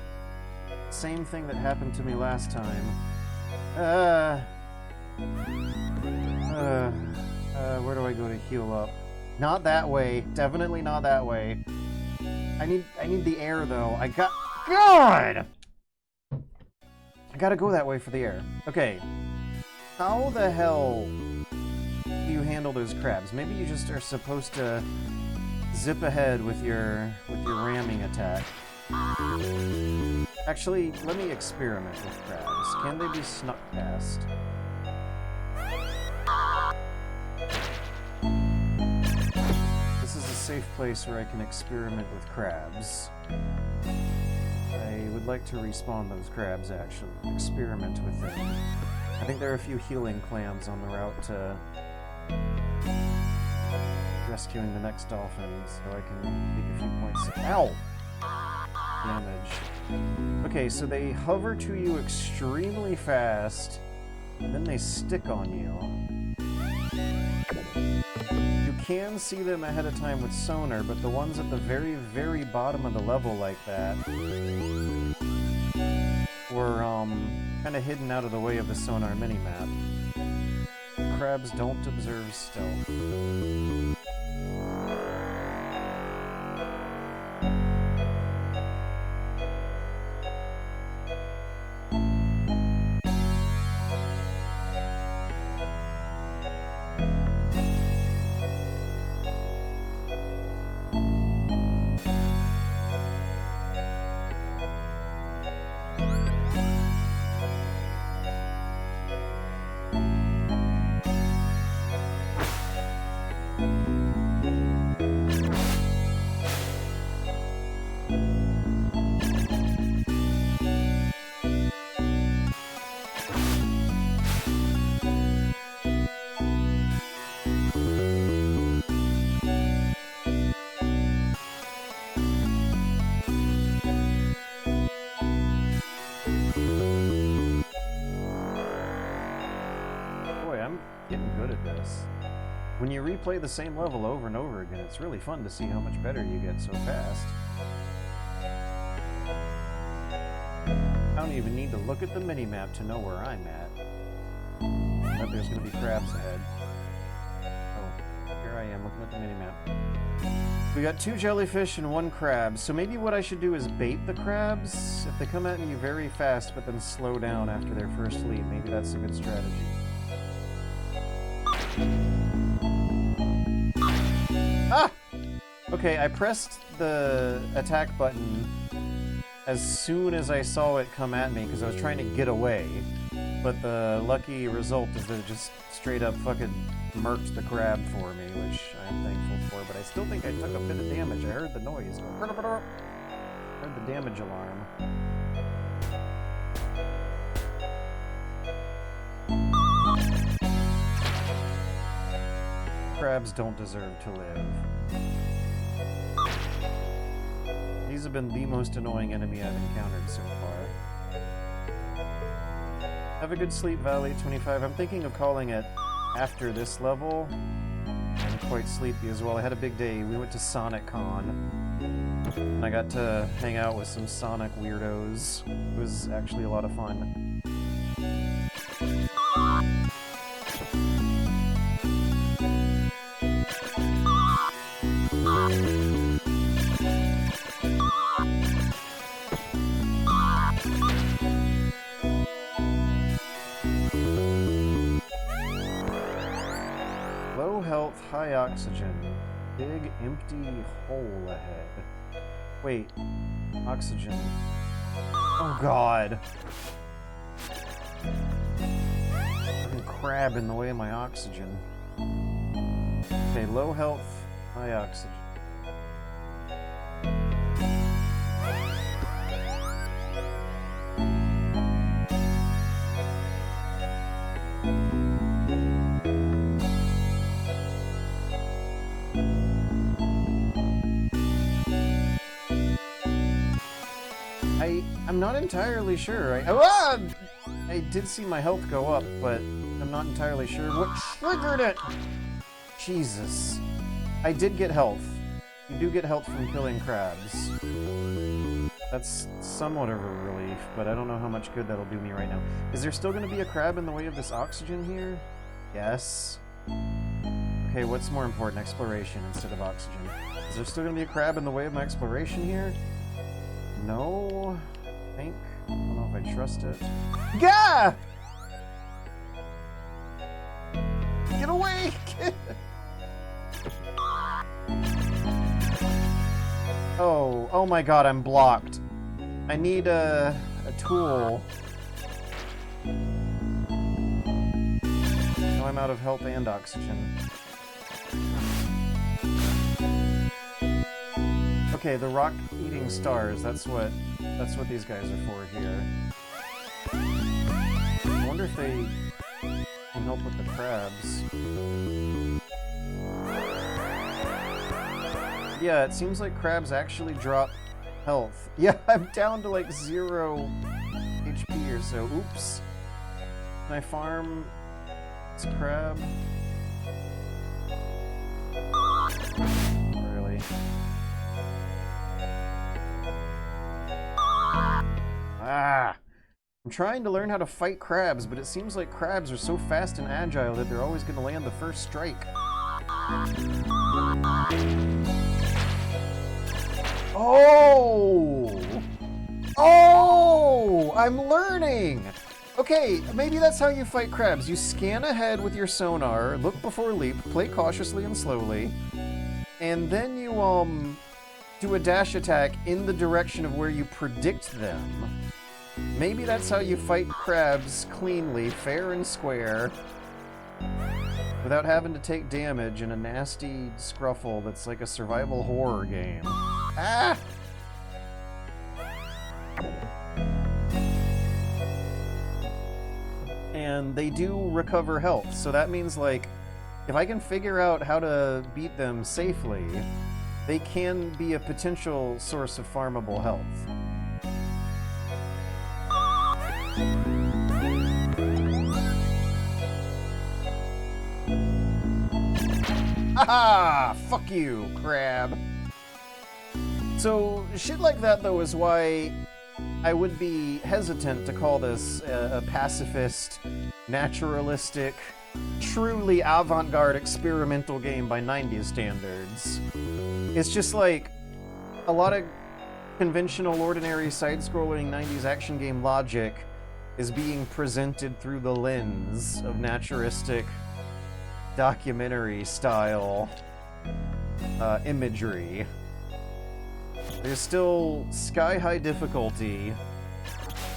Same thing that happened to me last time. Where do I go to heal up? Not that way. Definitely not that way. I need the air though. God! I gotta go that way for the air. Okay. How the hell do you handle those crabs? Maybe you just are supposed to zip ahead with your ramming attack. Actually, let me experiment with crabs. Can they be snuck past? This is a safe place where I can experiment with crabs. I would like to respawn those crabs, actually. Experiment with them. I think there are a few healing clams on the route to rescuing the next dolphin, so I can take a few points of damage. Okay, so they hover to you extremely fast, and then they stick on you. You can see them ahead of time with sonar, but the ones at the very, very bottom of the level like that were, kind of hidden out of the way of the sonar minimap. Crabs don't observe stealth. When you replay the same level over and over again, it's really fun to see how much better you get so fast. I don't even need to look at the minimap to know where I'm at. But there's going to be crabs ahead. Oh, here I am looking at the minimap. We got 2 jellyfish and 1 crab, so maybe what I should do is bait the crabs. If they come at me very fast, but then slow down after their first leap, maybe that's a good strategy. Ah! Okay, I pressed the attack button as soon as I saw it come at me, because I was trying to get away. But the lucky result is that it just straight up fucking murked the crab for me, which I'm thankful for, but I still think I took a bit of damage. I heard the noise. I heard the damage alarm. Crabs don't deserve to live. These have been the most annoying enemy I've encountered so far. Have a good sleep, Valley 25. I'm thinking of calling it after this level. I'm quite sleepy as well. I had a big day. We went to Sonic Con, and I got to hang out with some Sonic weirdos. It was actually a lot of fun. Low health, high oxygen. Big empty hole ahead. Wait, oxygen. Oh god. Fucking crab in the way of my oxygen. Okay, low health, high oxygen. I'm not entirely sure. I did see my health go up, but I'm not entirely sure what triggered it! Jesus. I did get health. You do get health from killing crabs. That's somewhat of a relief, but I don't know how much good that'll do me right now. Is there still going to be a crab in the way of this oxygen here? Yes. Okay, what's more important, exploration instead of oxygen? Is there still going to be a crab in the way of my exploration here? No. I think. I don't know if I trust it. Gah! Get away! Oh my god, I'm blocked. I need a tool. Now I'm out of health and oxygen. Okay, the rock-eating stars, that's what these guys are for here. I wonder if they can help with the crabs. Yeah, it seems like crabs actually drop health. Yeah, I'm down to like 0 HP or so. Oops. Can I farm this crab? Really? Ah! I'm trying to learn how to fight crabs, but it seems like crabs are so fast and agile that they're always going to land the first strike. Oh! Oh! I'm learning! Okay, maybe that's how you fight crabs. You scan ahead with your sonar, look before leap, play cautiously and slowly, and then you, do a dash attack in the direction of where you predict them. Maybe that's how you fight crabs cleanly, fair and square, without having to take damage in a nasty scruffle that's like a survival horror game. Ah! And they do recover health, so that means, like, if I can figure out how to beat them safely, they can be a potential source of farmable health. Haha! Fuck you, crab. So, shit like that, though, is why I would be hesitant to call this a pacifist, naturalistic, truly avant-garde experimental game by 90s standards. It's just like a lot of conventional, ordinary, side-scrolling 90s action game logic is being presented through the lens of naturistic documentary-style imagery. There's still sky-high difficulty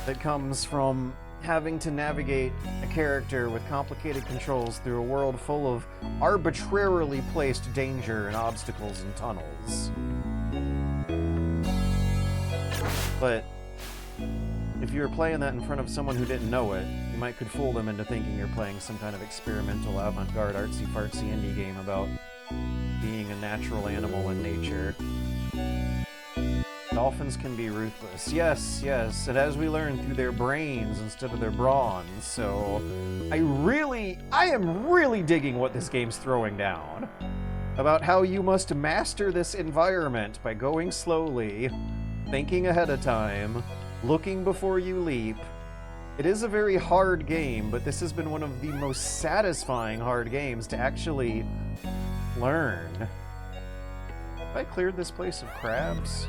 that comes from having to navigate a character with complicated controls through a world full of arbitrarily placed danger and obstacles and tunnels. But if you were playing that in front of someone who didn't know it, you might could fool them into thinking you're playing some kind of experimental, avant-garde, artsy-fartsy indie game about being a natural animal in nature. Dolphins can be ruthless. Yes, yes, and as we learn, through their brains instead of their brawns, so I am really digging what this game's throwing down. About how you must master this environment by going slowly, thinking ahead of time, looking before you leap. It is a very hard game, but this has been one of the most satisfying hard games to actually learn. Have I cleared this place of crabs?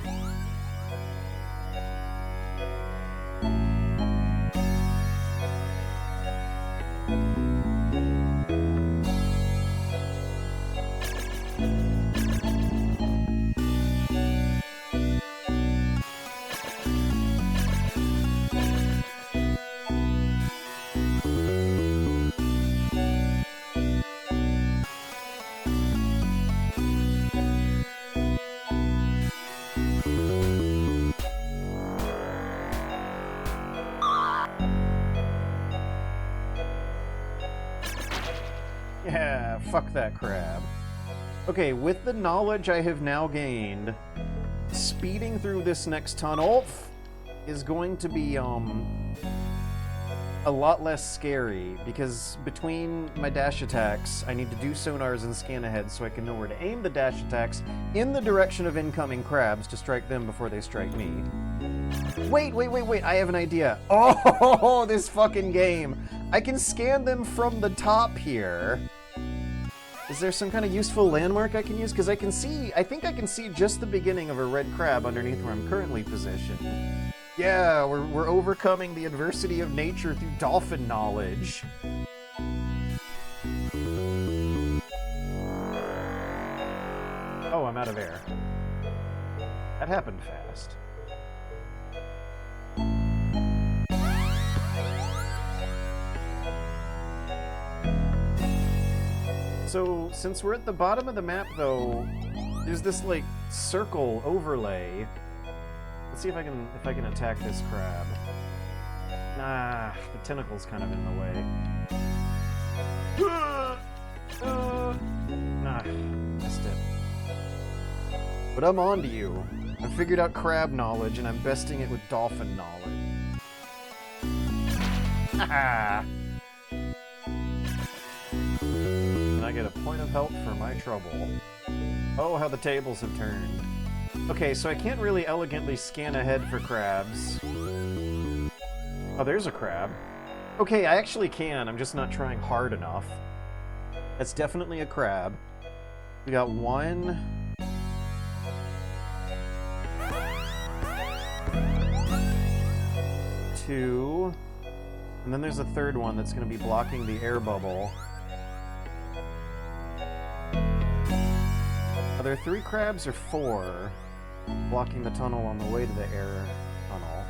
Yeah, fuck that crab. Okay, with the knowledge I have now gained, speeding through this next tunnel is going to be, a lot less scary, because between my dash attacks, I need to do sonars and scan ahead so I can know where to aim the dash attacks in the direction of incoming crabs to strike them before they strike me. Wait, I have an idea. Oh, this fucking game. I can scan them from the top here. Is there some kind of useful landmark I can use? Because I think I can see just the beginning of a red crab underneath where I'm currently positioned. Yeah, we're overcoming the adversity of nature through dolphin knowledge. Oh, I'm out of air. That happened fast. So, since we're at the bottom of the map, though, there's this, like, circle overlay. Let's see if I can attack this crab. Nah, the tentacle's kind of in the way. Nah, missed it. But I'm on to you. I figured out crab knowledge, and I'm besting it with dolphin knowledge. Haha! And I get a point of health for my trouble. Oh, how the tables have turned. Okay, so I can't really elegantly scan ahead for crabs. Oh, there's a crab. Okay, I actually can, I'm just not trying hard enough. That's definitely a crab. We got one... two... And then there's a third one that's going to be blocking the air bubble. Are there 3 crabs or 4 blocking the tunnel on the way to the air tunnel?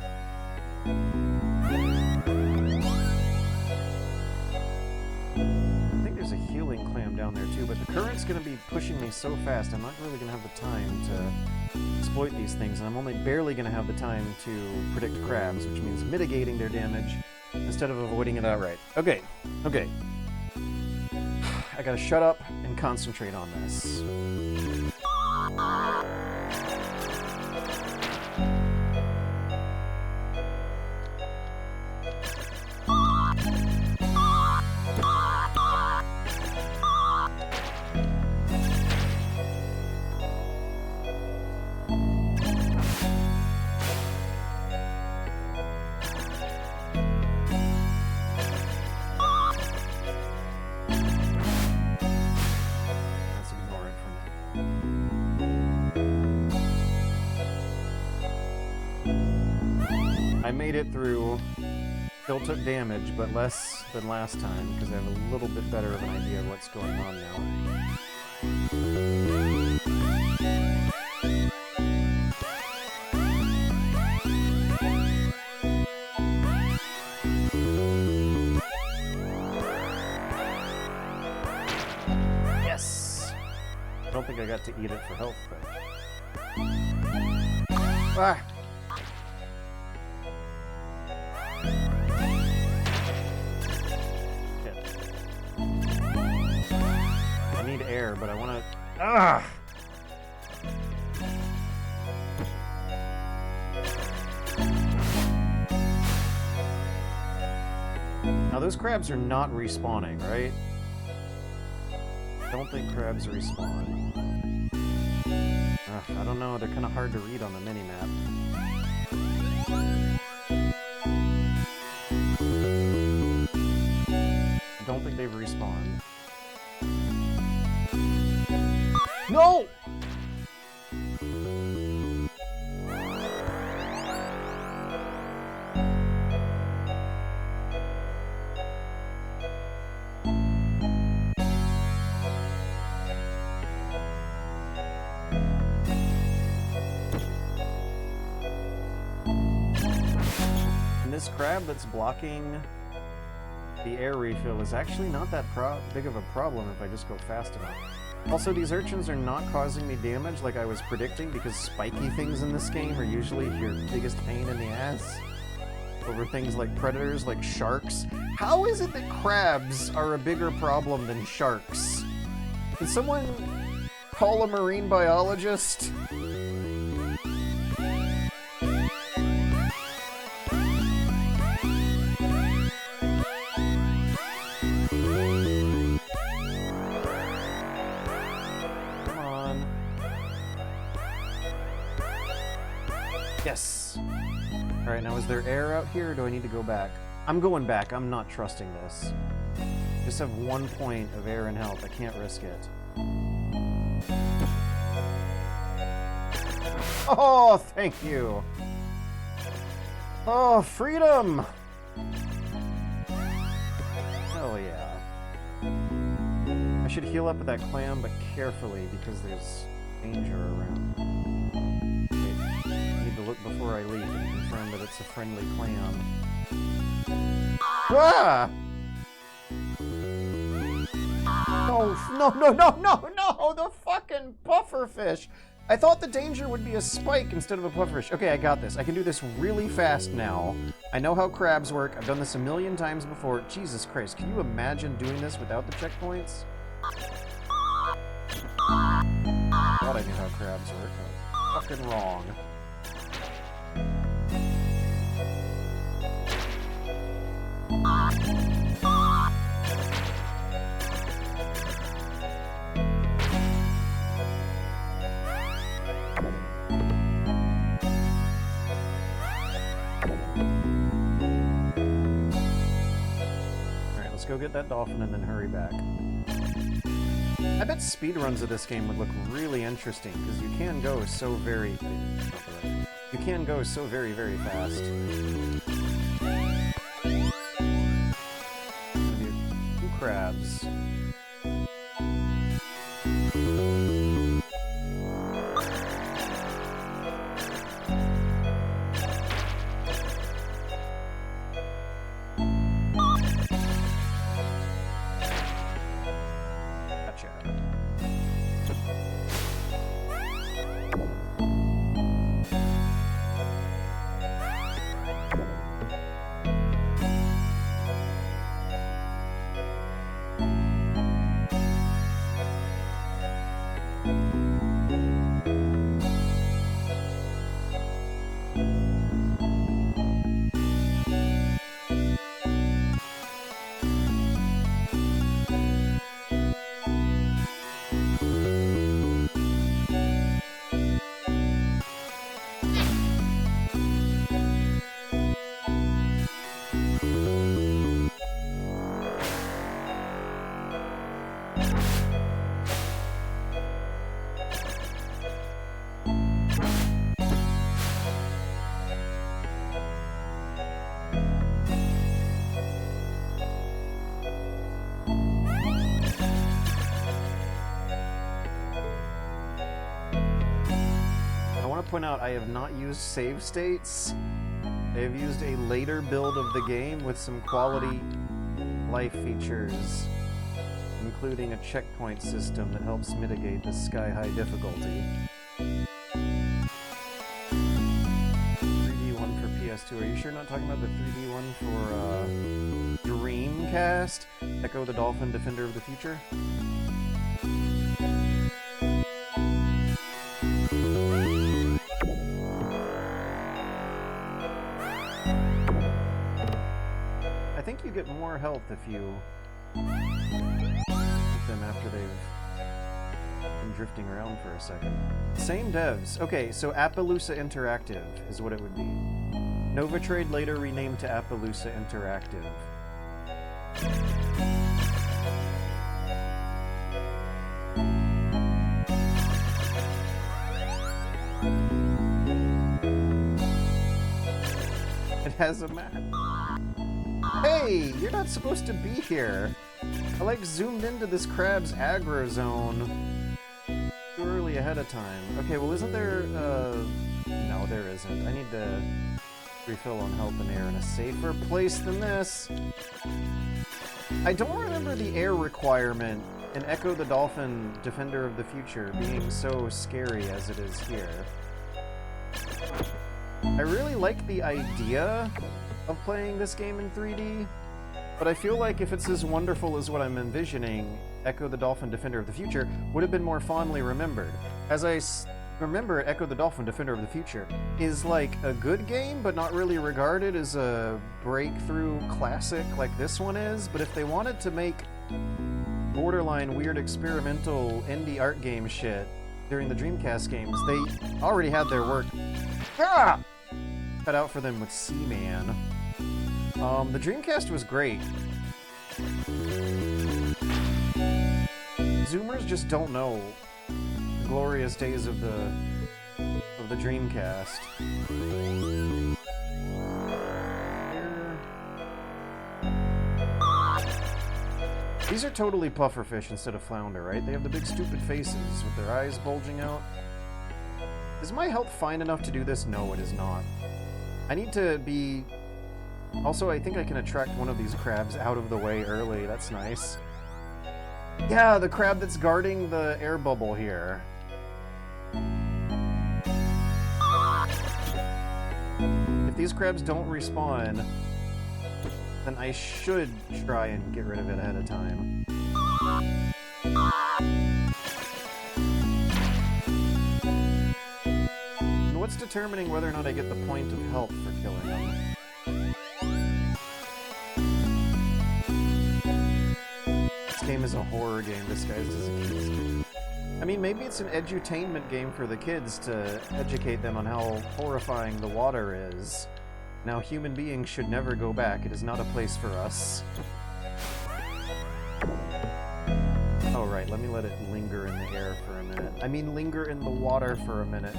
I think there's a healing clam down there too, but the current's going to be pushing me so fast I'm not really going to have the time to exploit these things, and I'm only barely going to have the time to predict crabs, which means mitigating their damage instead of avoiding it outright. Okay. I gotta shut up and concentrate on this. I made it through. Still took damage, but less than last time, because I have a little bit better of an idea of what's going on now. Yes! I don't think I got to eat it for health, though. Ah! Air, but I want to... Ah! Now those crabs are not respawning, right? I don't think crabs respawn. I don't know, they're kind of hard to read on the mini-map. I don't think they've respawned. No! And this crab that's blocking the air refill is actually not that big of a problem if I just go fast enough. Also, these urchins are not causing me damage like I was predicting, because spiky things in this game are usually your biggest pain in the ass over things like predators, like sharks. How is it that crabs are a bigger problem than sharks? Can someone call a marine biologist? Yes! Alright, now is there air out here, or do I need to go back? I'm going back. I'm not trusting this. Just have 1 point of air and health. I can't risk it. Oh, thank you! Oh, freedom! Hell yeah. I should heal up with that clam, but carefully, because there's danger around. To look before I leave and confirm that it's a friendly clam. Ah! No, the fucking pufferfish! I thought the danger would be a spike instead of a pufferfish. Okay, I got this. I can do this really fast now. I know how crabs work. I've done this a million times before. Jesus Christ, can you imagine doing this without the checkpoints? I thought I knew how crabs work. I was fucking wrong. Alright, let's go get that dolphin and then hurry back. I bet speedruns of this game would look really interesting, because you can go so very... You can go so very, very fast. Two crabs. point out I have not used save states. I have used a later build of the game with some quality life features, including a checkpoint system that helps mitigate the sky-high difficulty. 3D one for PS2. Are you sure not talking about the 3D one for Dreamcast? Ecco the Dolphin, Defender of the Future? I think you get more health if you hit them after they've been drifting around for a second. Same devs. Okay, so Appaloosa Interactive is what it would be. Novatrade later renamed to Appaloosa Interactive. It has a map. Hey, you're not supposed to be here. I like zoomed into this crab's aggro zone too early ahead of time. Okay, well isn't there, no there isn't. I need to refill on health and air in a safer place than this. I don't remember the air requirement in Ecco the Dolphin, Defender of the Future being so scary as it is here. I really like the idea of playing this game in 3D, but I feel like if it's as wonderful as what I'm envisioning, Ecco the Dolphin, Defender of the Future would have been more fondly remembered. As I remember, Ecco the Dolphin, Defender of the Future is like a good game, but not really regarded as a breakthrough classic like this one is. But if they wanted to make borderline weird experimental indie art game shit during the Dreamcast games, they already had their work cut out for them with Seaman. The Dreamcast was great. Zoomers just don't know the glorious days of the Dreamcast. These are totally pufferfish instead of flounder, right? They have the big stupid faces with their eyes bulging out. Is my health fine enough to do this? No, it is not. I need to be... Also, I think I can attract one of these crabs out of the way early. That's nice. Yeah, the crab that's guarding the air bubble here. If these crabs don't respawn, then I should try and get rid of it ahead of time. And what's determining whether or not I get the point of health for killing them? This game is a horror game disguised as a kids game. I mean, maybe it's an edutainment game for the kids to educate them on how horrifying the water is. Now, human beings should never go back. It is not a place for us. Oh, right. Let me let it linger in the air for a minute. I mean, linger in the water for a minute.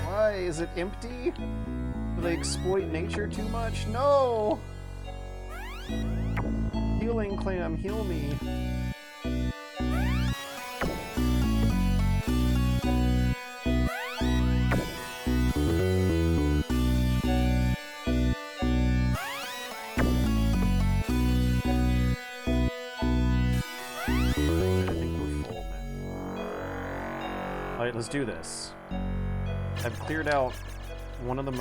Why? Is it empty? Do they exploit nature too much? No! Healing clam, heal me. Alright, let's do this. I've cleared out one of the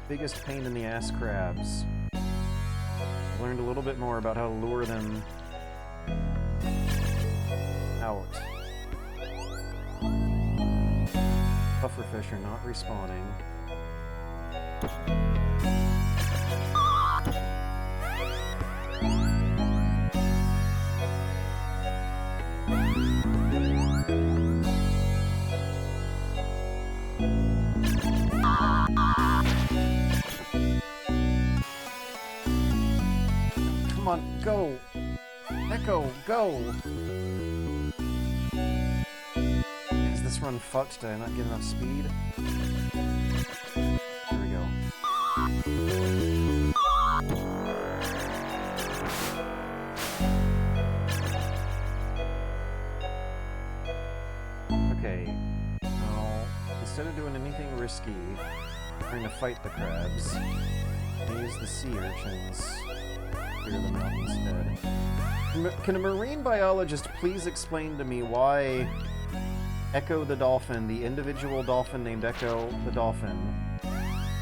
biggest pain in the ass crabs. I've learned a little bit more about how to lure them out. Pufferfish are not respawning. Come on, go! Echo, go! Is this run fucked? Did I not get enough speed? There we go. Okay. Now, instead of doing anything risky, trying to fight the crabs, I use the sea urchins. Clear them out instead. Can a marine biologist please explain to me why Ecco the Dolphin, the individual dolphin named Ecco the Dolphin,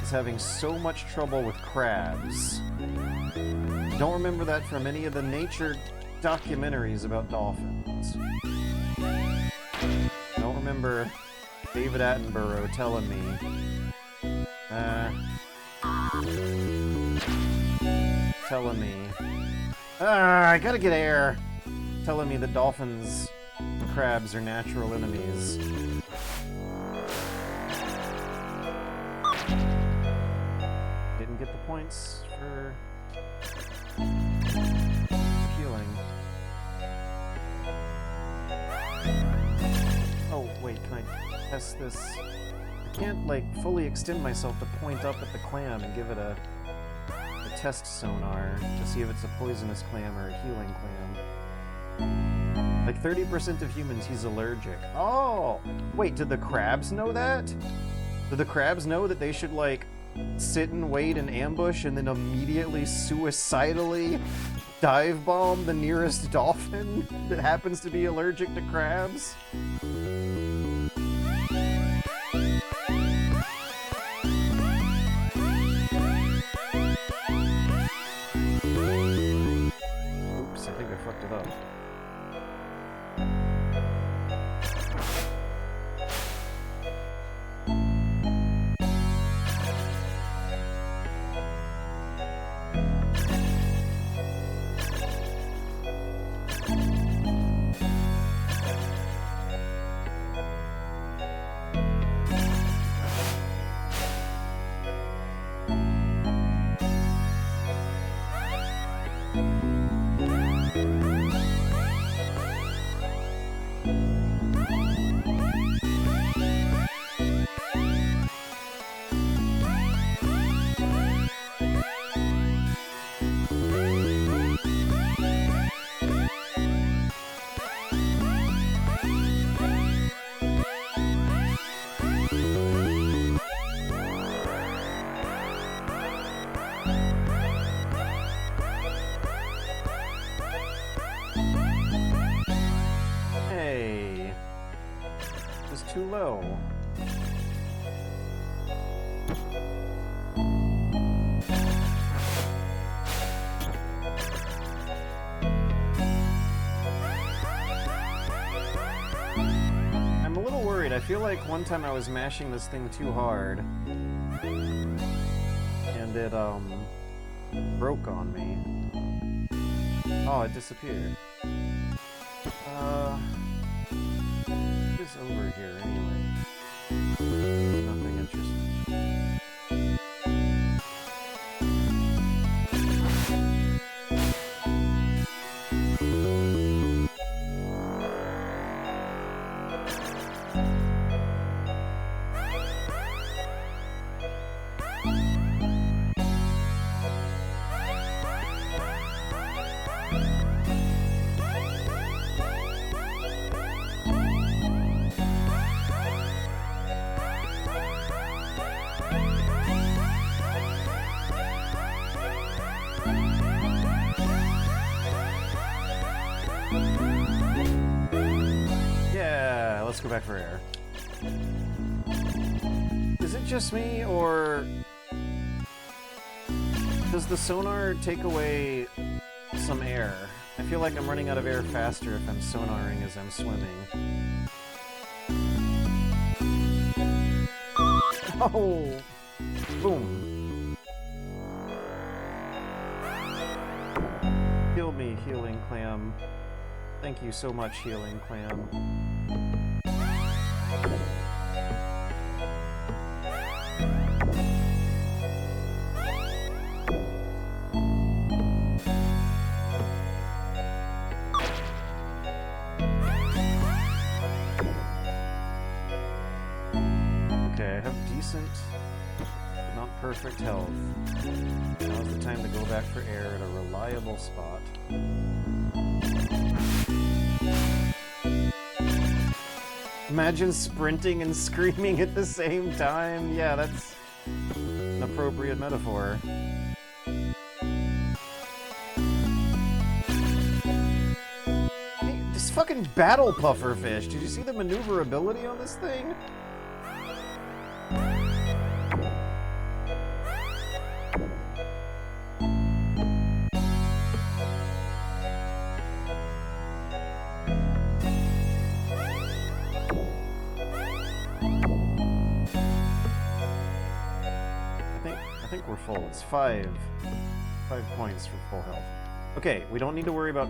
is having so much trouble with crabs? I don't remember that from any of the nature documentaries about dolphins. I don't remember David Attenborough telling me, I gotta get air, telling me that dolphins and crabs are natural enemies. Didn't get the points for healing. Oh, wait, can I test this? I can't, like, fully extend myself to point up at the clam and give it a test sonar to see if it's a poisonous clam or a healing clam. Like, 30% of humans, he's allergic. Oh! Wait, did the crabs know that? Do the crabs know that they should, like, sit and wait and ambush and then immediately suicidally dive bomb the nearest dolphin that happens to be allergic to crabs? Oops, I think I fucked it up. Too low. I'm a little worried. I feel like one time I was mashing this thing too hard and it broke on me. Oh, it disappeared. Over here anyway. Nothing interesting. Let's go back for air. Is it just me, or does the sonar take away some air? I feel like I'm running out of air faster if I'm sonaring as I'm swimming. Oh! Boom. Heal me, healing clam. Thank you so much, healing clam. Okay, I have decent, but not perfect health. Now's the time to go back for air at a reliable spot. Imagine sprinting and screaming at the same time. Yeah, that's an appropriate metaphor. Hey, this fucking battle pufferfish. Did you see the maneuverability on this thing? I think we're full. It's 5 points for full health. Okay, we don't need to worry about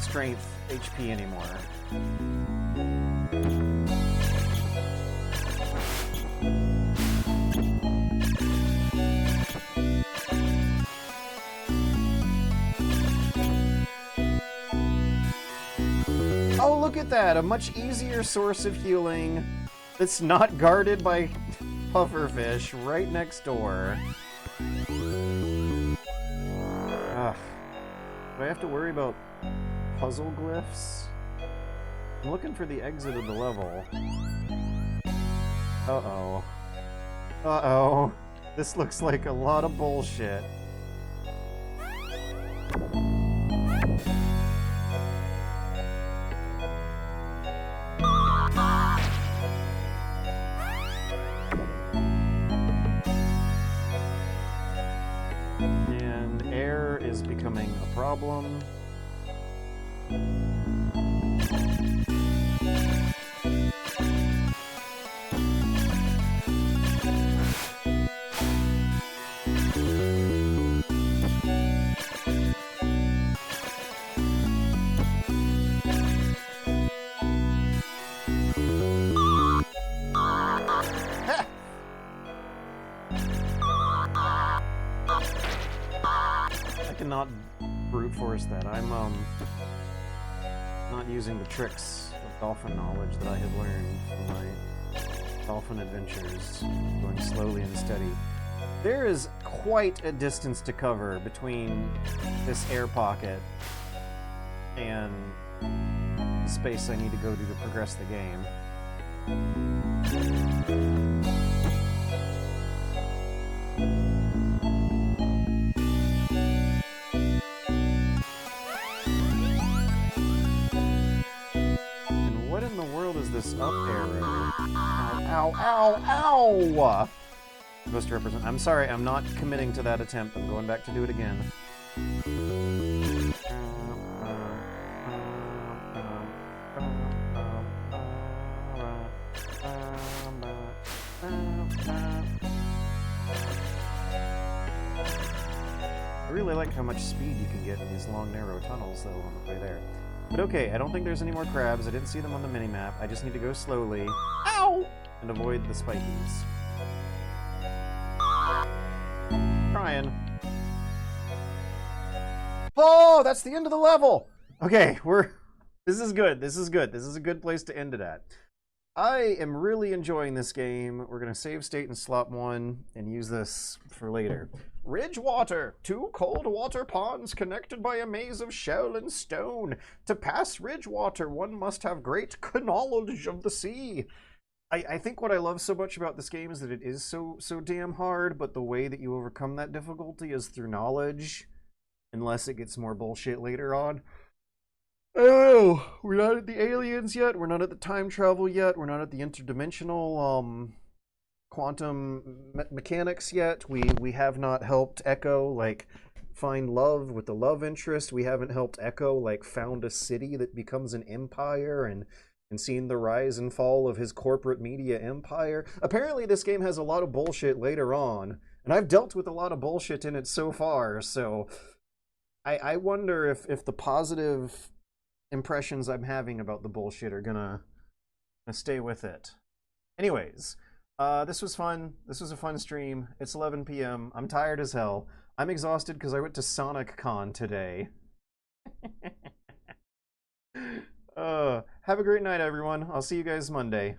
strength HP anymore. Oh, look at that! A much easier source of healing that's not guarded by pufferfish right next door. Ugh. Do I have to worry about puzzle glyphs? I'm looking for the exit of the level. Uh-oh. Uh-oh. This looks like a lot of bullshit. And air is becoming a problem. I cannot brute force that. I'm not using the tricks of dolphin knowledge that I have learned from my dolphin adventures, going slowly and steady. There is quite a distance to cover between this air pocket and the space I need to go to progress the game. And what in the world is this up arrow? Ow, ow, ow, ow! Supposed to represent. I'm sorry, I'm not committing to that attempt. I'm going back to do it again. I really like how much speed you can get in these long, narrow tunnels, though, on the way there. But okay, I don't think there's any more crabs. I didn't see them on the minimap. I just need to go slowly. Ow! And avoid the spikies. Trying. Oh, that's the end of the level! Okay, this is good. This is good. This is a good place to end it at. I am really enjoying this game. We're going to save state and slot 1 and use this for later. Ridgewater. 2 cold water ponds connected by a maze of shell and stone. To pass Ridgewater, one must have great knowledge of the sea. I think what I love so much about this game is that it is so damn hard, but the way that you overcome that difficulty is through knowledge, unless it gets more bullshit later on. Oh, we're not at the aliens yet, we're not at the time travel yet, we're not at the interdimensional quantum mechanics yet. We have not helped Ecco like find love with the love interest. We haven't helped Ecco like found a city that becomes an empire and seen the rise and fall of his corporate media empire. Apparently this game has a lot of bullshit later on, and I've dealt with a lot of bullshit in it so far, so I wonder if the positive impressions I'm having about the bullshit are gonna stay with it. Anyways, this was fun. This was a fun stream. It's 11 p.m. I'm tired as hell. I'm exhausted because I went to Sonic Con today. Have a great night, everyone. I'll see you guys Monday.